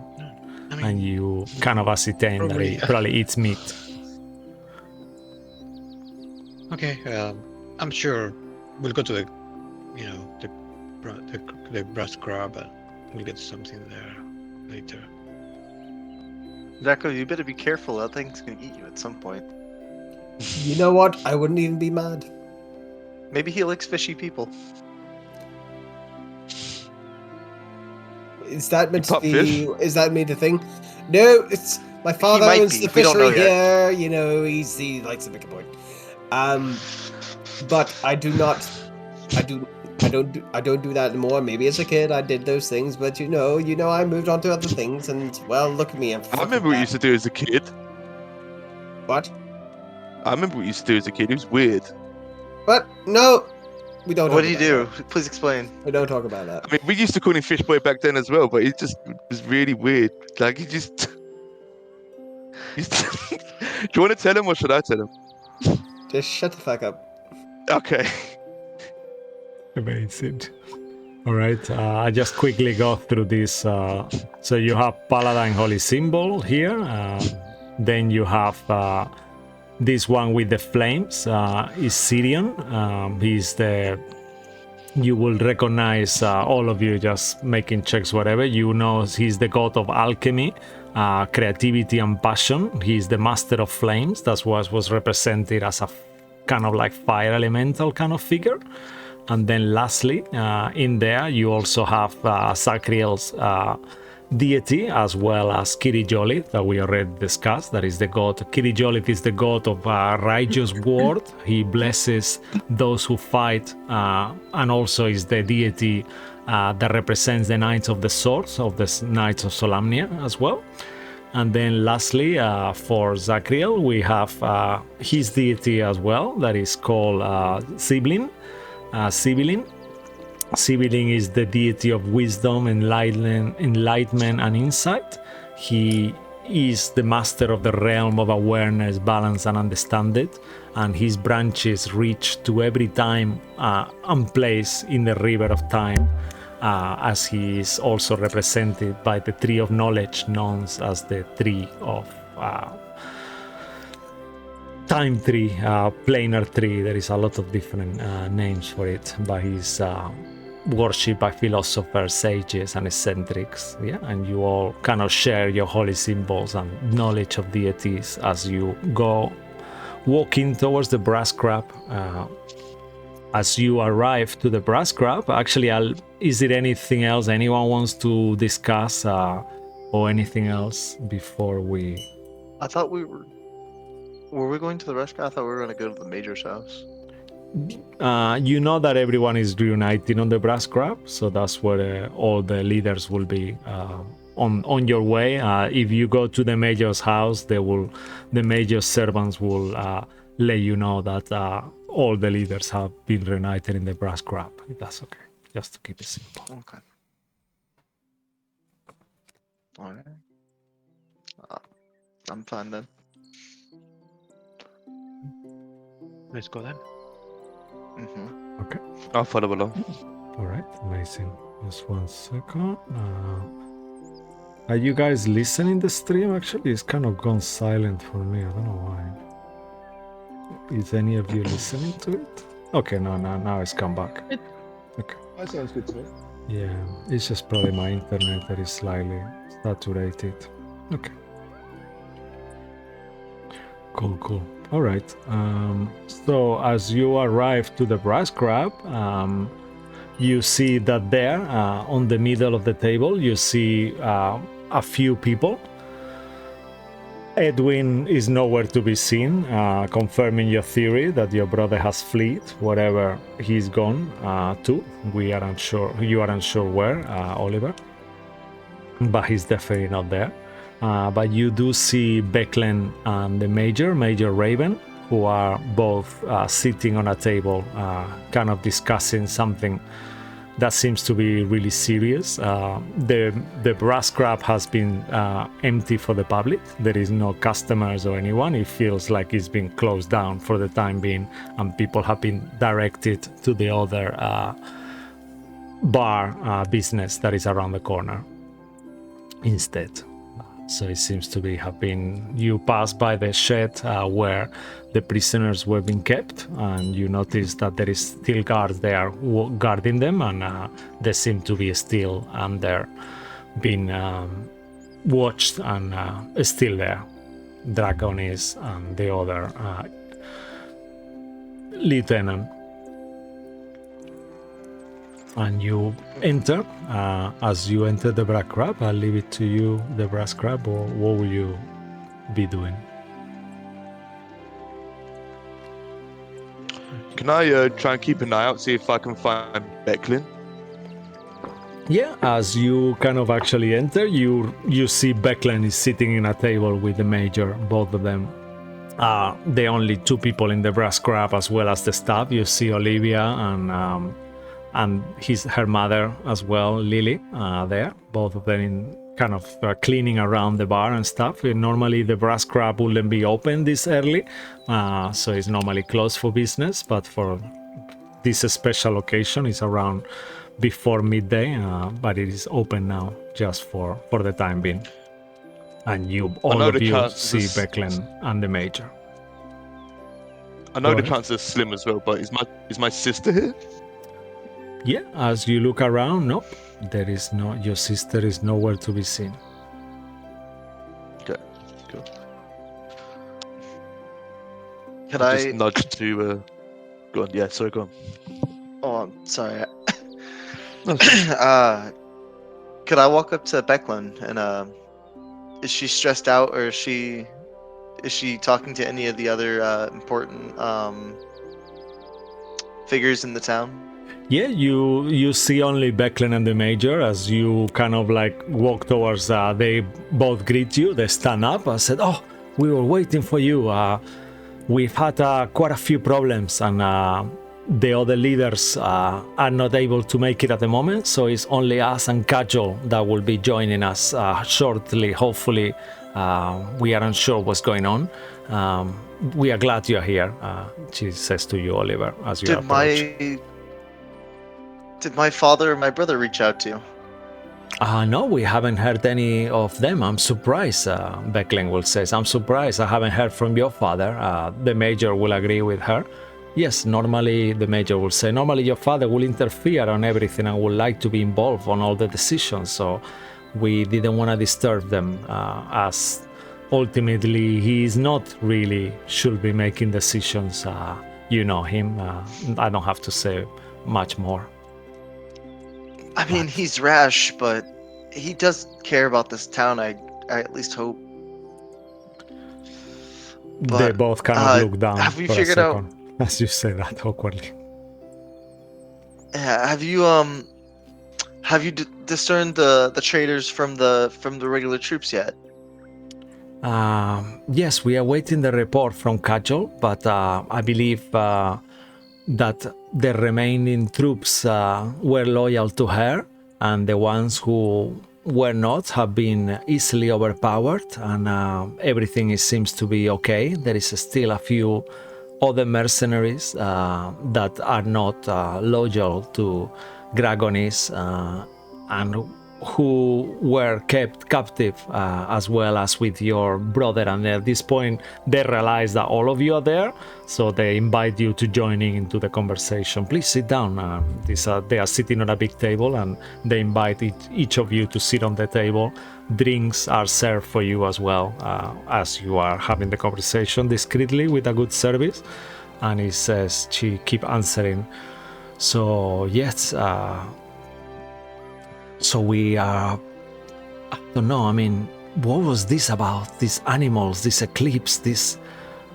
C: I mean,
A: And you kind of ascertain that he probably eats meat.
C: okay, I'm sure we'll go to the brass crab and we'll get something there. later.
F: Draco, you better be careful. That thing's gonna eat you at some point.
E: You know what? I wouldn't even be mad.
F: Maybe he likes fishy people.
E: Is that meant to
B: pop
E: be?
B: fish?
E: Is that mean the thing? No, it's my father
F: might
E: owns
F: be.
E: the
F: We don't know
E: fishery
F: yet.
E: here. You know, he likes to make a point. But I do not. I don't do that anymore. Maybe as a kid I did those things, but you know, I moved on to other things, and well, look at me. I'm
B: I
E: fucking
B: remember what you
E: back.
B: used to do as a kid.
E: What?
B: I remember what you used to do as a kid. It was weird.
E: But no, we don't.
F: What
E: talk
F: do you
E: about
F: do? Please explain.
E: that. We don't talk about that.
B: I mean, we used to call him Fish Boy back then as well, but it just was really weird. Like, he just... do you want to tell him or should I tell him?
E: Just shut the fuck up.
B: Okay.
A: Amazing. All right, I just quickly go through this. So you have Paladin Holy Symbol here. Then you have this one with the flames. Is Sirion. He's the... You will recognize all of you just making checks, whatever. You know he's the god of alchemy, creativity, and passion. He's the master of flames. That's what was represented as a kind of like fire elemental kind of figure. And then lastly, in there, you also have Sacriel's deity, as well as Kirijolith, that we already discussed. That is the god. Kirijolith is the god of righteous word. He blesses those who fight, and also is the deity that represents the Knights of the Swords, of the Knights of Solamnia as well. And then lastly, for Zacriel, we have his deity as well, that is called Sibilin. Sibilin is the deity of wisdom, enlightenment, and insight. He is the master of the realm of awareness, balance, and understanding, and his branches reach to every time and place in the river of time, as he is also represented by the tree of knowledge, known as the tree of time tree, planar tree. There is a lot of different names for it, but he's worshipped by philosophers, sages, and eccentrics. Yeah, and you all kind of share your holy symbols and knowledge of deities as you go walking towards the brass crab. As you arrive to the brass crab, actually, is there anything else anyone wants to discuss, or anything else before we?
F: I thought we were. Were we going to the restaurant? I thought we were going to go to the Major's house.
A: You know that everyone is reuniting on the brass crab, so that's where all the leaders will be on your way. If you go to the Major's house, the Major's servants will let you know that all the leaders have been reunited in the brass crab. If that's okay, just to keep it simple.
F: Okay. All right. I'm fine then.
C: Let's go then.
F: Mm-hmm.
A: Okay.
B: I'll follow along.
A: All right. Amazing. Just 1 second. Are you guys listening the stream? Actually, it's kind of gone silent for me. I don't know why. Is any of you listening to it? Okay, no, now it's come back. Okay.
G: That sounds good to me.
A: Yeah, it's just probably my internet that is slightly saturated. Okay. Cool. All right. So as you arrive to the brass crab, you see that there, on the middle of the table, you see a few people. Edwin is nowhere to be seen, confirming your theory that your brother has fled wherever he's gone to. You are unsure where, Oliver, but he's definitely not there. But you do see Becklen and the Major Raven, who are both sitting on a table, kind of discussing something that seems to be really serious. The brass crab has been empty for the public. There is no customers or anyone. It feels like it's been closed down for the time being, and people have been directed to the other bar business that is around the corner instead. So it seems to be you pass by the shed where the prisoners were being kept, and you notice that there is still guards there guarding them, and they seem to be still under being watched and is still there. Dragon is and the other lieutenant. And you enter. As you enter the brass crab, I'll leave it to you, the brass crab, or what will you be doing?
B: Can I try and keep an eye out, see if I can find Becklin?
A: Yeah, as you kind of actually enter, you see Becklen is sitting in a table with the major, both of them. The only two people in the brass crab, as well as the staff. You see Olivia and her mother as well, Lily, there. Both of them in kind of cleaning around the bar and stuff. Normally the brass crab wouldn't be open this early, so it's normally closed for business. But for this special occasion, it's around before midday, but it is open now just for the time being. And all of you see Becklen and the major.
B: I know the chances are slim as well, but is my sister here?
A: Yeah, as you look around, nope, there is no. Your sister is nowhere to be seen.
B: Okay, cool.
F: Can
B: I'll
F: I
B: just nudge to? Go on. Yeah, sorry, go on.
F: Oh, I'm sorry.
B: No,
F: Could I walk up to Becklin and is she stressed out, or is she talking to any of the other important figures in the town?
A: Yeah, you see only Becklen and the major as you kind of like walk towards. They both greet you. They stand up. I said, "Oh, we were waiting for you. We've had quite a few problems, and the other leaders are not able to make it at the moment. So it's only us and Kajol that will be joining us shortly. Hopefully, we are unsure what's going on. We are glad you're here," she says to you, Oliver, as you approach.
F: Did my father or my brother reach out to you?
A: No, we haven't heard any of them. I'm surprised, Beckling will say. I'm surprised I haven't heard from your father. The major will agree with her. Yes, normally the major will say, normally your father will interfere on everything and would like to be involved on all the decisions. So we didn't want to disturb them, as ultimately he is not really should be making decisions. You know him. I don't have to say much more.
F: I mean, he's rash, but he does care about this town. I at least hope.
A: They both kind of look down
F: have we
A: for
F: figured
A: a second as you say that awkwardly.
F: Yeah, have you discerned the traitors from the regular troops yet?
A: Yes, we are waiting the report from Kajol, but I believe that the remaining troops were loyal to her, and the ones who were not have been easily overpowered, and everything seems to be okay. There is still a few other mercenaries that are not loyal to Dragonlance and who were kept captive as well as with your brother, and at this point they realize that all of you are there, so they invite you to joining into the conversation. Please sit down. They are sitting on a big table and they invite each of you to sit on the table. Drinks are served for you as well, as you are having the conversation discreetly with a good service. And he says, she keep answering, so yes, so we are, I don't know, I mean, what was this about? These animals, this eclipse, this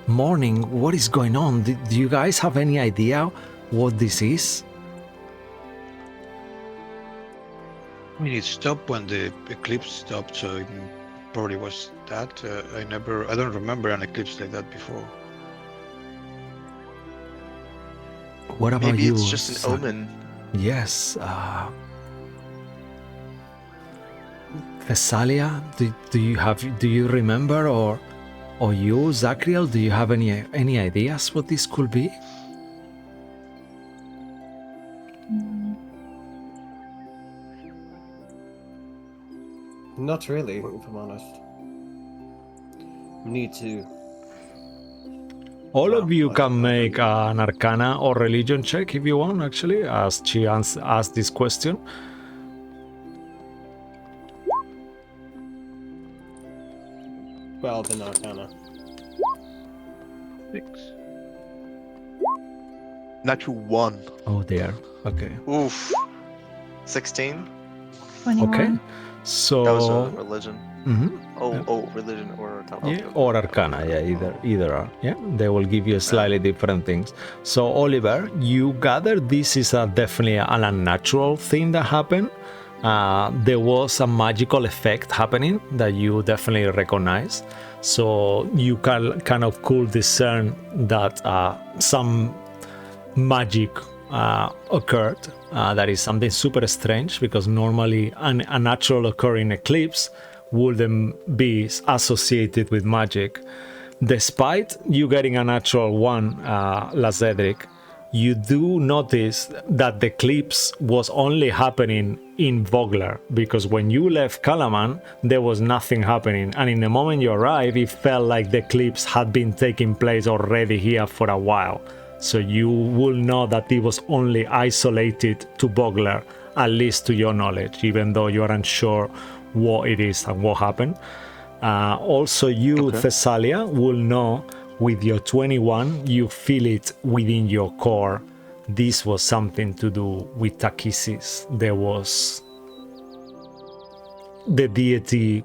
A: morning, what is going on? Do you guys have any idea what this is?
C: I mean, it stopped when the eclipse stopped, so it probably was that. I don't remember an eclipse like that before.
A: What about
F: Maybe
A: you?
F: it's just an omen.
A: Yes, Thessalia, do you remember, or you, Zachriel, do you have any ideas what this could be?
E: Not really, if I'm honest. Need to.
A: All of you can make an Arcana or Religion check if you want, actually, as she asked this question.
E: 12 in Arcana.
C: 6.
B: Natural 1.
A: Oh dear. Okay.
F: Oof. 16.
D: 21.
A: Okay.
F: That was
A: So.
F: religion.
A: Mhm.
F: Religion or
A: Yeah, or Arcana, yeah, either are. Yeah, they will give you slightly different things. So Oliver, you gather this is definitely an unnatural thing that happened. There was a magical effect happening that you definitely recognize. So you kind of could discern that some magic occurred. That is something super strange because normally a natural occurring eclipse wouldn't be associated with magic. Despite you getting a natural one, Lazedric, you do notice that the eclipse was only happening in Vogler because when you left Kalaman, there was nothing happening. And in the moment you arrived, it felt like the eclipse had been taking place already here for a while. So you will know that it was only isolated to Vogler, at least to your knowledge, even though you are unsure what it is and what happened. Also, you, Thessalia, will know with your 21, you feel it within your core. This was something to do with Takisis. There was the deity,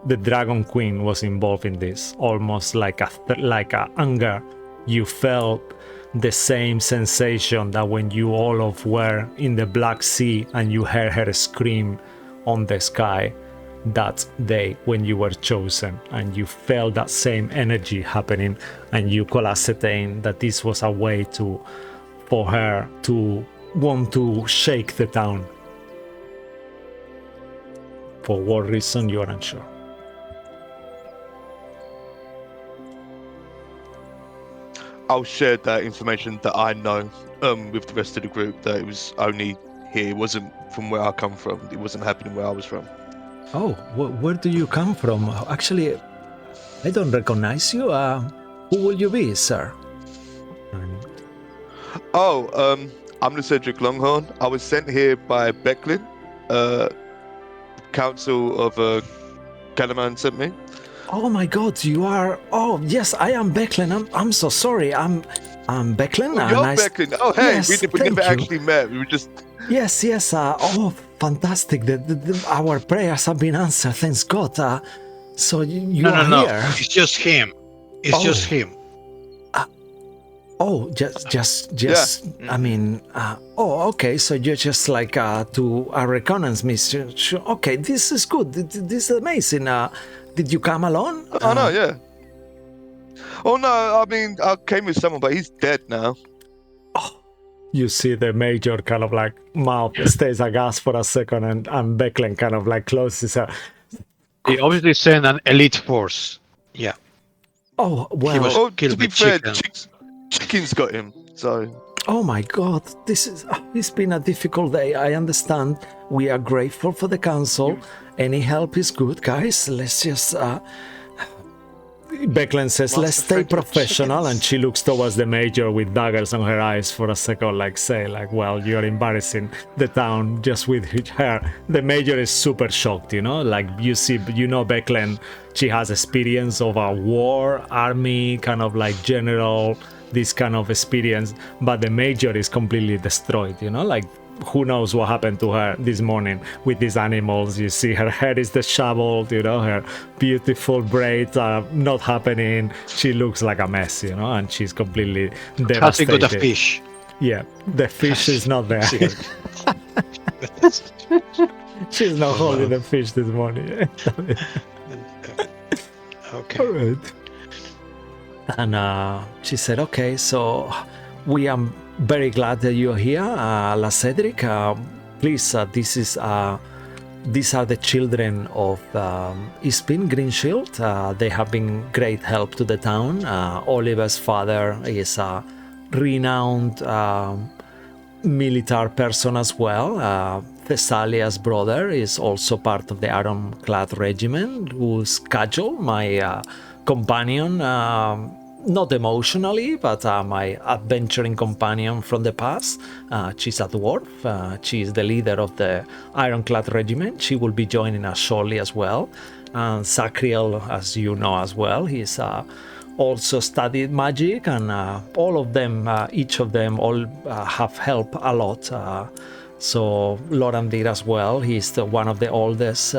A: the Dragon Queen was involved in this, almost like a anger. You felt the same sensation that when you all of were in the Black Sea and you heard her scream on the sky that day when you were chosen, and you felt that same energy happening, and you could ascertain that this was a way for her to want to shake the town. For what reason, you're unsure.
B: I'll share that information that I know with the rest of the group, that it was only here. It wasn't from where I come from. It wasn't happening where I was from.
A: Oh, where do you come from? Actually, I don't recognize you. Who will you be, sir?
B: I'm the Cedric Longhorn. I was sent here by Becklin. Council of Calaman sent me.
A: Oh my God, you are! Oh yes, I am Becklin. I'm so sorry. I'm Becklin.
B: Oh, you're Becklin. Oh hey,
A: yes,
B: we never actually met. We were just.
A: Yes. Oh, fantastic. Our prayers have been answered. Thanks God. So you are here.
C: It's just him. It's just him.
A: Just.
B: Yeah.
A: I mean, okay. So you're just like to a reconnaissance mission. Sure. Okay, this is good. This is amazing. Did you come alone?
B: Oh no, yeah. Oh no, I mean, I came with someone, but he's dead now.
A: Oh, you see the major kind of like mouth stays aghast for a second, and Becklin kind of like closes her.
C: He obviously sent an elite force. Yeah.
A: Oh well.
B: Oh, to
C: killed
B: be
C: with
B: fair,
C: chicken.
B: chicken's got him. So.
A: Oh my God, it's been a difficult day. I understand. We are grateful for the council. Any help is good, guys. Let's just. Becklin says, let's stay professional, and she looks towards the major with daggers on her eyes for a second, well, you're embarrassing the town just with her. The major is super shocked, like Becklin, she has experience of a war, army, kind of like general, this kind of experience, but the major is completely destroyed, like who knows what happened to her this morning with these animals. You see her head is disheveled, her beautiful braids are not happening. She looks like a mess, and she's completely devastated.
C: Has he got a fish?
A: Yeah, the fish is not there. She's not holding the fish this morning.
C: Okay.
A: All right. And she said, okay, so we are very glad that you're here, La Cedric. Please, these are the children of Ispin Greenshield. They have been great help to the town. Oliver's father is a renowned military person as well. Thessalia's brother is also part of the Ironclad Regiment, whose Cajol, my companion, not emotionally, but my adventuring companion from the past. She's a dwarf. She is the leader of the Ironclad Regiment. She will be joining us shortly as well. And Sacriel, as you know as well, he's also studied magic, and all of them, each of them, all have helped a lot. So Lorandir as well, he's one of the oldest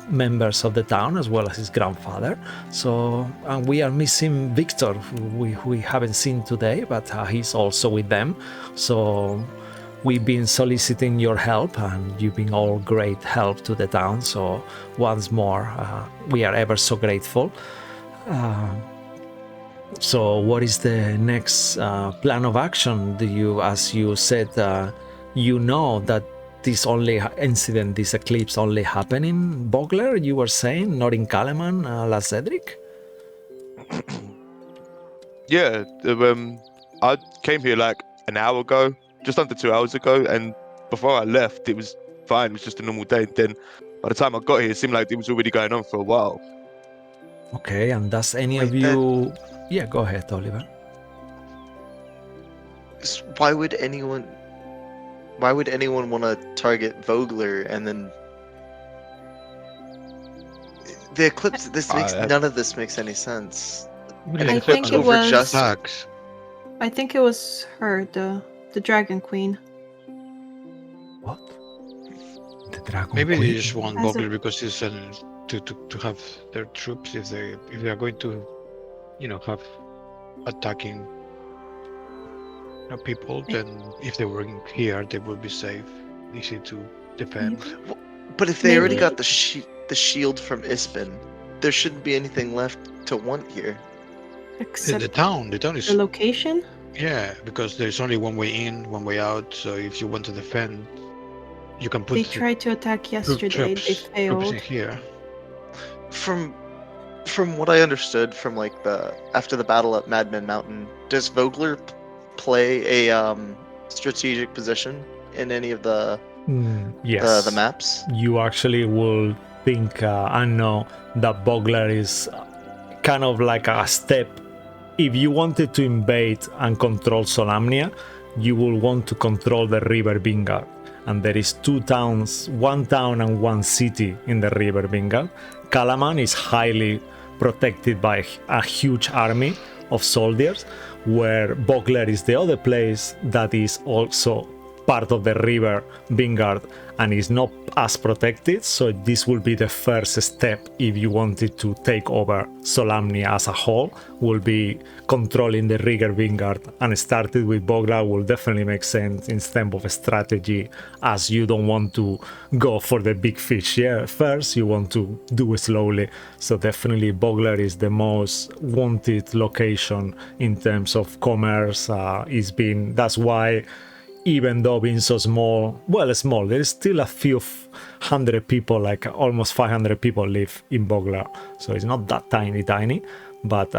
A: members of the town, as well as his grandfather. So and we are missing Victor, who we haven't seen today, but he's also with them. So we've been soliciting your help, and you've been all great help to the town. So once more, we are ever so grateful. So what is the next plan of action? Do you, as you said, you know that this incident, this eclipse only happened in Bogler, you were saying, not in Kalaman, La Cedric?
B: Yeah, I came here like an hour ago, just under 2 hours ago, and before I left, it was fine. It was just a normal day. Then by the time I got here, it seemed like it was already going on for a while.
A: Okay, and does any of
F: Wait,
A: you... Yeah, go ahead, Oliver.
F: Why would anyone want to target Vogler and then the eclipse? None of this makes any sense.
D: I think it was-
C: Sucks.
D: I think it was her, the Dragon Queen.
A: What? The Dragon
C: Maybe
A: Queen?
C: they just want
D: As a-
C: Bogler because it's to have their troops if they are going to, have attacking people. Then if they were here, they would be safe, easy to defend.
F: But if they already
D: Maybe-
F: got the shield from Ispin, there shouldn't be anything left to want here.
D: Except
C: The town is
D: the location.
C: yeah, because there's only one way in, one way out. So if you want to defend, you can put
D: They tried to attack yesterday. They
C: troops in
D: failed.
C: here.
F: From what I understood from like after the battle at Madman Mountain, does Vogler play a strategic position in any of the
A: Yes.
F: the maps?
A: You actually will think and know that Bogler is kind of like a step. If you wanted to invade and control Solamnia, you will want to control the river Vingard. And there is two towns, one town and one city in the river Vingard. Kalaman is highly protected by a huge army of soldiers, where Bogler is the other place that is also part of the river Vingard and is not as protected. So this will be the first step if you wanted to take over Solamnia as a whole, will be controlling the river Vingard, and started with Bogler will definitely make sense instead of a strategy, as you don't want to go for the big fish first, you want to do it slowly. So definitely Bogler is the most wanted location in terms of commerce. That's why, even though being so small, there's still a few hundred people, like almost 500 people live in Bogler. So it's not that tiny, but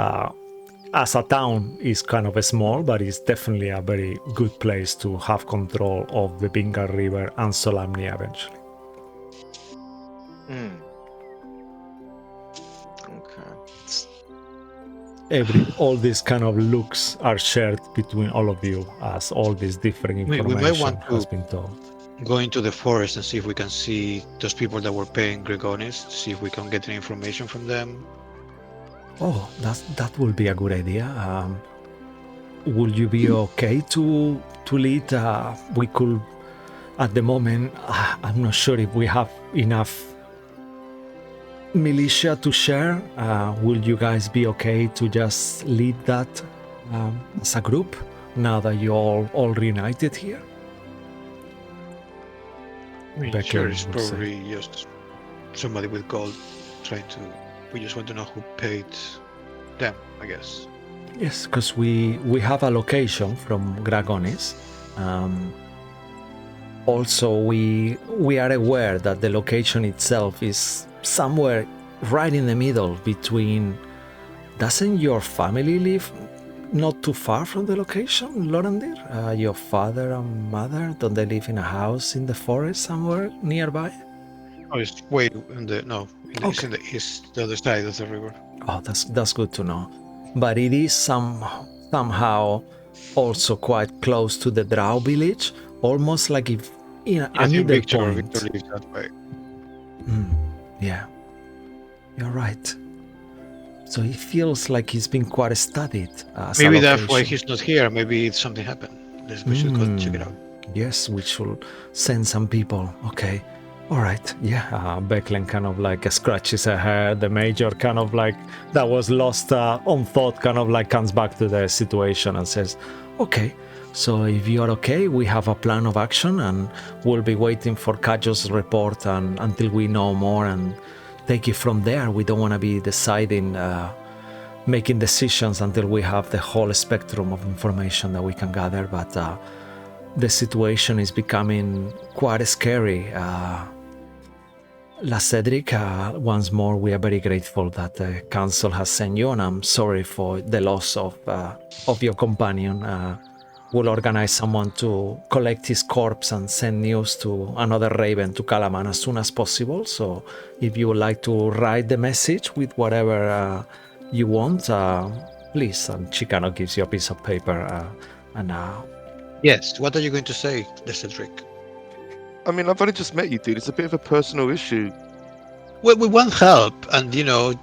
A: as a town, it's kind of small, but it's definitely a very good place to have control of the Vingar River and Solamnia eventually.
F: Okay.
A: All these kind of looks are shared between all of you, as all this different
C: We
A: information
C: might want to
A: has been told.
C: go into the forest and see if we can see those people that were paying Gregonis, see if we can get any information from them.
A: Oh, that will be a good idea. Will you be okay to lead? We could, at the moment, I'm not sure if we have enough militia to share. Will you guys be okay to just lead that as a group now that you're all reunited here?
C: Sure, it's probably just somebody with gold trying to. We just want to know who paid them, I guess.
A: Yes, because we have a location from Dragonis. Also, we are aware that the location itself is somewhere right in the middle between. Doesn't your family live not too far from the location, Lorandir? Your father and mother, don't they live in a house in the forest somewhere nearby?
C: Oh, it's way in the it's in the east, the other side of the river.
A: Oh, that's good to know. but it is somehow also quite close to the Drow village, almost like if in
C: I
A: a
C: think
A: middle
C: Victor
A: point.
C: lives that way.
A: Yeah, you're right. So it feels like he's been quite studied as
C: Maybe
A: a
C: that's why
A: location.
C: he's not here. Maybe something happened. We should go check it out.
A: Yes, we should send some people. Okay. All right. Yeah. Becklen kind of like scratches her head. The major kind of like that was lost on thought kind of like comes back to the situation and says, okay, so if you're okay, we have a plan of action and we'll be waiting for Kajo's report and until we know more and take it from there. We don't want to be deciding, making decisions until we have the whole spectrum of information that we can gather. But the situation is becoming quite scary. La Cedric, once more, we are very grateful that the council has sent you, and I'm sorry for the loss of your companion. We'll organize someone to collect his corpse and send news to another Raven to Kalaman as soon as possible. So if you would like to write the message with whatever you want, please. And Chicano gives you a piece of paper and
C: Yes. What are you going to say, Cedric?
B: I mean, I've only just met you, dude. It's a bit of a personal issue.
C: Well, we want help, and you
B: Well,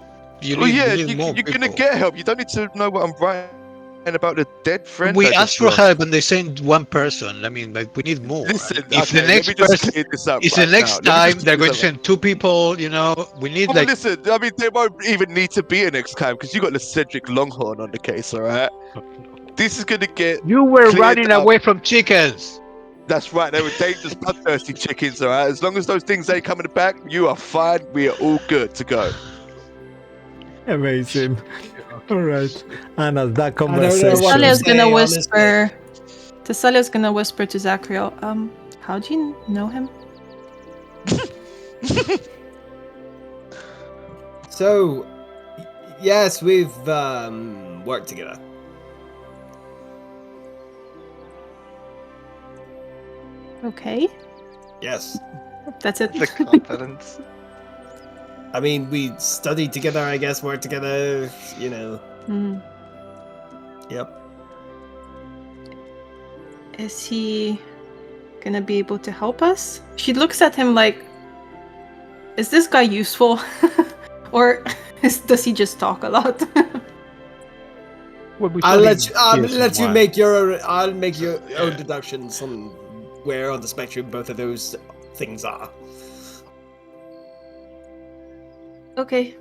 B: yeah,
C: need more
B: you're
C: people.
B: gonna get help. You don't need to know what I'm writing about the dead friend.
C: We
B: I
C: asked
B: just
C: for
B: lost.
C: help, and they sent one person. I mean, like we need more.
B: Listen,
C: And if
B: okay,
C: the
B: let
C: next
B: me just
C: person,
B: clear this up
C: if
B: right
C: the next
B: now. Let me
C: time
B: just
C: they're
B: clear
C: going to
B: this up.
C: send 2 people, we need
B: Well,
C: like.
B: listen, I mean, there won't even need to be an next time because you got the Cedric Longhorn on the case, all right? This is gonna get
C: You were
B: cleared
C: running
B: up.
C: away from chickens.
B: That's right. They were dangerous, bloodthirsty chickens, all right? As long as those things ain't coming back, you are fine. We are all good to go.
A: amazing. All right. And as that
E: I don't know
A: conversation,
E: what to
D: Tessalia's gonna
E: say,
D: whisper. Tessalia's gonna whisper to Zachriel. How do you know him?
E: So, yes, we've worked together.
D: Okay,
E: Yes.
D: that's it.
F: The confidence.
E: I mean, we studied together, I guess, worked together, you know.
D: Mm.
E: Yep.
D: Is he gonna be able to help us? She looks at him like, is this guy useful? Or does he just talk a lot?
C: Well, we
E: I'll
C: saw
E: let
C: him
E: you. I'll
C: kill
E: let you
C: someone.
E: make your. I'll make your
C: Yeah.
E: own deductions on where on the spectrum both of those things are.
D: Okay.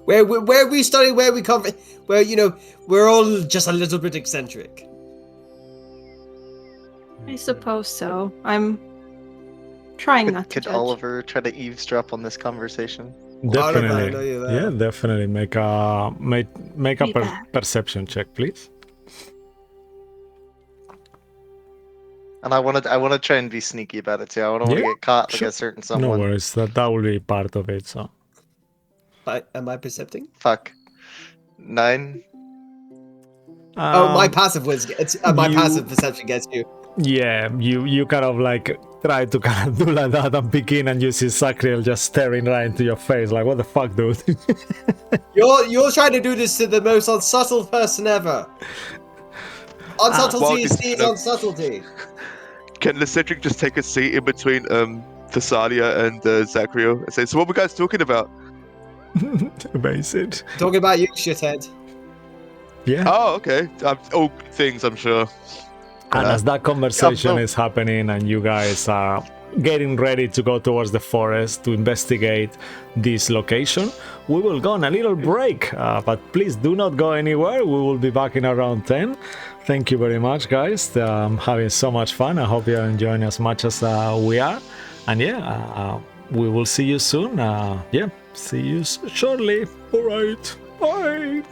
E: Where we study, where we come, where we're all just a little bit eccentric.
D: I suppose so. I'm trying not to
F: Could
D: judge.
F: Oliver try to eavesdrop on this conversation?
A: definitely,
E: Oliver, I know you're there.
A: yeah, definitely make a
D: Be back.
A: perception check, please.
F: And I want to try and be sneaky about it too. I don't want to
A: Yeah,
F: get caught like
A: sure.
F: a certain
A: No
F: someone.
A: worries, that will be part of it. So
E: Am I percepting?
F: Fuck. 9.
E: My passive my
A: you-
E: passive perception gets you.
A: yeah, you kind of like try to kind of do like that and begin, and you see Sacriel just staring right into your face, like, what the fuck, dude?
E: You're trying to do this to the most unsubtle person ever.
B: Well,
E: Unsubtlety
B: this-
E: sees unsubtlety.
B: Can the Cedric just take a seat in between Thessalia and Zachriel and say, so what were you guys talking about?
A: Amazing.
E: Talking about you, shithead.
A: Yeah.
B: Oh, okay. All good things, I'm sure.
A: And as that conversation
F: well-
A: is happening and you guys are getting ready to go towards the forest to investigate this location, we will go on a little break. But please do not go anywhere. We will be back in around 10. Thank you very much, guys. I'm having so much fun. I hope you're enjoying as much as we are. And yeah, we will see you soon. Yeah, see you shortly. All right. Bye.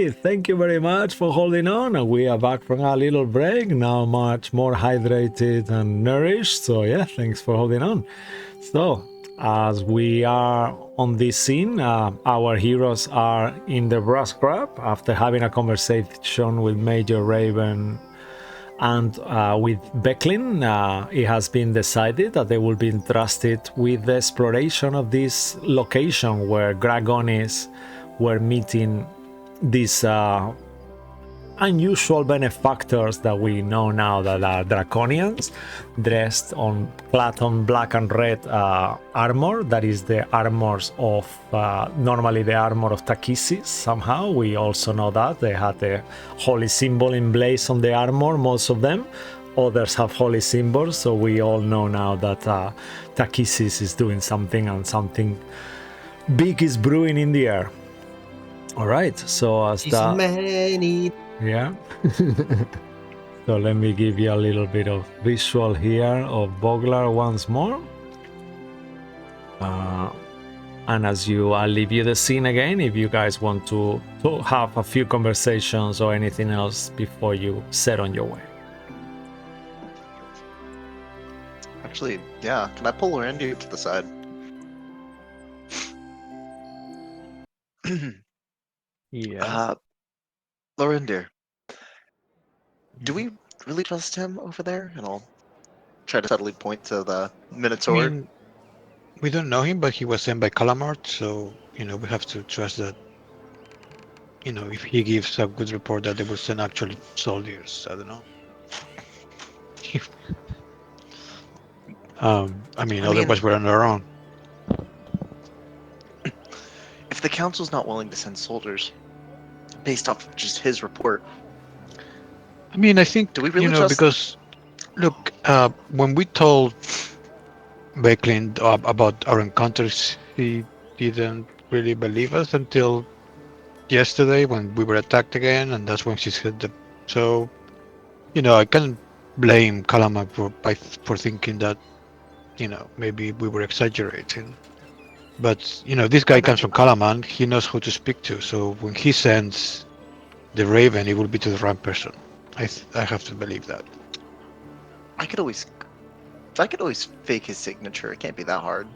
A: Okay, thank you very much for holding on. And we are back from our little break, now much more hydrated and nourished. So yeah, thanks for holding on. So, as we are on this scene, our heroes are in the brass crab after having a conversation with Major Raven and with Becklin. It has been decided that they will be entrusted with the exploration of this location where Dragonis were meeting these unusual benefactors that we know now that are draconians, dressed on clad on black and red armor. That is the armors of normally the armor of Takisis. Somehow we also know that they had the holy symbol emblazed on the armor, most of them. Others have holy symbols, so we all know now that Takisis is doing something, and something big is brewing in the air. All right, so as
E: She's
A: the
E: many.
A: yeah. So let me give you a little bit of visual here of Boglar once more. And as I'll leave you the scene again if you guys want to have a few conversations or anything else before you set on your way.
F: Actually, yeah. Can I pull Lorendir to the side?
A: Yeah.
F: Lorendir, do we really trust him over there? And I'll try to subtly point to the
C: I
F: Minotaur.
C: mean, we don't know him, but he was sent by Calamart, so we have to trust that. If he gives a good report that they will send actually soldiers, I don't know. I mean, otherwise we're on our own.
F: If the council's not willing to send soldiers, based off of just his report,
C: I mean, I think,
F: do we really trust?
C: because, look, when we told Becklin about our encounters, he didn't really believe us until yesterday when we were attacked again, and that's when she said that. So, I can't blame Kalama for thinking that, maybe we were exaggerating. But, this guy comes from Kalaman, he knows who to speak to, so when he sends the Raven, it will be to the right person. I have to believe that.
F: I could always fake his signature. It can't be that hard.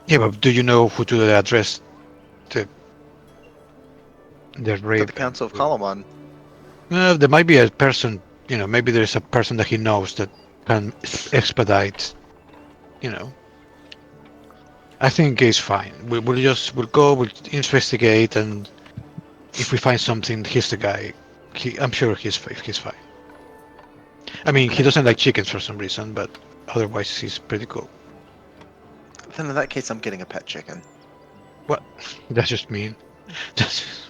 C: Yeah, but do you know who to address the
F: To
C: Raven?
F: the Council of Kalaman.
C: There might be a person, maybe there's a person that he knows that can expedite, I think it's fine. We'll go, we'll investigate, and if we find something, he's the guy. I'm sure he's fine. I mean, he doesn't like chickens for some reason, but otherwise he's pretty cool.
F: Then in that case, I'm getting a pet chicken.
C: What? That's just mean.
F: There's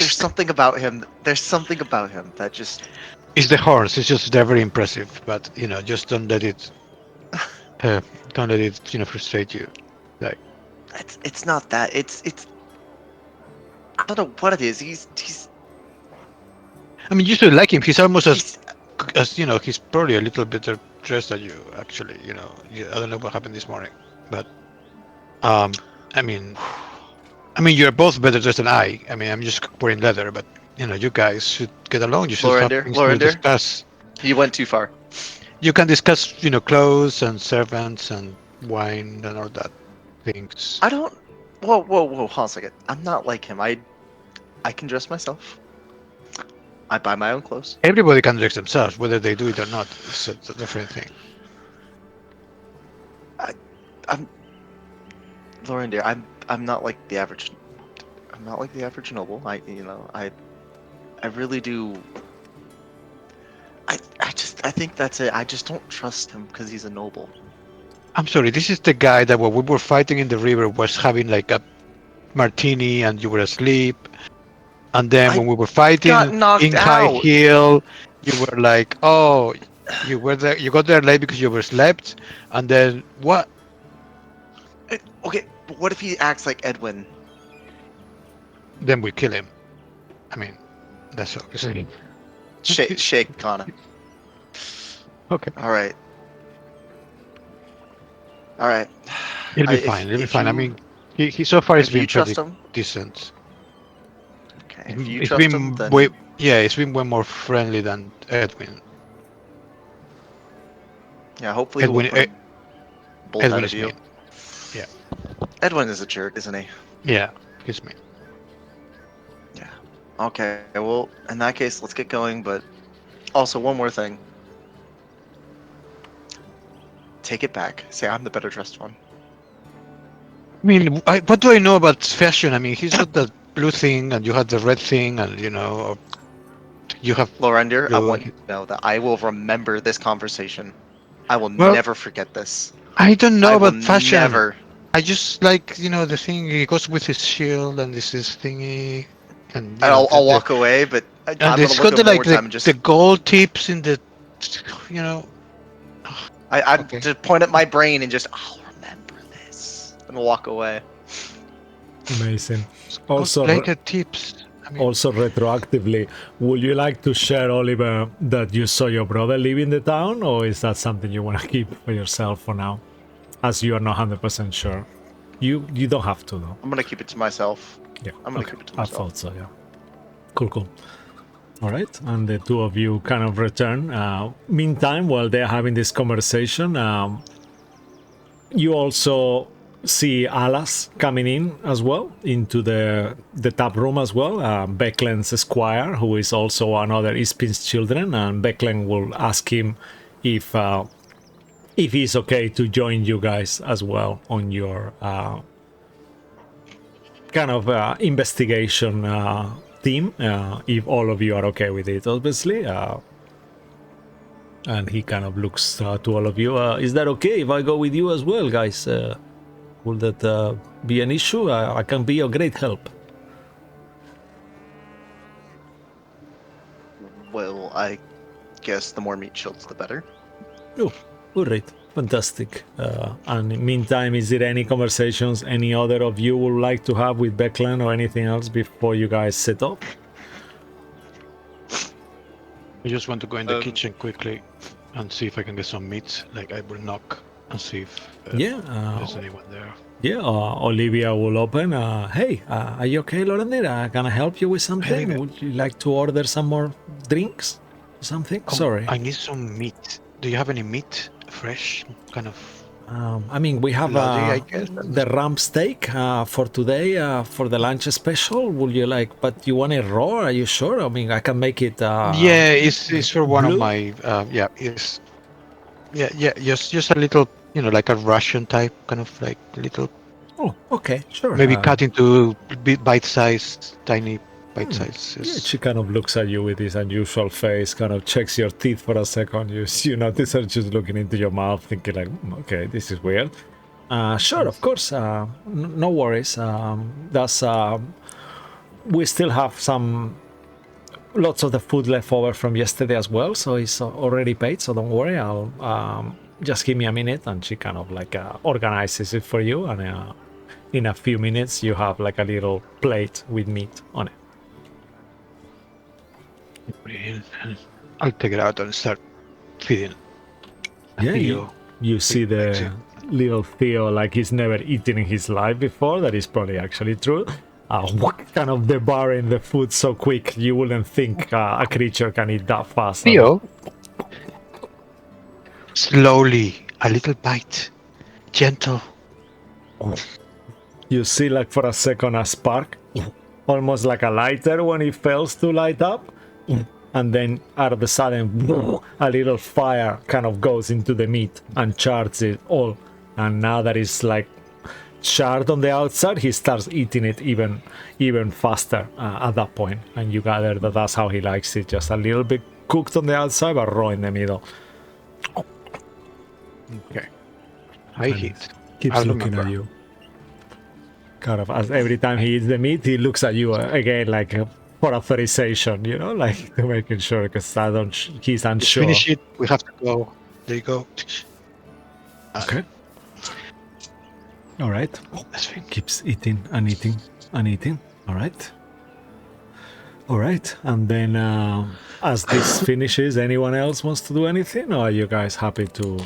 F: something about him. There's something about him that just.
C: It's the horns. It's just they're very impressive, but just don't let it. Frustrate you. Like.
F: It's not that. It's. I don't know what it is. He's.
C: I mean, you should like him. He's almost as he's probably a little better dressed than you. Actually, I don't know what happened this morning, but I mean, you're both better dressed than I. I mean, I'm just wearing leather, but you guys should get along. You should have things to discuss.
F: You went too far.
C: You can discuss, clothes and servants and wine and all that things.
F: I don't. Whoa! Hold on a second. I'm not like him. I can dress myself. I buy my own clothes.
C: Everybody can dress themselves, whether they do it or not. It's a different thing.
F: I'm Lorendir. I'm not like the average. I'm not like the average noble. I really do. I think that's it. I just don't trust him because he's a noble.
C: I'm sorry. This is the guy that when we were fighting in the river was having like a martini and you were asleep. And then when we were fighting in High Hill, you were like, "Oh, you were there. You got there late because you overslept." And then what?
F: Okay, but what if he acts like Edwin?
C: Then we kill him. I mean, that's obviously.
F: Shake, Kana.
C: Okay.
F: All right.
C: It'll be fine. It'll be fine. I mean, He so far has
F: If you
C: been
F: trust
C: pretty
F: him,
C: decent.
F: okay. If you
C: It's
F: trust him,
C: been
F: then
C: way it's been way more friendly than Edwin.
F: yeah, hopefully he will put a bolt
C: Edwin
F: out of
C: is
F: you.
C: mean. Yeah.
F: Edwin is a jerk, isn't he?
C: Yeah, he's mean.
F: Yeah. Okay. Well, in that case, let's get going. But also, one more thing. Take it back. Say I'm the better dressed one.
C: I mean, what do I know about fashion? I mean, he's got the blue thing, and you had the red thing, and you have
F: Lorendir, I
C: blue.
F: want you to know that I will remember this conversation. I will
C: Well,
F: never forget this.
C: I don't
F: I
C: know
F: will
C: about fashion.
F: never.
C: I just like the thing he goes with his shield and this thingy, and
F: I'll walk away, but I'm
C: and
F: gonna
C: it's
F: look
C: got
F: at
C: the
F: him one
C: like
F: more time and
C: the
F: just.
C: gold tips in the, you know.
F: I
C: Okay.
F: just point at my brain and just. I'll remember this and walk away.
A: Amazing.
C: Gold
A: Also,
C: plated tips. I mean,
A: also retroactively, would you like to share, Oliver, that you saw your brother leaving the town, or is that something you want to keep for yourself for now, as you are not 100% sure? You don't have to though.
F: I'm gonna keep it to myself.
A: Yeah.
F: I'm gonna
A: Okay.
F: keep it to
A: I
F: myself.
A: thought so. Yeah. Cool. All right, and the two of you kind of return. Meantime, while they're having this conversation, you also see Alas coming in as well into the tap room as well. Becklen's squire, who is also another Ispin's children, and Becklen will ask him if he's okay to join you guys as well on your kind of investigation team. If all of you are okay with it, obviously. And he kind of looks to all of you. Is that okay if I go with you as well, guys? Will that be an issue? I can be a great help.
F: Well, I guess the more meat shields, the better.
A: Oh, all right. Fantastic. And in the meantime, is there any conversations any other of you would like to have with Beckland or anything else before you guys set up?
C: I just want to go in the kitchen quickly and see if I can get some meat. Like I will knock and see if there's anyone there.
A: Yeah, Olivia will open. Hey, are you okay, Lorendir? Can I help you with something?
C: Olivia.
A: Would you like to order some more drinks? Something? Sorry.
C: I need some meat. Do you have any meat? Fresh? Kind of.
A: I mean, we have
C: bloody, I guess.
A: the rump steak for today for the lunch special. Would you like? But you want it raw? Are you sure? I mean, I can make it.
C: Yeah, it's for one
A: blue?
C: of my. Just a little, like a Russian type, kind of like little.
A: Oh, okay, sure.
C: Maybe cut into bite-sized, tiny bite-sizes.
A: Yeah, she kind of looks at you with this unusual face, kind of checks your teeth for a second. You notice her just looking into your mouth, thinking like, okay, this is weird. Sure, of course. No worries. We still have lots of the food left over from yesterday as well, so it's already paid. So don't worry. I'll just give me a minute, and she kind of like organizes it for you, and in a few minutes you have like a little plate with meat on it.
C: I'll take it out and start feeding.
A: Yeah, you see the little Theo, like he's never eaten in his life before. That is probably actually true. Kind of devouring the food so quick, you wouldn't think a creature can eat that fast.
C: Theo, slowly, a little bite, gentle.
A: You see, like for a second, a spark, almost like a lighter when it fails to light up. And then out of the sudden, a little fire kind of goes into the meat and charts it all. And now that it's like charred on the outside, he starts eating it even faster at that point. And you gather that that's how he likes it, just a little bit cooked on the outside, but raw in the middle.
C: Okay. I eat.
A: Keeps looking at you. Kind of, as every time he eats the meat, he looks at you again, like for authorization, like to making sure, because he's unsure.
C: Finish it. We have to go. There you go.
A: Okay. All right. Keeps eating and eating and eating. All right. All right. And then as this finishes, anyone else wants to do anything, or are you guys happy to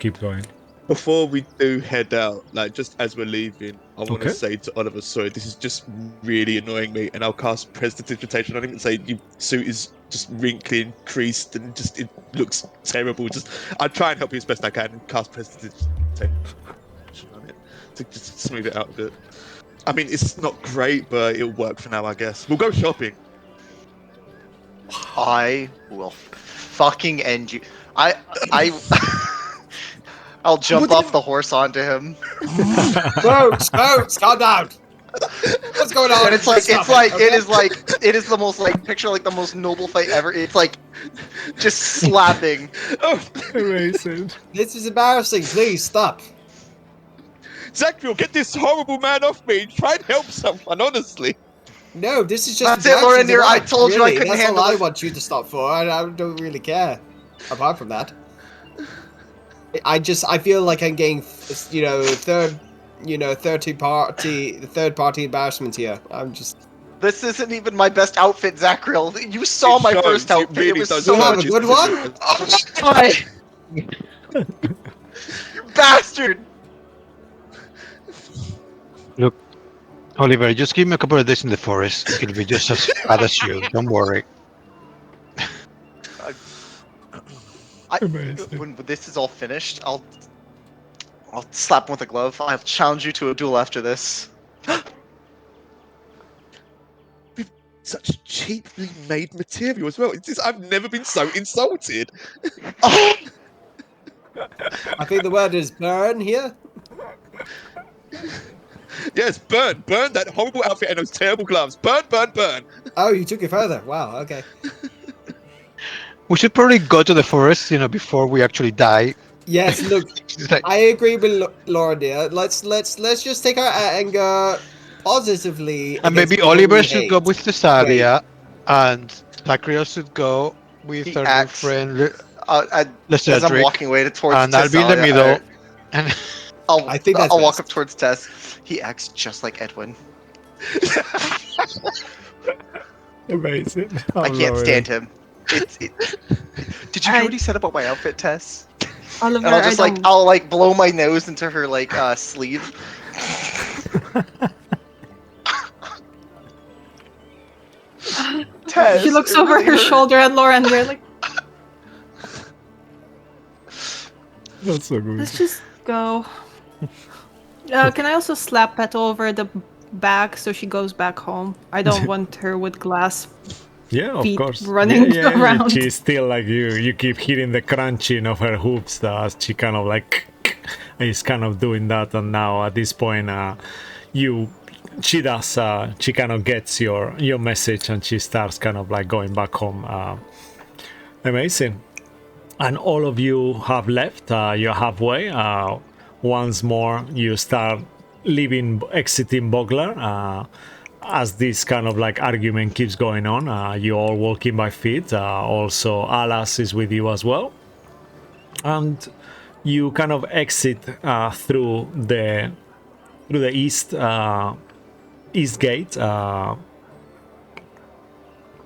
A: keep going?
B: Before we do head out, like just as we're leaving, I want to say to Oliver, sorry, this is just really annoying me, and I'll cast Prestidigitation on him and say, your suit is just wrinkly and creased, and just it looks terrible. Just I'll try and help you as best I can and cast Prestidigitation on it to just smooth it out a bit. I mean, it's not great, but it'll work for now, I guess. We'll go shopping.
F: I will fucking end you. I'll jump off the horse onto him.
E: Boats, calm down. What's going on?
F: And it's like it is the most like picture like the most noble fight ever. It's like just slapping.
B: Oh,
A: Amazing.
E: This is embarrassing. Please stop.
B: Zachary, get this horrible man off me. Try and help someone, honestly.
E: No, this is just.
F: That's it, Lorendir. I told you I couldn't
E: That's
F: handle
E: all I
F: it.
E: want you to stop for. I don't really care. Apart from that, I feel like I'm getting, third party embarrassment here. I'm just.
F: This isn't even my best outfit, Zacriel. You saw my first outfit.
B: Really
F: It was
B: does.
F: so
E: You have
F: much.
E: a good one?
F: Oh my god! You bastard!
C: Look, Oliver, just give me a couple of days in the forest. It'll be just as bad as you. Don't worry.
F: When this is all finished, I'll slap him with a glove. I'll challenge you to a duel after this.
B: Such cheaply made material as well. I've never been so insulted.
F: Oh,
E: I think the word is burn here.
B: Yes, burn that horrible outfit and those terrible gloves. Burn.
E: Oh, you took it further. Wow. Okay.
C: We should probably go to the forest, before we actually die.
E: Yes. Look,
C: It's like,
E: I agree with Laura dear. Let's just take our anger positively.
C: and maybe
E: against people
C: Oliver
E: we
C: should
E: hate.
C: go with Cesaria, and Zacriel should go with
F: He
C: our new
F: acts-
C: friend
F: as I'm
C: Cedric,
F: walking away towards
C: and I'll be in the
F: Tessalia,
C: middle. And
E: I think that's
F: I'll walk
E: best.
F: up towards Tess. He acts just like Edwin.
A: Amazing.
F: I can't stand him. Did you hear
D: I-
F: what he said about my outfit, Tess?
D: Oliver,
F: And I'll just
D: I don't...
F: I'll blow my nose into her sleeve. Tess,
D: She looks
F: it
D: over
F: really
D: her
F: hurt.
D: shoulder at Lauren. They're like,
A: That's so good.
D: let's just go. Can I also slap Petal over the back so she goes back home? I don't want her with glass
A: Yeah, of
D: feet
A: course.
D: running
A: yeah,
D: around.
A: She's still like you. You keep hearing the crunching of her hooves as she kind of like is kind of doing that. And now at this point, she kind of gets your message and she starts kind of like going back home. Amazing. And all of you have left. You're halfway. Once more, you start exiting Bogler. As this kind of like argument keeps going on, you're all walking by feet. Also, Alas is with you as well. And you kind of exit through the east gate.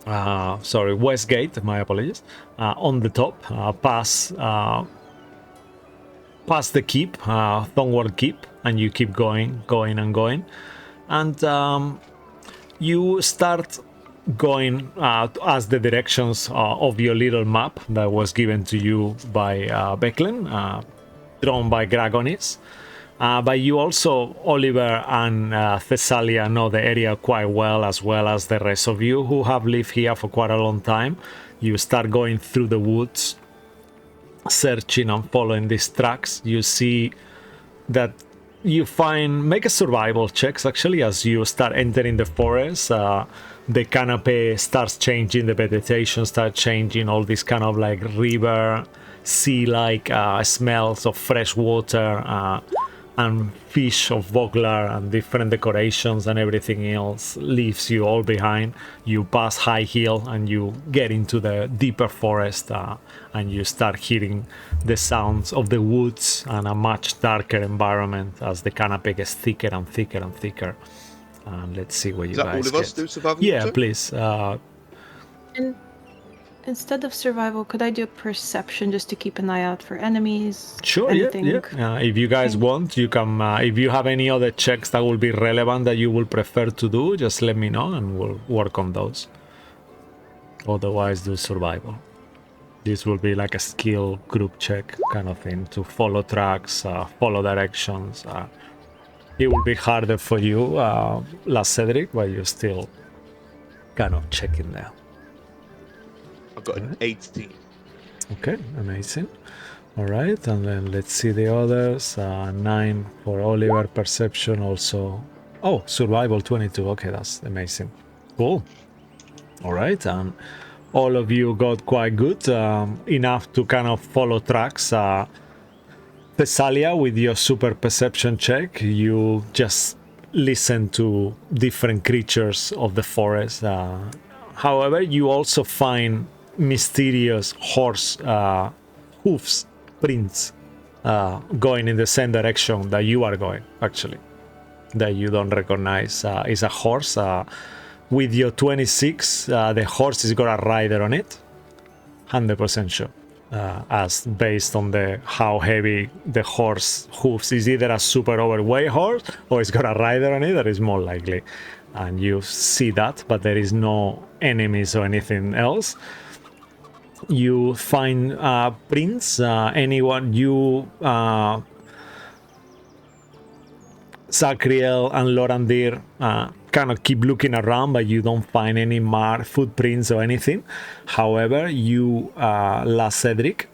A: West gate. My apologies. On the top, past the keep, Thornwall Keep, and you keep going, and you start going as the directions of your little map that was given to you by Becklin, drawn by Dragonlance. But you also, Oliver and Thessalia, know the area quite well as the rest of you who have lived here for quite a long time. You start going through the woods, searching and following these tracks. You see that you make a survival checks actually as you start entering the forest. The canopy starts changing, the vegetation starts changing, all this kind of like river, sea-like smells of fresh water and fish of Vogler and different decorations and everything else leaves you all behind. You pass High Hill and you get into the deeper forest and you start hearing the sounds of the woods and a much darker environment as the canopy gets thicker and thicker and thicker. Let's see what you
B: Is that
A: guys
B: all of us
A: get.
B: do survival?
A: Yeah,
B: check?
A: please.
D: And Instead of survival, could I do perception just to keep an eye out for enemies?
A: Sure,
D: Anything?
A: yeah. If you guys want, you can. If you have any other checks that will be relevant that you will prefer to do, just let me know and we'll work on those. Otherwise, do survival. This will be like a skill group check kind of thing to follow tracks, follow directions. It will be harder for you, last Cedric, but you're still kind of checking there.
B: I've got an 18.
A: Okay, amazing. All right, and then let's see the others. 9 for Oliver, perception also. Oh, survival 22. Okay, that's amazing. Cool. All right, and all of you got quite good, enough to kind of follow tracks. Thessalia, with your super perception check, you just listen to different creatures of the forest. However, you also find mysterious horse hoofs, prints, going in the same direction that you are going, actually, that you don't recognize. Is a horse. With your 26, the horse is got a rider on it, 100% sure. As based on the how heavy the horse hoofs is, either a super overweight horse or it's got a rider on it, that is more likely. And you see that, but there is no enemies or anything else. You find prints, anyone you Sacriel and Lorandir kind of keep looking around, but you don't find any footprints or anything. However, you, La Cedric,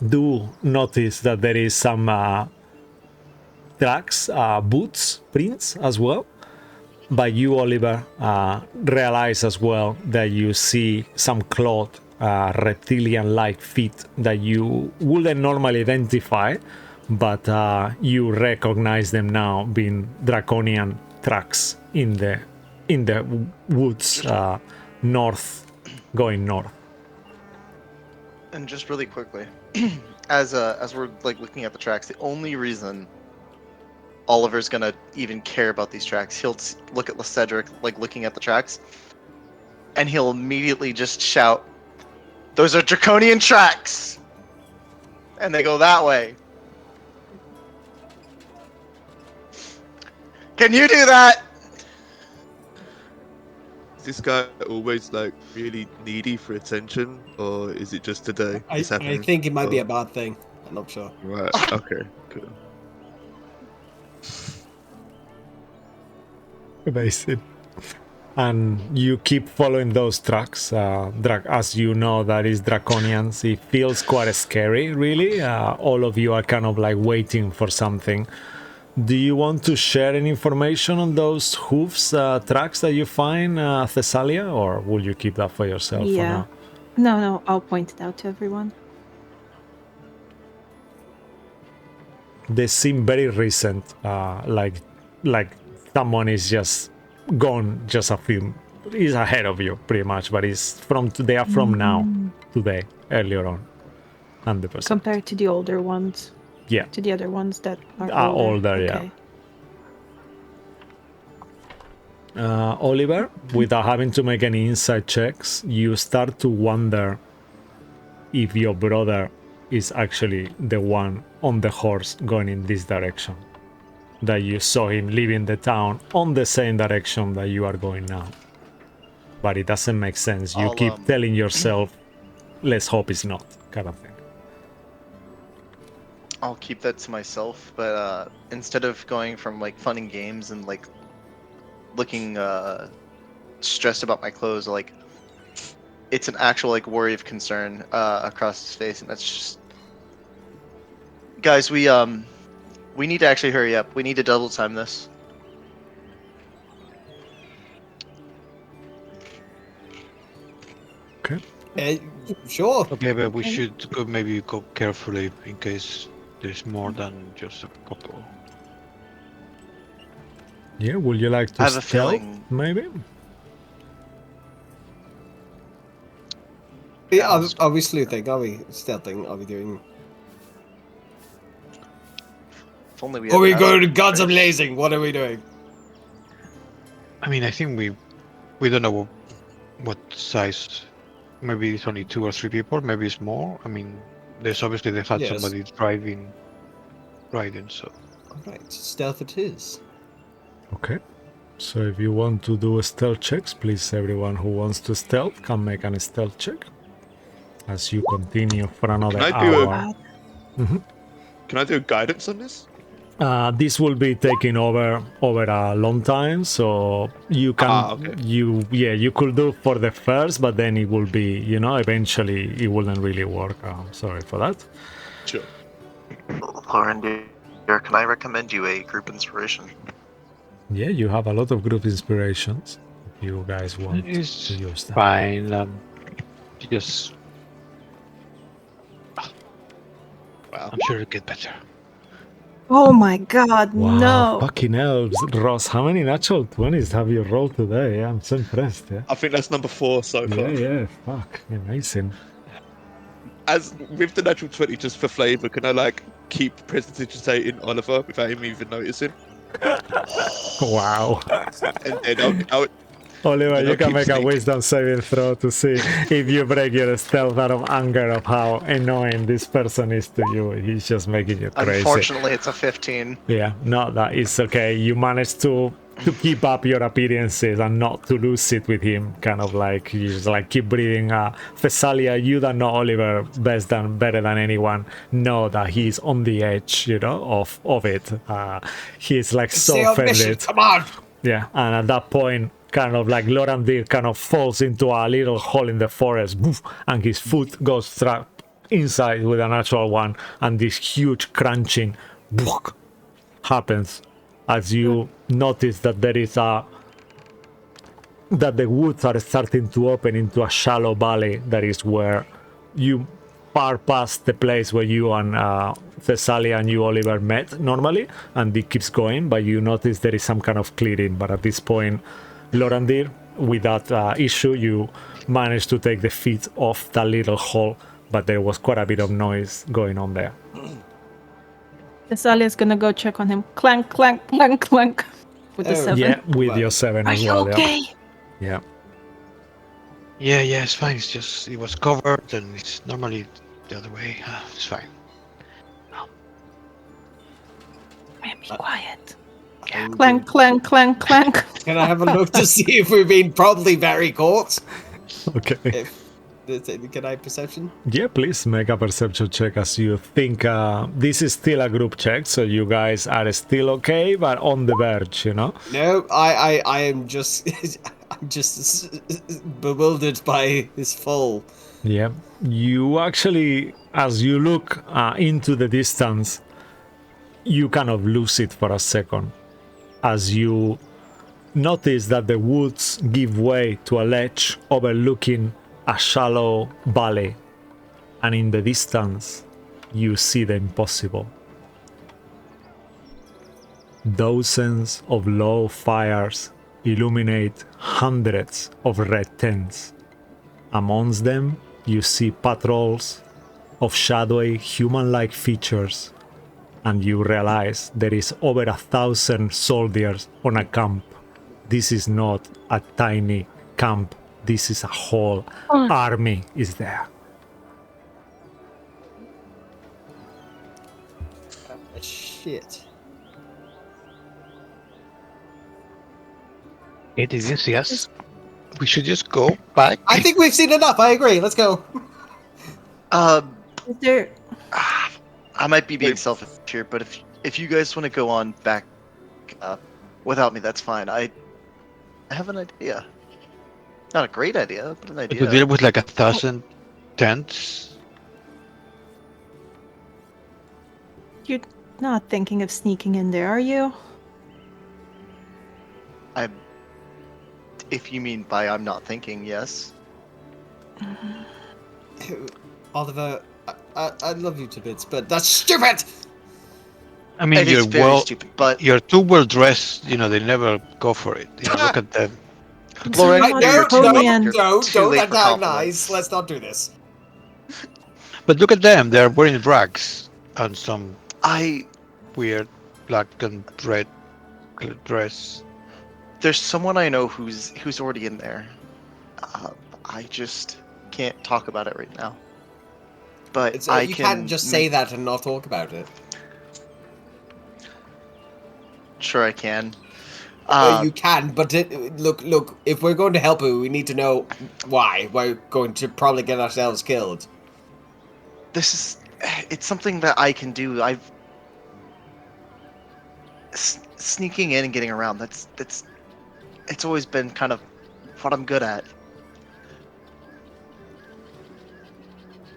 A: do notice that there is some tracks, boots, prints as well. But you, Oliver, realize as well that you see some clawed reptilian-like feet that you wouldn't normally identify, but you recognize them now being draconian tracks in the woods, going north.
F: And just really quickly, as we're like looking at the tracks, the only reason Oliver's gonna even care about these tracks, he'll look at Cedric like looking at the tracks, and he'll immediately just shout, "Those are draconian tracks!" And they go that way. Can you do that?
B: Is this guy always like really needy for attention, or is it just today?
E: I
B: It's happening?
E: think it might be a
B: Oh,
E: bad thing. I'm not sure.
B: Right. Okay. Cool.
A: Amazing. And you keep following those tracks. As you know, that is Draconians. It feels quite scary, really. All of you are kind of like waiting for something. Do you want to share any information on those hoofs tracks that you find, Thessalia, or will you keep that for yourself for
D: Yeah.
A: now?
D: No, I'll point it out to everyone.
A: They seem very recent, like someone is just gone just a few, is ahead of you pretty much, but they are from now, today, earlier on, 100%.
D: Compared to the older ones.
A: Yeah.
D: To the other ones that are
A: Older,
D: okay.
A: yeah. Oliver, without having to make any inside checks, you start to wonder if your brother is actually the one on the horse going in this direction. That you saw him leaving the town on the same direction that you are going now. But it doesn't make sense. You keep telling yourself, let's hope it's not, kind of thing.
F: I'll keep that to myself, but instead of going from like fun and games and like looking stressed about my clothes, like it's an actual like worry of concern across his face, and that's just, guys, we need to actually hurry up. We need to double time this.
A: Okay.
E: Sure.
C: Okay, but we should maybe go carefully in case there's more than just a couple.
A: Yeah, would you like to
F: I have a
A: stealth,
F: feeling-
A: maybe?
E: Yeah, are we sleuthing? Are we stealthing? Are we doing...
F: If only we
E: Are we
F: had
E: going to
F: that
E: guns
F: first.
E: blazing? What are we doing?
C: I mean, I think we don't know what size maybe it's only 2 or 3 people. Maybe it's more. I mean, they've had
E: Yes.
C: somebody riding. So
E: Alright, stealth it is.
A: Okay. So if you want to do stealth checks, please everyone who wants to stealth can make an stealth check. As you continue for another
B: Can I do
A: hour.
B: Can I do guidance on this?
A: This will be taking over a long time, so you can
B: okay.
A: you could do for the first, but then it will be, eventually it wouldn't really work. Sorry for that.
B: Sure.
F: Lauren, dear, can I recommend you a group inspiration?
A: Yeah, you have a lot of group inspirations. If you guys want
C: it's
A: to use them.
C: fine. Just
B: Wow.
C: I'm sure it'll get better.
D: Oh my god,
A: Wow,
D: no.
A: fucking elves. Ross, how many natural 20s have you rolled today? Yeah, I'm so impressed, yeah.
B: I think that's number 4 so far.
A: Yeah, fuck, amazing.
B: As with the natural 20, just for flavour, can I keep prestidigitating Oliver without him even noticing?
A: Wow.
B: And then I'll
A: Oliver,
B: then
A: you
B: I'll
A: can
B: keep
A: make a
B: sneaking.
A: wisdom saving throw to see if you break your stealth out of anger of how annoying this person is to you. He's just making you crazy.
F: Unfortunately, it's a 15.
A: Yeah, no, that is okay. You managed to keep up your appearances and not to lose it with him. Kind of like you just keep breathing. Thessalia, you that know Oliver better than anyone know that he's on the edge, of it. He's so
E: Stay on mission,
A: offended.
E: come on!
A: Yeah, and at that point, kind of Lorandir kind of falls into a little hole in the forest, and his foot goes trapped inside with a natural one, and this huge crunching happens as you notice that that the woods are starting to open into a shallow valley that is where you far past the place where you and Thessalia and you, Oliver, met normally, and it keeps going, but you notice there is some kind of clearing. But at this point, Lorandir, with that issue, you managed to take the feet off that little hole, but there was quite a bit of noise going on there.
D: Thessalia's gonna go check on him. Clank, clank, clank, clank. With the
E: Oh,
D: 7.
A: Yeah, with
E: Well,
A: your 7
D: Are
A: as
D: you
A: well.
D: okay?
A: Yeah.
C: Yeah, it's fine. It's just it was covered, and it's normally the other way. It's fine.
D: Man, be quiet.
E: I'm
D: Clank, clank, clank, clank.
E: Can I have a look to see if we've been properly very caught?
A: Okay.
E: Can I perception?
A: Yeah, please make a perception check as you think this is still a group check, so you guys are still okay, but on the verge,
E: No, I am just I'm just bewildered by this fall.
A: Yeah, you actually, as you look into the distance, you kind of lose it for a second as you notice that the woods give way to a ledge overlooking a shallow valley, and in the distance you see the impossible. Dozens of low fires illuminate hundreds of red tents. Amongst them you see patrols of shadowy human-like features, and you realize there is over 1,000 soldiers on a camp. This is not a tiny camp. This is a whole army is there.
E: Shit.
C: It didn't see us. We should just go back.
E: I think we've seen enough. I agree. Let's go.
D: Is there...
F: I might be being selfish here, but if you guys want to go on back without me, that's fine. I have an idea. Not a great idea, but an
C: To
F: idea.
C: deal with 1,000 tents.
D: You're not thinking of sneaking in there, are you?
F: If you mean by I'm not thinking, yes.
E: Oliver, I love you to bits, but that's stupid.
C: I mean,
F: It is very stupid, but
C: you're too well dressed. They never go for it. Look at them.
F: Lauren,
D: Right,
F: you're too late. You're
E: don't
F: too late for
E: antagonize.
F: compliments.
E: Let's not do this.
C: But look at them. They're wearing rags and some
F: I
C: weird black and red dress.
F: There's someone I know who's already in there. can't talk about it right now. But
E: It's,
F: I
E: you
F: can
E: can't just say that and not talk about it.
F: Sure, I can.
E: Well, you can, but look. If we're going to help you, we need to know why. We're going to probably get ourselves killed.
F: It's something that I can do. I've sneaking in and getting around. It's always been kind of what I'm good at.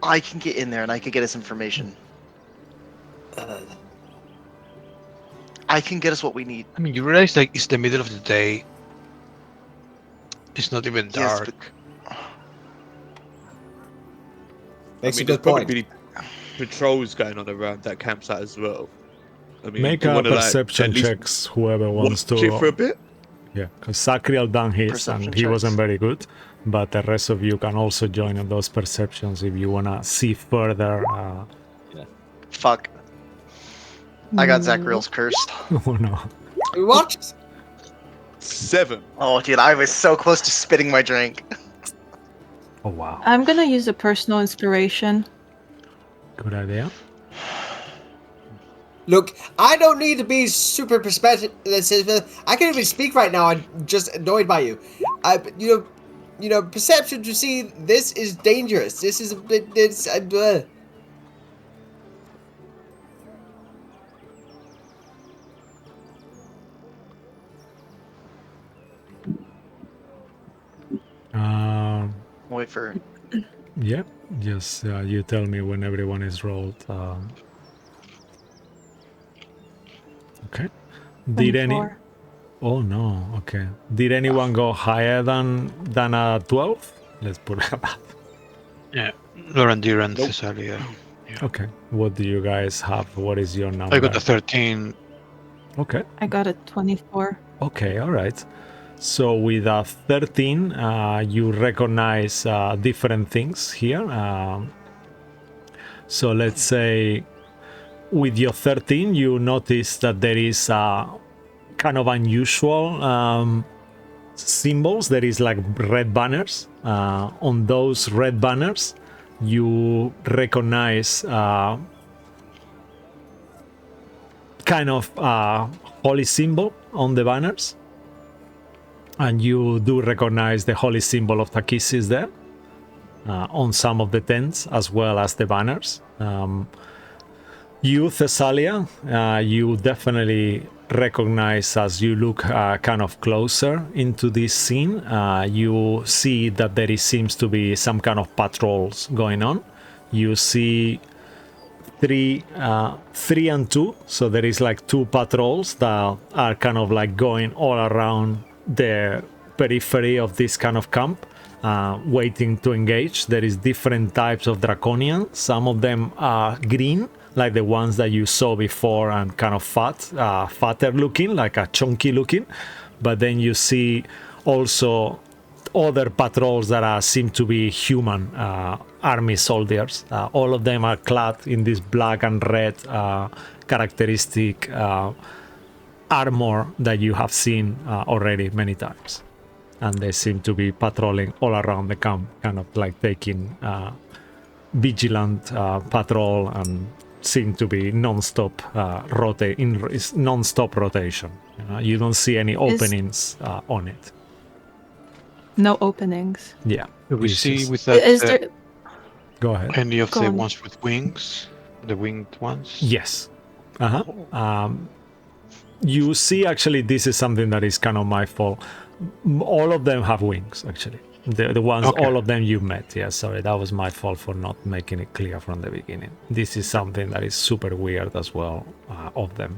F: I can get in there and I can get us information. I can get us what we need.
C: I mean, you realize like it's the middle of the day. It's not even
F: Yes,
C: dark.
F: but
E: Makes a
B: there's
E: good
B: probably
E: point.
B: really patrols going on around that campsite as well. I mean,
A: Make
B: do you
A: a
B: want to
A: perception
B: at least
A: checks, whoever wants
B: watch it for a
A: to.
B: bit?
A: Yeah, because Sacriel done his
F: Perception
A: and he wasn't
F: checks.
A: very good. But the rest of you can also join in those perceptions if you wanna see further.
F: fuck. I got
D: Nope.
F: Zachriel's cursed.
A: Oh no.
E: What?
B: 7.
F: Oh, dude, I was so close to spitting my drink.
A: Oh wow.
D: I'm gonna use a personal inspiration.
A: Good idea.
E: Look, I don't need to be super perspective. I can't even speak right now. I'm just annoyed by you. Perception to see this is dangerous. This is it's.
F: Wait for.
A: Yeah, just you tell me when everyone is rolled. Okay. Did any?
D: 24.
A: Oh no. Okay. Did anyone go higher than a 12? Let's put it at that.
C: Yeah, Lorandir and
B: Nope.
C: Thessalia.
A: Okay. What do you guys have? What is your number?
C: I got a 13.
A: Okay.
D: I got a 24.
A: Okay. All right. So with a 13, you recognize different things here. So let's say with your 13, you notice that there is kind of unusual symbols. There is like red banners. On those red banners, you recognize kind of holy symbol on the banners. And you do recognize the holy symbol of Takisis there on some of the tents as well as the banners. You, Thessalia, you definitely recognize as you look kind of closer into this scene, you see that there seems to be some kind of patrols going on. You see three and two, so there is like two patrols that are kind of like going all around the periphery of this kind of camp, waiting to engage. There is different types of draconians. Some of them are green, like the ones that you saw before, and kind of fatter looking, like a chunky looking. But then you see also other patrols that seem to be human army soldiers. All of them are clad in this black and red characteristic armor that you have seen already many times. And they seem to be patrolling all around the camp, kind of like taking vigilant patrol, and seem to be non-stop non-stop rotation. You don't see any openings on it.
D: No openings.
A: Yeah.
C: Do we
A: it's
C: see
A: just-
C: with that
D: Is there?
A: Go ahead.
C: any of
D: Go
C: the
D: on.
C: ones with wings? The winged ones?
A: Yes. You see, actually, this is something that is kind of my fault. All of them have wings, actually. The ones,
C: Okay.
A: all of them you met. Yeah, sorry, that was my fault for not making it clear from the beginning. This is something that is super weird as well, of them.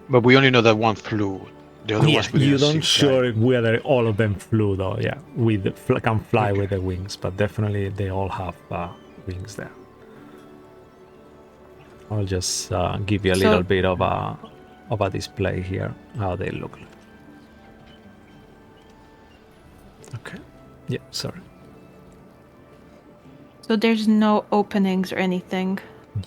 C: But we only know that one flew. The other
A: Yeah,
C: ones we
A: you
C: didn't
A: don't
C: see,
A: sure whether all of them flew though. Yeah, can fly
C: Okay.
A: with the wings, but definitely they all have wings there. I'll just give you a
D: So-
A: little bit of a display here, how they look. Okay. Yeah, sorry.
D: So there's no openings or anything.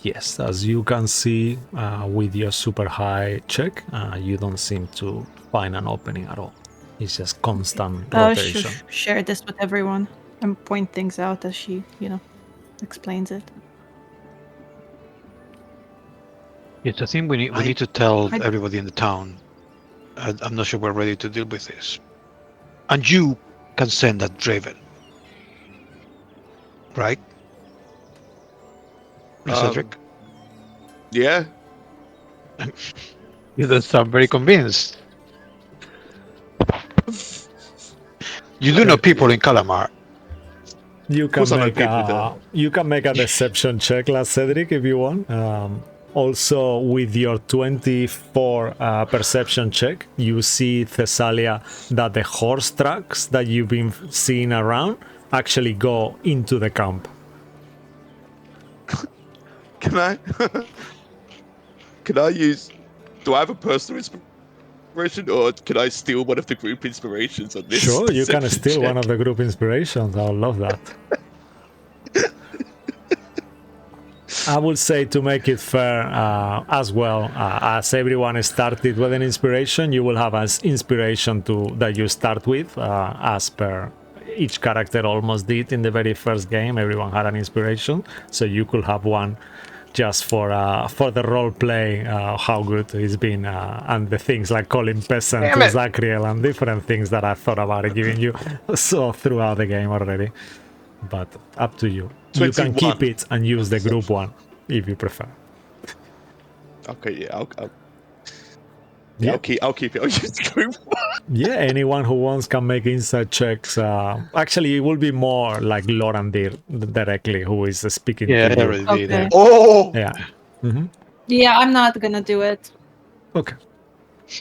A: Yes, as you can see with your super high check, you don't seem to find an opening at all. It's just constant rotation.
D: Share this with everyone. and point things out as she, explains it.
C: Yes, I think we need to tell
D: I-
C: everybody in the town. I'm not sure we're ready to deal with this. And you can send that Draven, right? Cedric?
B: Yeah.
C: You don't sound very convinced. You do know people in Calamar.
A: You can
B: course I know
A: make
B: people
A: a deception check, last Cedric, if you want. Also, with your 24 perception check, you see, Thessalia, that the horse tracks that you've been seeing around actually go into the camp.
B: Can I? Can I use? Do I have a personal inspiration, or can I steal one of the group inspirations on this?
A: Sure, you can
B: deception
A: steal one
B: check?
A: of the group inspirations. I would love that. I would say, to make it fair as well, as everyone started with an inspiration, you will have an inspiration that you start with, as per each character almost did in the very first game. Everyone had an inspiration, so you could have one just for the role play, how good it's been, and the things like calling peasant
F: Damn
A: to
F: it.
A: Zachriel and different things that I thought about giving you so throughout the game already. But up to you. You can
B: 21.
A: keep it and use the group one if you prefer.
B: Okay, yeah, I'll
A: Yeah.
B: I'll keep it. I'll use the group.
A: Yeah, anyone who wants can make inside checks. Actually, it will be more like Lorandir directly who is speaking
C: Yeah,
A: to
C: I
A: you.
C: already did.
D: Okay.
F: Oh,
A: Yeah.
D: Yeah, I'm not gonna do it.
A: Okay.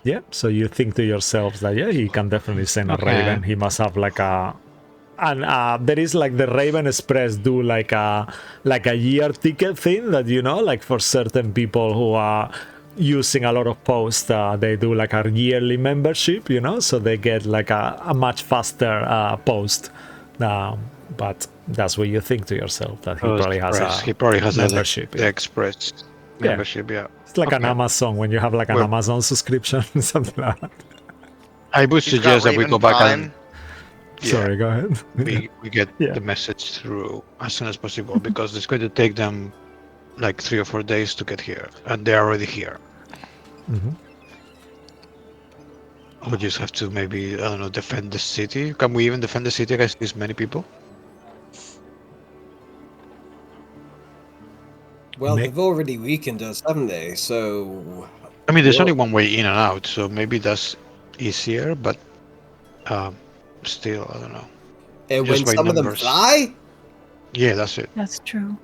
A: Yeah, so you think to yourselves that, yeah, he can definitely send a
C: Okay.
A: Raven. He must have like a... And there is like the Raven Express do like a year ticket thing that, like for certain people who are using a lot of posts, they do like a yearly membership, so they get like a much faster post. But that's what you think to yourself, that he probably has a membership.
C: The Express membership, yeah.
A: It's like an
C: Okay.
A: Amazon, when you have like an
C: Well-
A: Amazon subscription, something like that.
C: I would
F: he's got
C: suggest that we
F: Raven
C: go back
F: Prime.
C: and
A: Sorry, go ahead.
C: we get
A: Yeah.
C: the message through as soon as possible, because it's going to take them like 3 or 4 days to get here, and they're already here.
A: Mhm.
C: We just have to maybe, I don't know, defend the city. Can we even defend the city against these many people?
E: Well,
A: Nick?
E: they've already weakened us, haven't they? So
C: I mean, there's
E: Well-
C: only one way in and out, so maybe that's easier, but still, I don't know.
E: and
C: Just
E: when
C: by
E: some of them
C: numbers.
E: fly,
C: Yeah, that's it.
D: That's true.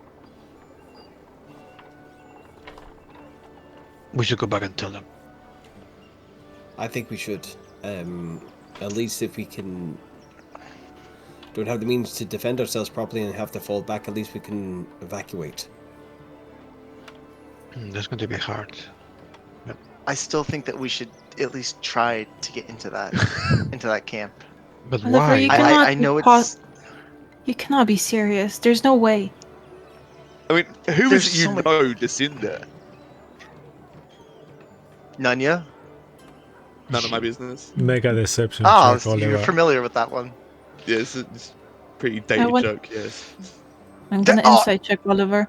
C: We should go back and tell them.
E: I think we should. At least if we don't have the means to defend ourselves properly and have to fall back, at least we can evacuate.
C: That's going to be hard.
F: I still think that we should at least try to get into that camp.
C: But
D: Oliver,
C: why?
D: you cannot
F: I know
D: be
F: it's.
D: You cannot be serious. There's no way.
B: I mean, who
F: There's
B: is it you
F: so many-
B: know that's in there?
F: Nunya?
B: None of my business.
A: Make a deception
F: Oh,
A: check,
F: so you're
A: Oliver.
F: familiar with that one.
B: Yeah, it's a pretty dated
D: want-
B: joke. Yes.
D: I'm gonna
F: Oh.
D: insight check Oliver.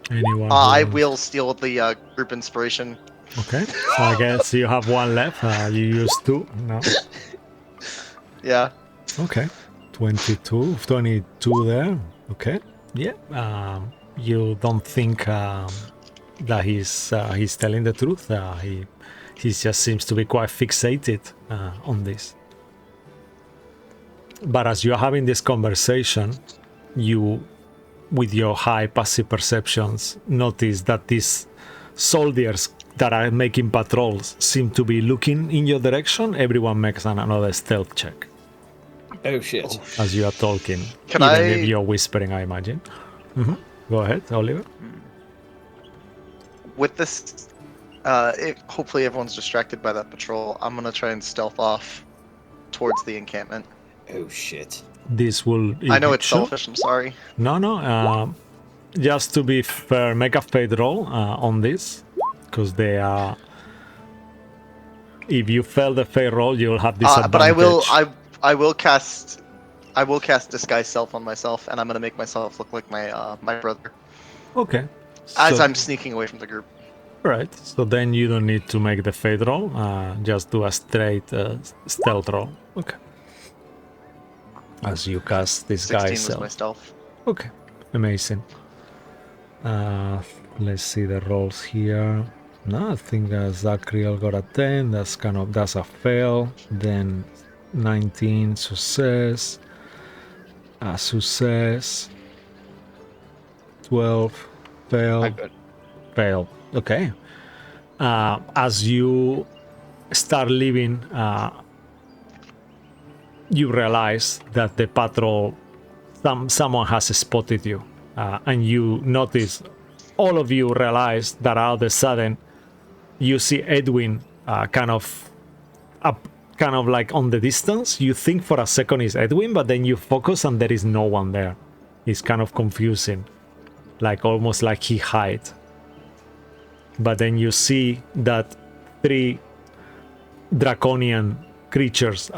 A: Anyone?
F: I
A: who-
F: will steal the group inspiration.
A: Okay, so I guess you have one left. You use 2 now.
F: Yeah.
A: Okay, 22 there. Okay, yeah. You don't think that he's telling the truth? He just seems to be quite fixated on this. But as you're having this conversation, you, with your high passive perceptions, notice that these soldiers that are making patrols seem to be looking in your direction. Everyone makes another stealth check
E: Oh shit!
A: as you are talking.
F: Can
A: even
F: I-
A: if you're whispering, I imagine. Go ahead, Oliver.
F: With this, hopefully everyone's distracted by that patrol. I'm gonna try and stealth off towards the encampment.
E: Oh shit!
A: This will...
F: I know it's
A: Sure.
F: selfish. I'm sorry.
A: No. Just to be fair, make a fate roll on this, because they are... If you fail the fate roll, you'll have disadvantage.
F: But I will. I will cast disguise self on myself, and I'm gonna make myself look like my brother
A: Okay.
F: as
A: So,
F: I'm sneaking away from the group.
A: right. So then you don't need to make the fate roll. Just do a straight stealth roll. Okay. As you cast this
F: 16
A: guy's
F: was
A: self.
F: my stealth.
A: Okay. Amazing. Let's see the rolls here. No, I think Zachriel got a 10. That's a fail. Then 19 success. A success. 12 fail. Fail. Okay. As you start leaving, you realize that the patrol, someone has spotted you, and you notice, all of you realize that all of a sudden you see Edwin kind of up, kind of like on the distance. You think for a second it's Edwin, but then you focus and there is no one there. It's kind of confusing, like almost like he hid. But then you see that 3 draconian creatures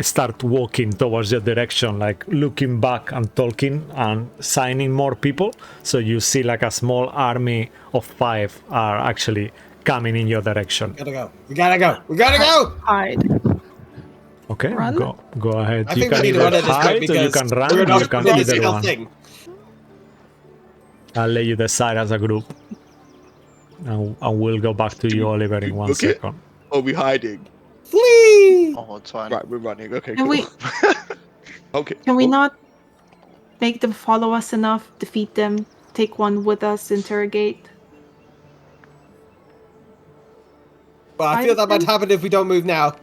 A: start walking towards your direction, like looking back and talking and signing more people. So you see like a small army of 5 are actually coming in your direction.
E: We gotta go.
D: Hide.
A: Okay,
D: Run?
A: go ahead.
E: I
A: You
E: think we
A: can
E: need to
A: either
E: run at this point
A: hide or you
E: because
A: can run.
E: we're
A: You
E: not
A: can
E: doing this
A: either
E: stealth
A: one.
E: thing.
A: I'll let you decide as a group. And we'll go back to you, Oliver, in 1
B: Okay.
A: second.
B: Are we hiding?
E: Flee!
F: Oh, it's fine.
B: Right, we're running. Okay,
D: Can
B: cool.
D: we
B: Okay.
D: can we
B: Oh,
D: not make them follow us enough, defeat them, take one with us, interrogate?
E: Well, I feel that might happen if we don't move now.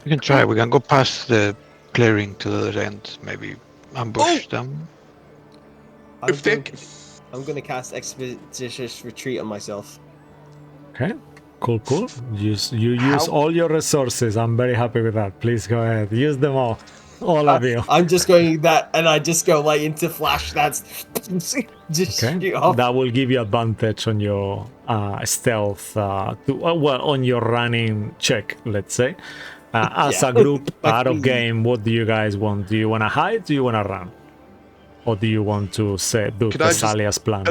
C: We can try. We can go past the clearing to the other end. Maybe ambush them.
B: if they
E: I'm gonna cast Expeditious Retreat on myself.
A: Okay, cool. You use
B: How-
A: all your resources. I'm very happy with that. Please go ahead. Use them all of you.
E: I'm just going that, and I just go like into flash. That's just
A: Okay,
E: shoot off.
A: that will give you advantage on your stealth, on your running check, let's say. As
E: Yeah.
A: a group,
E: Like
A: out of
E: me.
A: game, what do you guys want? Do you want to hide? Do you want to run? Or do you want to do
B: Can I just-
A: Thessalia's plan?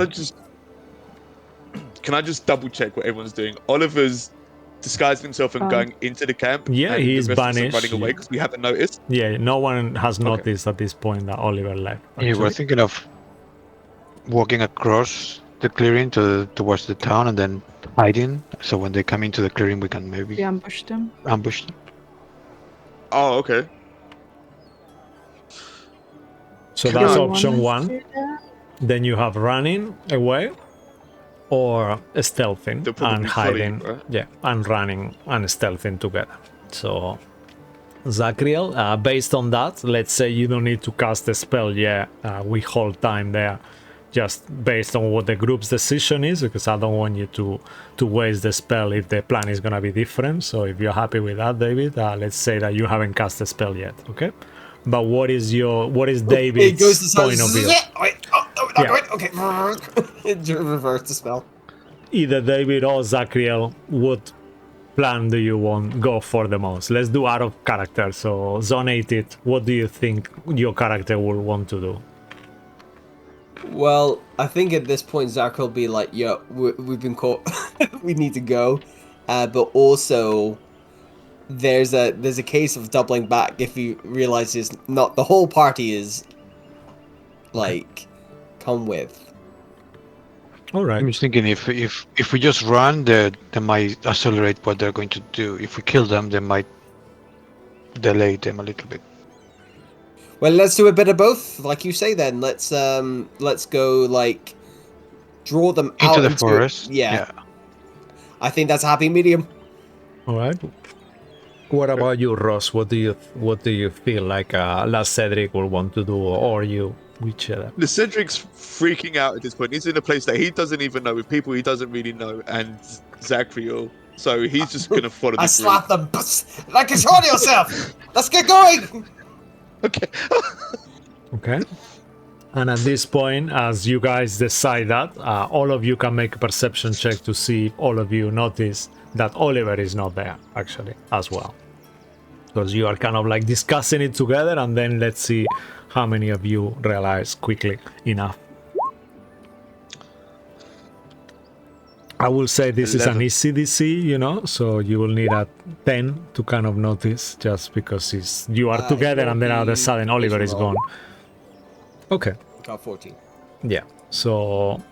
B: Can I just double check what everyone's doing? Oliver's disguised himself and going into the camp.
A: Yeah,
B: and
A: he's
B: the rest of us are
A: banished.
B: running away because we haven't noticed.
A: Yeah, no one has noticed at this point that Oliver left.
C: Yeah, we're
A: actually.
C: thinking of walking across the clearing towards the town and then hiding. So when they come into the clearing, we can maybe
D: We ambush them.
C: ambush them.
B: Oh, okay.
A: So
B: Can
A: that's
B: I-
A: option
D: Want us
A: 1.
D: to do that?
A: Then you have running away or stealthing
B: They'll probably
A: and
B: be following,
A: hiding.
B: right?
A: Yeah, and running and stealthing together. So, Zachriel, based on that, let's say you don't need to cast a spell yet. We hold time there, just based on what the group's decision is, because I don't want you to waste the spell if the plan is gonna be different. So if you're happy with that, David, let's say that you haven't cast a spell yet, okay? But what is
E: It
A: David's
E: goes to
A: point of view?
E: Wait, not
A: Yeah.
E: right. Okay, reverse the spell.
A: Either David or Zachriel, what plan do you want go for the most? Let's do out of character. So zonate it. What do you think your character will want to do?
E: Well, I think at this point Zach will be like, "Yo, we've been caught. We need to go." But also, there's a case of doubling back if he realizes not the whole party is like come with.
A: All right.
C: I'm just thinking if we just run, they might accelerate what they're going to do. If we kill them, they might delay them a little bit.
E: Well, let's do a bit of both, like you say. Then let's go like draw them out
C: Into the forest.
E: Yeah, I think that's a happy medium.
A: All right. What about you, Ross? What do you feel like last Cedric will want to do, or you, whichever?
B: The Cedric's freaking out at this point. He's in a place that he doesn't even know, with people he doesn't really know, and Zachriel. So he's just gonna follow the
E: I
B: group.
E: slap them. Like, control yourself. Let's get going.
B: Okay.
A: Okay. And at this point, as you guys decide that, all of you can make a perception check to see if all of you notice that Oliver is not there, actually, as well. because you are kind of like discussing it together, and then let's see how many of you realize quickly enough. I will say this is an
B: 11.
A: easy DC, you know, so you will need a 10 to kind of notice, just because you are together and then all of a sudden Oliver is gone. Okay.
E: Got 14.
A: Yeah. So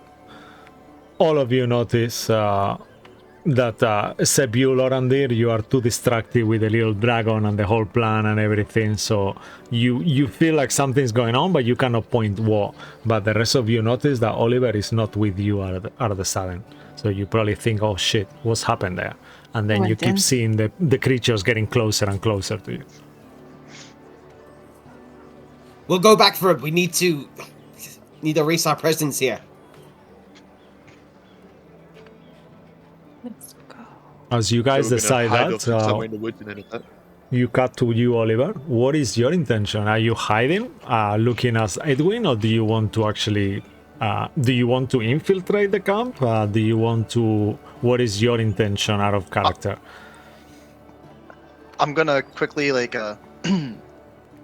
A: all of you notice that except you, Lorandir, you are too distracted with the little dragon and the whole plan and everything. So you feel like something's going on, but you cannot point what. But the rest of you notice that Oliver is not with you out of the sudden. So you probably think, oh shit, what's happened there? And then you keep seeing the creatures getting closer and closer to you.
E: We'll go back for it. We need to erase our presence here.
D: Let's go.
A: As you guys
B: So we're gonna
A: decide
B: hide
A: that,
B: off somewhere in the woods and then attack.
A: you cut to you, Oliver. What is your intention? Are you hiding, looking as Edwin, or do you want to actually... do you want to infiltrate the camp? Do you want to... What is your intention out of character?
F: I'm gonna quickly like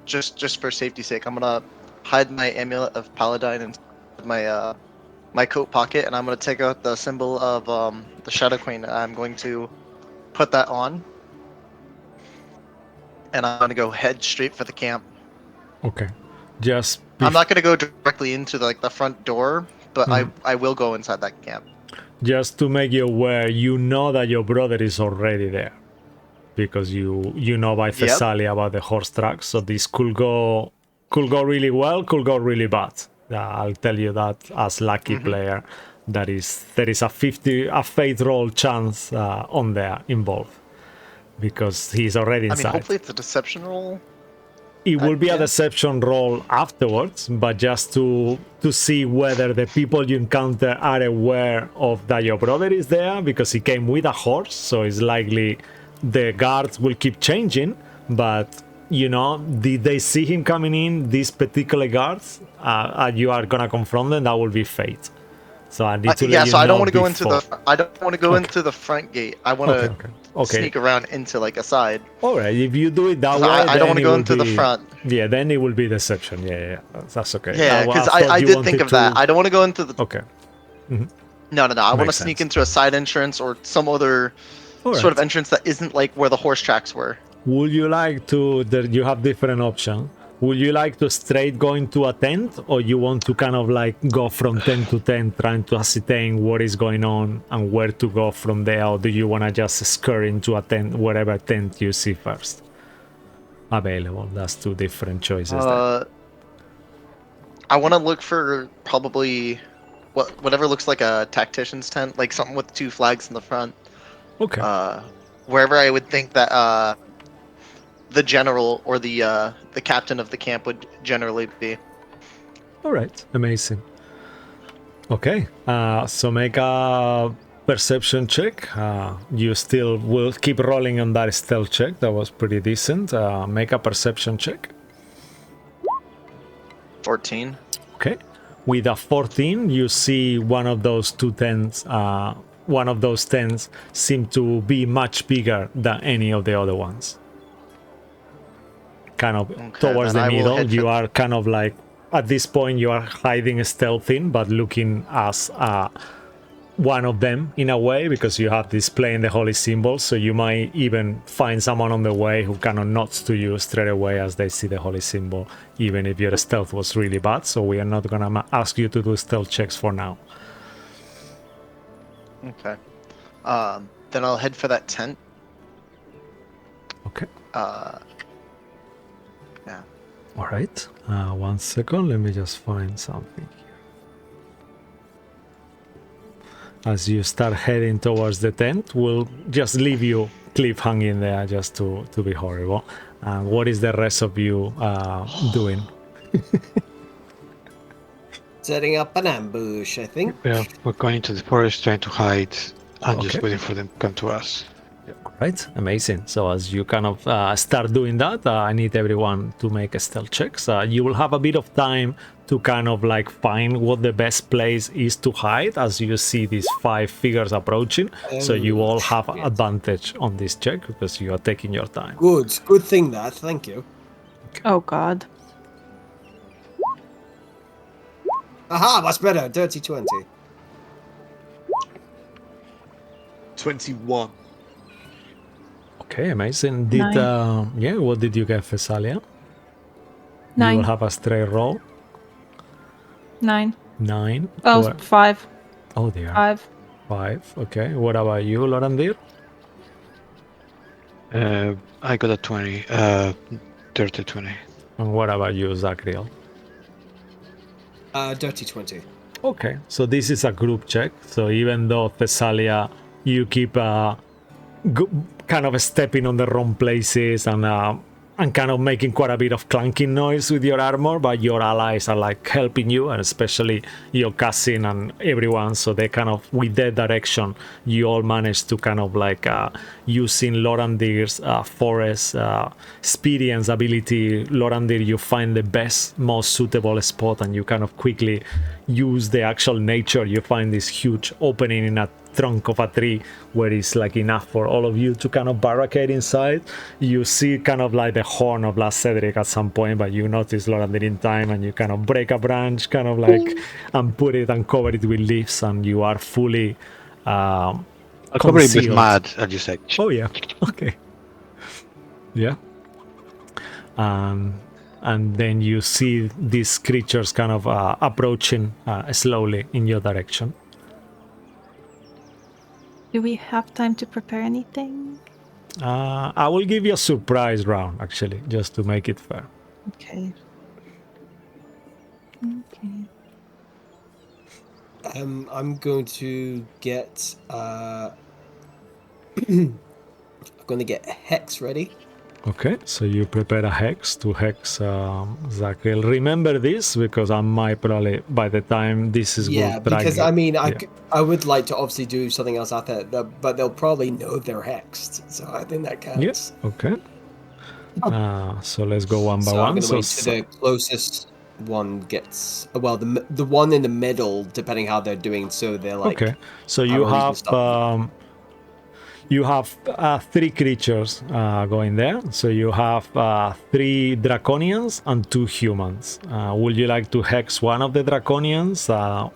F: just for safety's sake, I'm gonna hide my amulet of Paladine in my my coat pocket, and I'm gonna take out the symbol of the Shadow Queen. I'm going to put that on, and I'm gonna go head straight for the camp.
A: Okay. Just...
F: I'm not gonna go directly into the front door, but I will go inside that camp.
A: Just to make you aware, you know that your brother is already there. Because you know by Thessalia about the horse tracks, so this could go really well, could go really bad. I'll tell you that as lucky player, there is a fate roll chance on there involved, because he's already inside.
F: I mean, hopefully it's a deception roll.
A: It will be a deception roll afterwards, but just to see whether the people you encounter are aware of that your brother is there, because he came with a horse, so it's likely the guards will keep changing, but you know, did they see him coming in, these particular guards, you are gonna confront them, that will be fate. So I need to let you know.
F: I don't want to go
A: before.
F: into the front gate. I want to sneak around into like a side.
A: All right, if you do it that way,
F: I don't want to go into the front.
A: Yeah, then it will be deception. Yeah, that's okay.
F: Yeah, because I did think of that. I don't want to go into the.
A: Okay.
F: No. I want to sneak into a side entrance or some other sort of entrance that isn't like where the horse tracks were.
A: Would you like to? You have different options. Would you like to straight go into a tent, or you want to kind of like go from tent to tent, trying to ascertain what is going on and where to go from there, or do you want to just scurry into a tent, whatever tent you see first available? That's two different choices.
F: I want to look for probably whatever looks like a tactician's tent, like something with 2 flags in the front.
A: Okay.
F: Wherever I would think that the general or the captain of the camp would generally be.
A: All right, amazing. Okay, so make a perception check. You still will keep rolling on that stealth check. That was pretty decent. Make a perception check.
F: 14.
A: Okay. With a 14, you see one of those 2 tents. One of those tents seem to be much bigger than any of the other ones. Kind of towards the middle, you are kind of like, at this point you are hiding stealthing, but looking as one of them in a way, because you have displaying the holy symbol, so you might even find someone on the way who kind of nods to you straight away as they see the holy symbol, even if your stealth was really bad. So we are not gonna ask you to do stealth checks for now.
F: Okay. Then I'll head for that tent.
A: Okay.
F: Yeah.
A: All right. 1 second. Let me just find something here. As you start heading towards the tent, we'll just leave you cliffhanging there just to be horrible. What is the rest of you doing?
E: Setting up an ambush, I think.
C: Yeah, we're going into the forest trying to hide and just waiting for them to come to us.
A: Yeah. Right, amazing. So as you kind of start doing that, I need everyone to make a stealth checks. You will have a bit of time to kind of like find what the best place is to hide as you see these 5 figures approaching. So you all have
E: yes.
A: advantage on this check because you are taking your time.
E: Good thing that. Thank you.
D: Oh God.
E: Aha, much better. Dirty 20.
B: 21.
A: Okay, amazing. Did yeah, what did you get, Phasalia? You
D: 9.
A: will have a straight roll.
D: 9.
A: 9.
D: Oh,
A: What-
D: 5.
A: Oh dear.
D: 5.
A: 5. Okay. What about you, Lorandir?
C: I got a 20. Dirty 20.
A: And what about you, Zachriel?
E: Dirty 20.
A: Okay, so this is a group check. So even though Thessalia, you keep kind of stepping on the wrong places and kind of making quite a bit of clanking noise with your armor, but your allies are like helping you, and especially your cousin and everyone. So they kind of, with their direction, you all manage to kind of like using Lorandir's forest experience ability. Lorandir, you find the best, most suitable spot, and you kind of quickly use the actual nature. You find this huge opening in a trunk of a tree where it's like enough for all of you to kind of barricade inside. You see kind of like the horn of Last Cedric at some point, but you notice Lorandir in time, and you kind of break a branch kind of like and put it and cover it with leaves, and you are fully
C: I'll cover it with
A: concealed.
C: mud, as you said.
A: Oh yeah, okay. Yeah. And then you see these creatures kind of approaching slowly in your direction.
D: Do we have time to prepare anything?
A: I will give you a surprise round, actually, just to make it fair.
D: Okay. Okay.
E: I'm going to get I'm going to get a hex ready.
A: Okay, so you prepare a hex to hex Zachriel. Remember this, because I might probably, by the time this is
E: Yeah,
A: good,
E: because I mean,
A: yeah.
E: I would like to obviously do something else out there, but they'll probably know they're hexed, so I think that counts.
A: Yes, okay. So let's go one by
E: So I'm
A: one.
E: going to
A: So
E: wait till the closest one gets, well, the one in the middle, depending how they're doing, so they're like,
A: okay, so
E: I
A: you
E: won't even
A: have
E: stop.
A: you have 3 creatures going there. So you have 3 draconians and 2 humans. Would you like to hex one of the draconians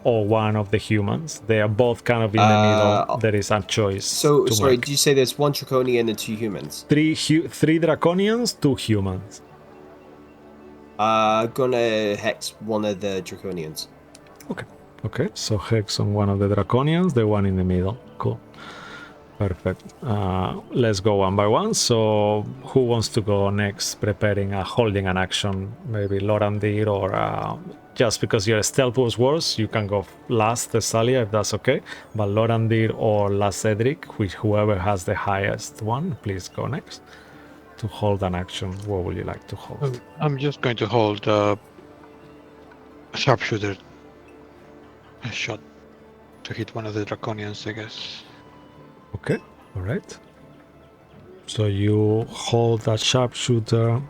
A: or one of the humans? They are both kind of in the middle. There is a choice.
E: So,
A: to
E: sorry,
A: make.
E: did you say there's 1 draconian and 2 humans?
A: 3 draconians, 2 humans.
E: Gonna hex one of the draconians.
A: Okay. Okay, so hex on one of the draconians, the one in the middle. Cool. Perfect. Let's go one by one. So who wants to go next, preparing holding an action? Maybe Lorandir, or just because your stealth was worse, you can go last, Thessalia, if that's okay. But Lorandir or Last Cedric, whoever has the highest one, please go next to hold an action. What would you like to hold?
C: I'm just going to hold a sharpshooter. A shot to hit one of the draconians, I guess.
A: Okay, all right. So you hold that sharpshooter.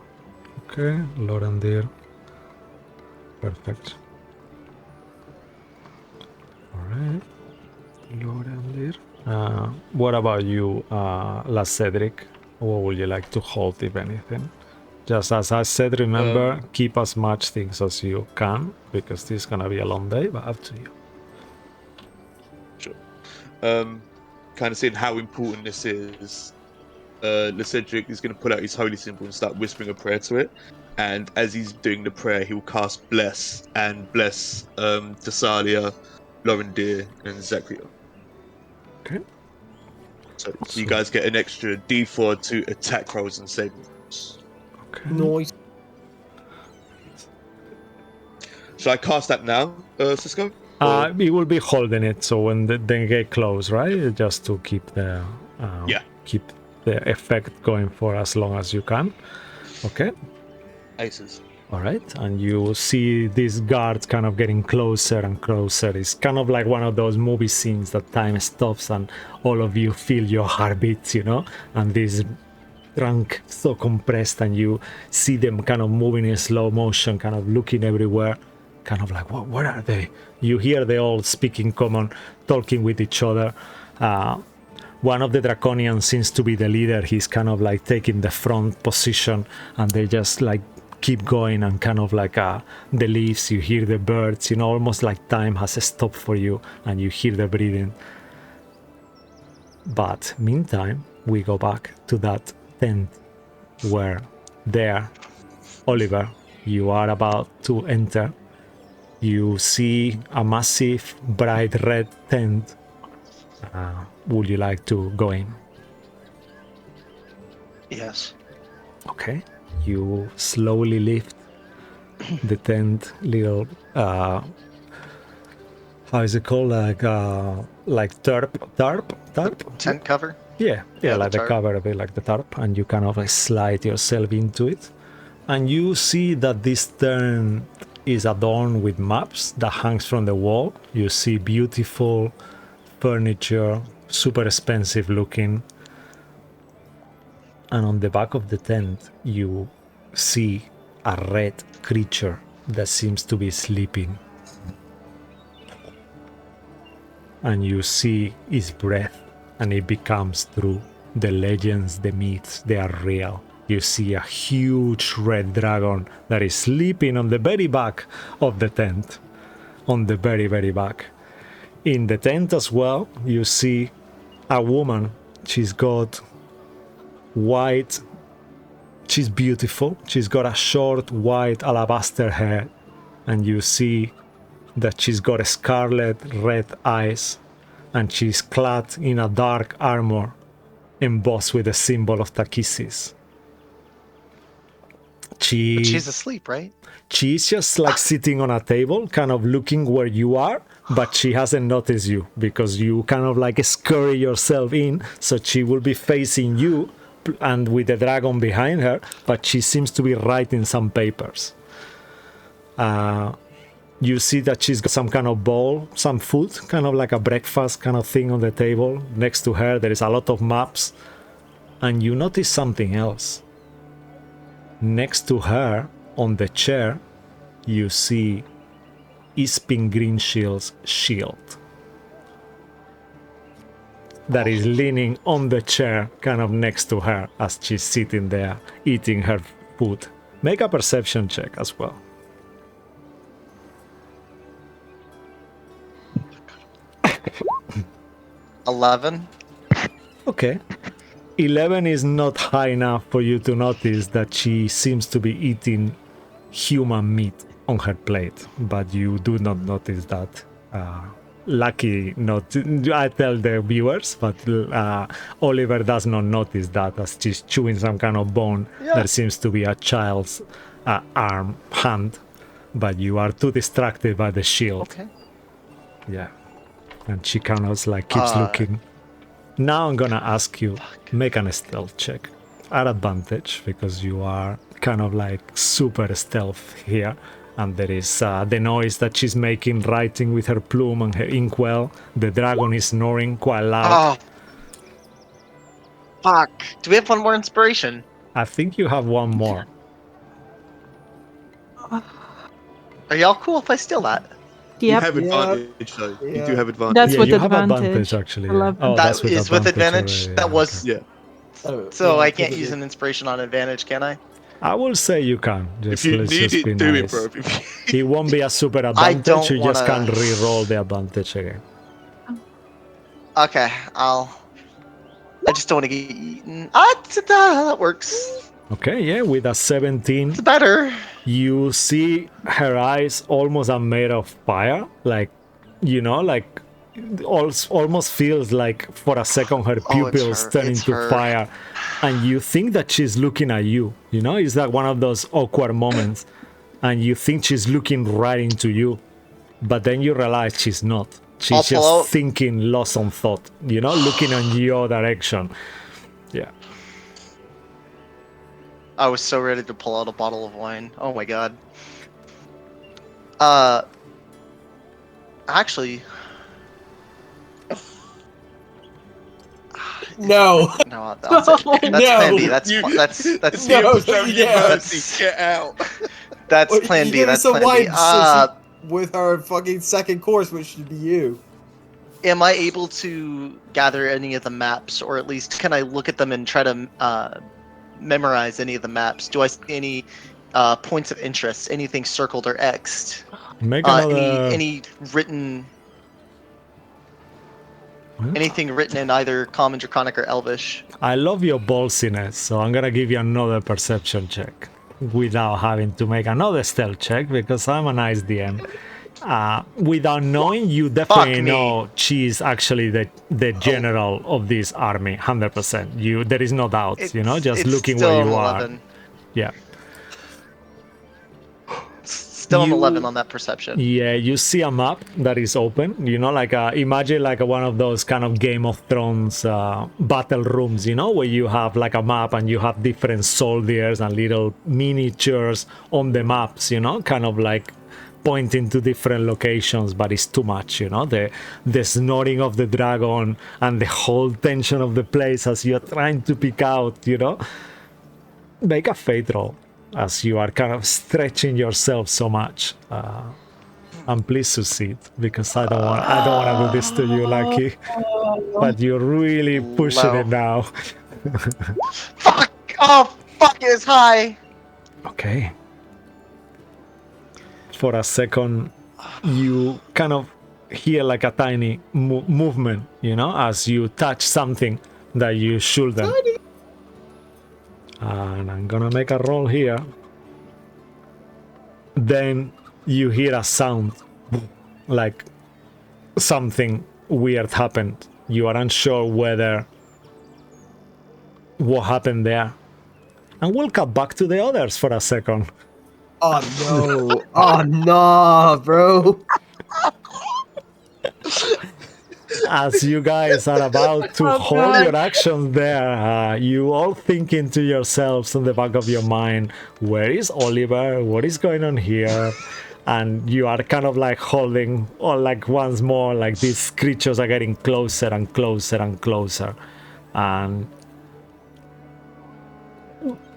A: Okay, Lorandir. Perfect. All right, Lorandir. What about you, Last Cedric? What would you like to hold, if anything? Just as I said, remember, keep as much things as you can, because this is gonna be a long day, but up to you.
B: Sure. Kind of seeing how important this is. Cedric is going to pull out his holy symbol and start whispering a prayer to it. And as he's doing the prayer, he will cast Bless and bless Thessalia, Lorandir, and Zachriel.
A: Okay.
B: So you guys get an extra D4 to attack rolls and saving rolls.
A: Okay.
E: Noise.
B: Should I cast that now, Cisco?
A: We will be holding it, so when they get close, right? Just to keep the keep the effect going for as long as you can. Okay.
B: Aces.
A: All right, and you see these guards kind of getting closer and closer. It's kind of like one of those movie scenes that time stops and all of you feel your heartbeats, you know, and this trunk so compressed, and you see them kind of moving in slow motion, kind of looking everywhere, kind of like, where are they? You hear they all speaking common, talking with each other. One of the Draconians seems to be the leader. He's kind of like taking the front position, and they just like keep going, and kind of like the leaves, you hear the birds, you know, almost like time has stopped for you, and you hear the breathing. But meantime, we go back to that tent where there, Oliver, you are about to enter. You see a massive bright red tent. Would you like to go in?
F: Yes.
A: Okay. You slowly lift the tent, little how is it called? Like tarp?
F: Tent cover.
A: Yeah,
F: Yeah,
A: like the
F: tarp.
A: cover of it, like the tarp, and you kind of like slide yourself into it, and you see that this tent is adorned with maps that hangs from the wall. You see beautiful furniture, super expensive looking, and on the back of the tent you see a red creature that seems to be sleeping, and you see his breath, and it becomes true. The legends, the myths, they are real. You see a huge red dragon that is sleeping on the very back of the tent, on the very, very back. In the tent as well, you see a woman. She's got white, she's beautiful. She's got a short white alabaster hair, and you see that she's got scarlet red eyes, and she's clad in a dark armor embossed with the symbol of Takisis.
F: But she's asleep, right?
A: She's just like sitting on a table, kind of looking where you are, but she hasn't noticed you because you kind of like scurry yourself in, so she will be facing you and with the dragon behind her, but she seems to be writing some papers. You see that she's got some kind of bowl, some food, kind of like a breakfast kind of thing on the table. Next to her, there is a lot of maps, and you notice something else. Next to her, on the chair, you see Ispin Greenshield's shield that is leaning on the chair, kind of next to her as she's sitting there eating her food. Make a perception check as well.
F: $11.
A: Okay. 11 is not high enough for you to notice that she seems to be eating human meat on her plate, but you do not notice that. Lucky not, I tell the viewers, but Oliver does not notice that as she's chewing some kind of bone that seems to be a child's hand, but you are too distracted by the shield.
F: Okay.
A: Yeah. And she kind of like keeps looking. Now I'm gonna ask you, make an stealth check at advantage because you are kind of like super stealth here, and there is the noise that she's making, writing with her plume and her inkwell. The dragon is snoring quite loud.
F: Oh. Fuck. Do we have one more inspiration?
A: I think you have one more.
F: Are y'all cool if I steal that?
B: You
D: Yep.
B: have advantage, though. You do have advantage.
D: That's
A: Yeah,
D: with
A: you have
D: advantage.
A: advantage actually.
D: I
A: Yeah.
D: love
A: Oh,
F: That
A: that's with
F: is with advantage.
A: already,
F: That
A: yeah,
F: was.
B: Yeah.
F: So I can't use an inspiration on advantage, can I?
A: I will say you can. Just,
B: If you
A: let's
B: need
A: just be
B: it, do it,
A: nice.
B: bro.
A: It won't be a super
F: I
A: advantage.
F: don't
A: You just
F: wanna-
A: can re-roll the advantage again.
F: Okay, I just don't want to get eaten. That works.
A: Okay, yeah, with a 17.
F: It's better.
A: You see her eyes almost are made of fire, like, you know, like almost feels like for a second her pupils
F: her,
A: turn
F: it's
A: into
F: her.
A: fire, and you think that she's looking at you. You know, it's like one of those awkward moments, and you think she's looking right into you, but then you realize she's not. She's
F: I'll pull out.
A: just thinking, lost on thought. You know, looking in your direction. Yeah.
F: I was so ready to pull out a bottle of wine. Oh my god. Actually,
E: No.
F: no, that's it. That's plan B.
E: No.
F: That's
B: You-
F: that's
B: Team
E: No,
B: to show you
E: yeah.
B: mercy. Get out.
F: that's
E: Well,
F: plan
E: you
F: B.
E: gave me
F: That's
E: some
F: plan B.
E: wine so with her fucking second course, which should be you.
F: Am I able to gather any of the maps, or at least can I look at them and try to memorize any of the maps? Do I see any points of interest? Anything circled or X'd?
A: Make another.
F: Any written?
A: Well,
F: Anything written in either Common, Draconic, or Elvish?
A: I love your ballsiness, so I'm gonna give you another perception check without having to make another stealth check because I'm a nice DM. Without knowing, you definitely
F: me.
A: know she's actually the general of this army, 100%. There is no doubt, just
F: It's
A: looking
F: still
A: where
F: an
A: you
F: 11.
A: are. Yeah.
F: Still an
A: You-
F: 11 on that perception.
A: Yeah, you see a map that is open, like imagine like one of those kind of Game of Thrones battle rooms, where you have like a map and you have different soldiers and little miniatures on the maps, kind of like pointing to different locations, but it's too much, the snoring of the dragon and the whole tension of the place as you're trying to pick out, make a fate roll as you are kind of stretching yourself so much. And please succeed because I don't want to do this to you, Lucky. But you're really pushing
F: Low.
A: it now.
F: Fuck! Oh, fuck! It's high.
A: Okay. For a second, you kind of hear like a tiny movement, as you touch something that you shouldn't. And I'm gonna make a roll here. Then you hear a sound like something weird happened. You are unsure what happened there. And we'll cut back to the others for a second.
E: Oh no. Oh no, bro.
A: As you guys are about to
D: Oh,
A: hold
D: God.
A: your actions there, you all thinking to yourselves in the back of your mind, where is Oliver? What is going on here? And you are kind of like holding, or like once more, like these creatures are getting closer and closer and closer. And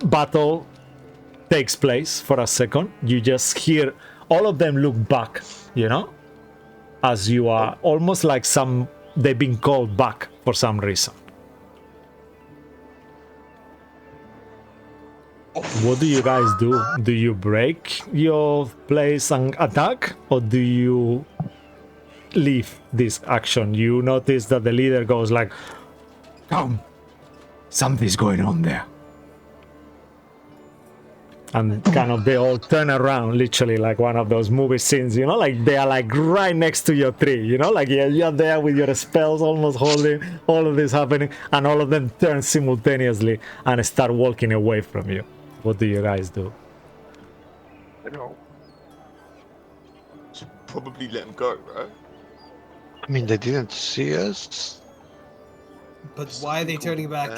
A: battle takes place for a second. You just hear all of them look back, as you are almost like they've been called back for some reason. What do you guys do? Do you break your place and attack, or do you leave this action? You notice that the leader goes like, "Come, something's going on there." And kind of they all turn around, literally like one of those movie scenes, like they are like right next to your tree, like you're there with your spells almost holding, all of this happening, and all of them turn simultaneously and start walking away from you. What do you guys do?
B: Should probably let him go, right?
C: I mean, they didn't see us.
E: But why are they turning back?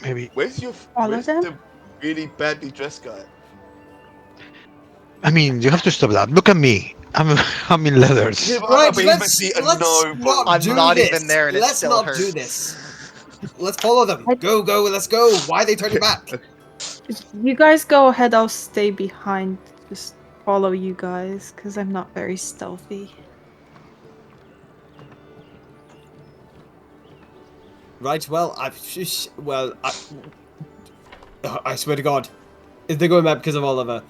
C: Maybe.
B: Where's
D: All of them?
B: the really badly dressed guy?
C: I mean, you have to stop that. Look at me. I'm in leathers.
B: Yeah, but
E: Right,
B: but
E: let's
B: he
E: not
F: I'm
E: do
F: not
E: this.
F: even there and it
E: let's
F: still
E: not
F: hurts.
E: do this. Let's follow them. Go, go, let's go. Why are they turning back?
D: You guys go ahead, I'll stay behind. Just follow you guys, because I'm not very stealthy.
E: Right, well, I swear to God, if they're going back because of Oliver,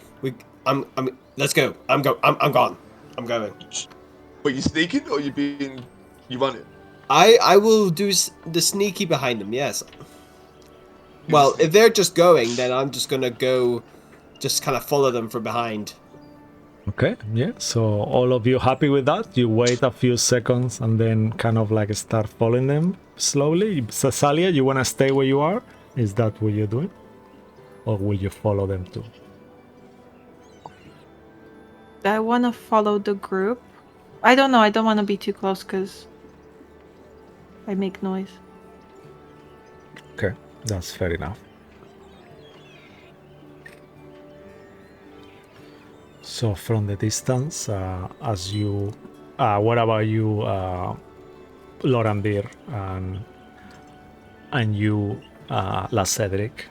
E: let's go. I'm gone. I'm going.
B: But you sneaking or you running?
E: I will do the sneaky behind them. Yes. Well, if they're just going, then I'm just gonna go, just kind of follow them from behind.
A: Okay, yeah, so all of you happy with that? You wait a few seconds and then kind of like start following them slowly. Cesalia, you want to stay where you are? Is that what you're doing? Or will you follow them too?
D: I want to follow the group. I don't know, I don't want to be too close because I make noise.
A: Okay, that's fair enough. So from the distance, as you, what about you, Lorandir, and you, La Cedric?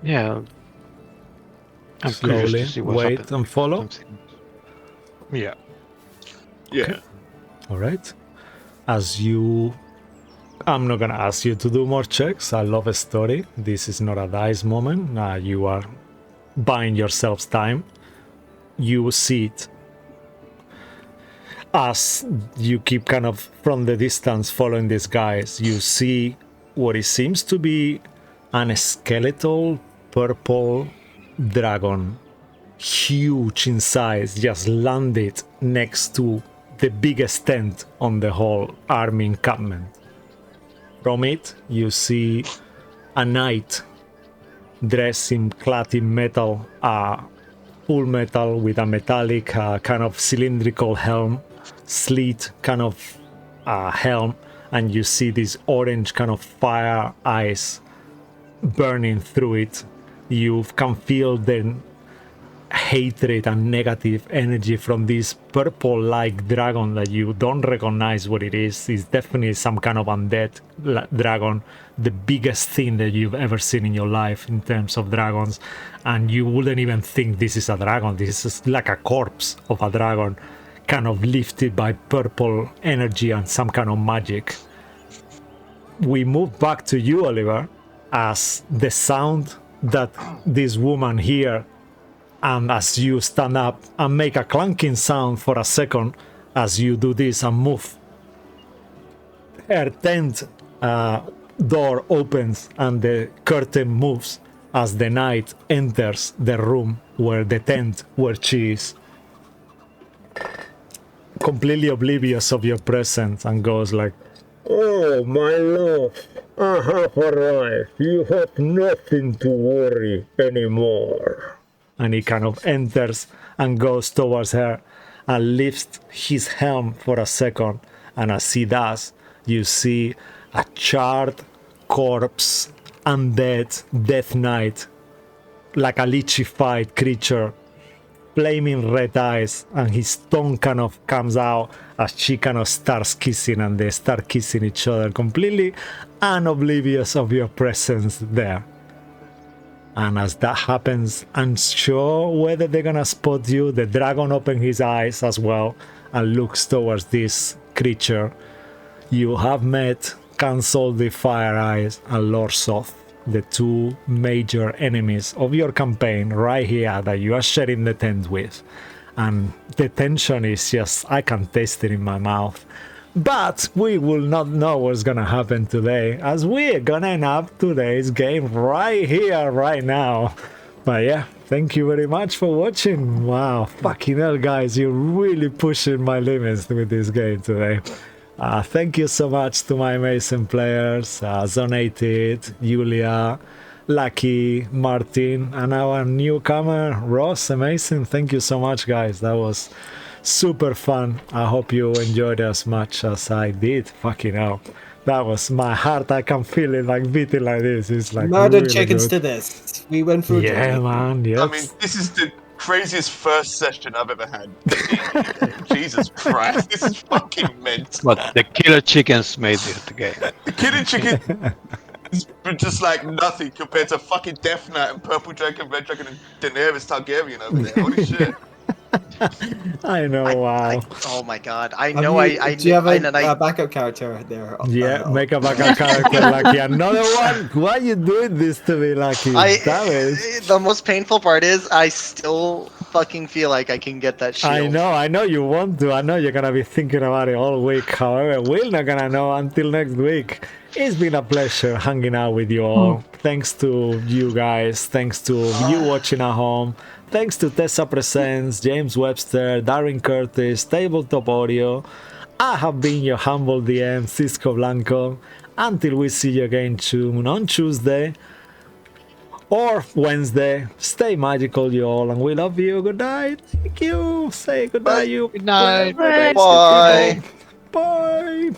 C: Yeah, I'm curious
A: Slowly
C: to see what's
A: wait
C: happening.
A: and follow.
C: Something. Yeah.
B: Yeah.
A: All right. As you, I'm not gonna ask you to do more checks. I love a story. This is not a dice moment. You are buying yourselves time. You see it as you keep kind of from the distance following these guys. You see what it seems to be an skeletal purple dragon, huge in size, just landed next to the biggest tent on the whole army encampment. From it, you see a knight dressed in clad in metal, full metal with a metallic kind of cylindrical helm, slit kind of helm, and you see this orange kind of fire eyes burning through it. You can feel the hatred and negative energy from this purple-like dragon that you don't recognize what it is. It's definitely some kind of undead dragon, the biggest thing that you've ever seen in your life in terms of dragons, and you wouldn't even think this is a dragon. This is like a corpse of a dragon, kind of lifted by purple energy and some kind of magic. We move back to you, Oliver, as the sound that this woman hears, and as you stand up and make a clanking sound for a second as you do this and move, her tent door opens and the curtain moves as the knight enters the room where the tent where she is, completely oblivious of your presence, and goes like, "Oh, my love, I have arrived. You have nothing to worry anymore." And he kind of enters and goes towards her and lifts his helm for a second. And as he does, you see a charred corpse, undead death knight, like a lichified creature, flaming red eyes, and his tongue kind of comes out as she kind of starts kissing, and they start kissing each other, completely unoblivious of your presence there. And as that happens, unsure whether they're gonna spot you, the dragon opens his eyes as well and looks towards this creature. You have met Cancel the Fire Eyes and Lord Soth, the two major enemies of your campaign right here that you are sharing the tent with. And the tension is just, I can taste it in my mouth. But we will not know what's gonna happen today, as we're gonna end up today's game right here, right now. But yeah, thank you very much for watching. Wow, fucking hell, guys, you're really pushing my limits with this game today. Thank you so much to my amazing players, Zonated, Julia, Lucky, Martin, and our newcomer, Ross. Amazing. Thank you so much, guys. That was super fun. I hope you enjoyed as much as I did. Fucking hell. That was my heart. I can feel it like beating like this. It's like
E: Murdered
A: really
E: chickens
A: good.
E: to this. We went through.
A: Yeah, man. Yes.
B: I mean, this is the craziest first session I've ever had. Jesus Christ, this is fucking mental.
C: But the killer chickens made the game.
B: The Killing Chicken is just like nothing compared to fucking Death Knight and Purple Dragon, Red Dragon, and Daenerys Targaryen over there. Holy shit.
A: I know, wow.
F: Oh my god! I know. I
E: Do you have
F: and
E: a backup character there?
A: Yeah, make a backup character, Lucky. Another one? Why are you doing this to me, Lucky? Damn it.
F: The most painful part is I still fucking feel like I can get that shield.
A: I know you want to. I know you're gonna be thinking about it all week. However, we're not gonna know until next week. It's been a pleasure hanging out with you all. Thanks to you guys. Thanks to you watching at home. Thanks to Tessa Presents, James Webster, Darren Curtis, Tabletop Audio. I have been your humble DM, Cisco Blanco. Until we see you again soon on Tuesday or Wednesday, stay magical, you all, and we love you. Good night. Thank you. Say good night, you.
C: Good night.
F: Bye.
A: Bye.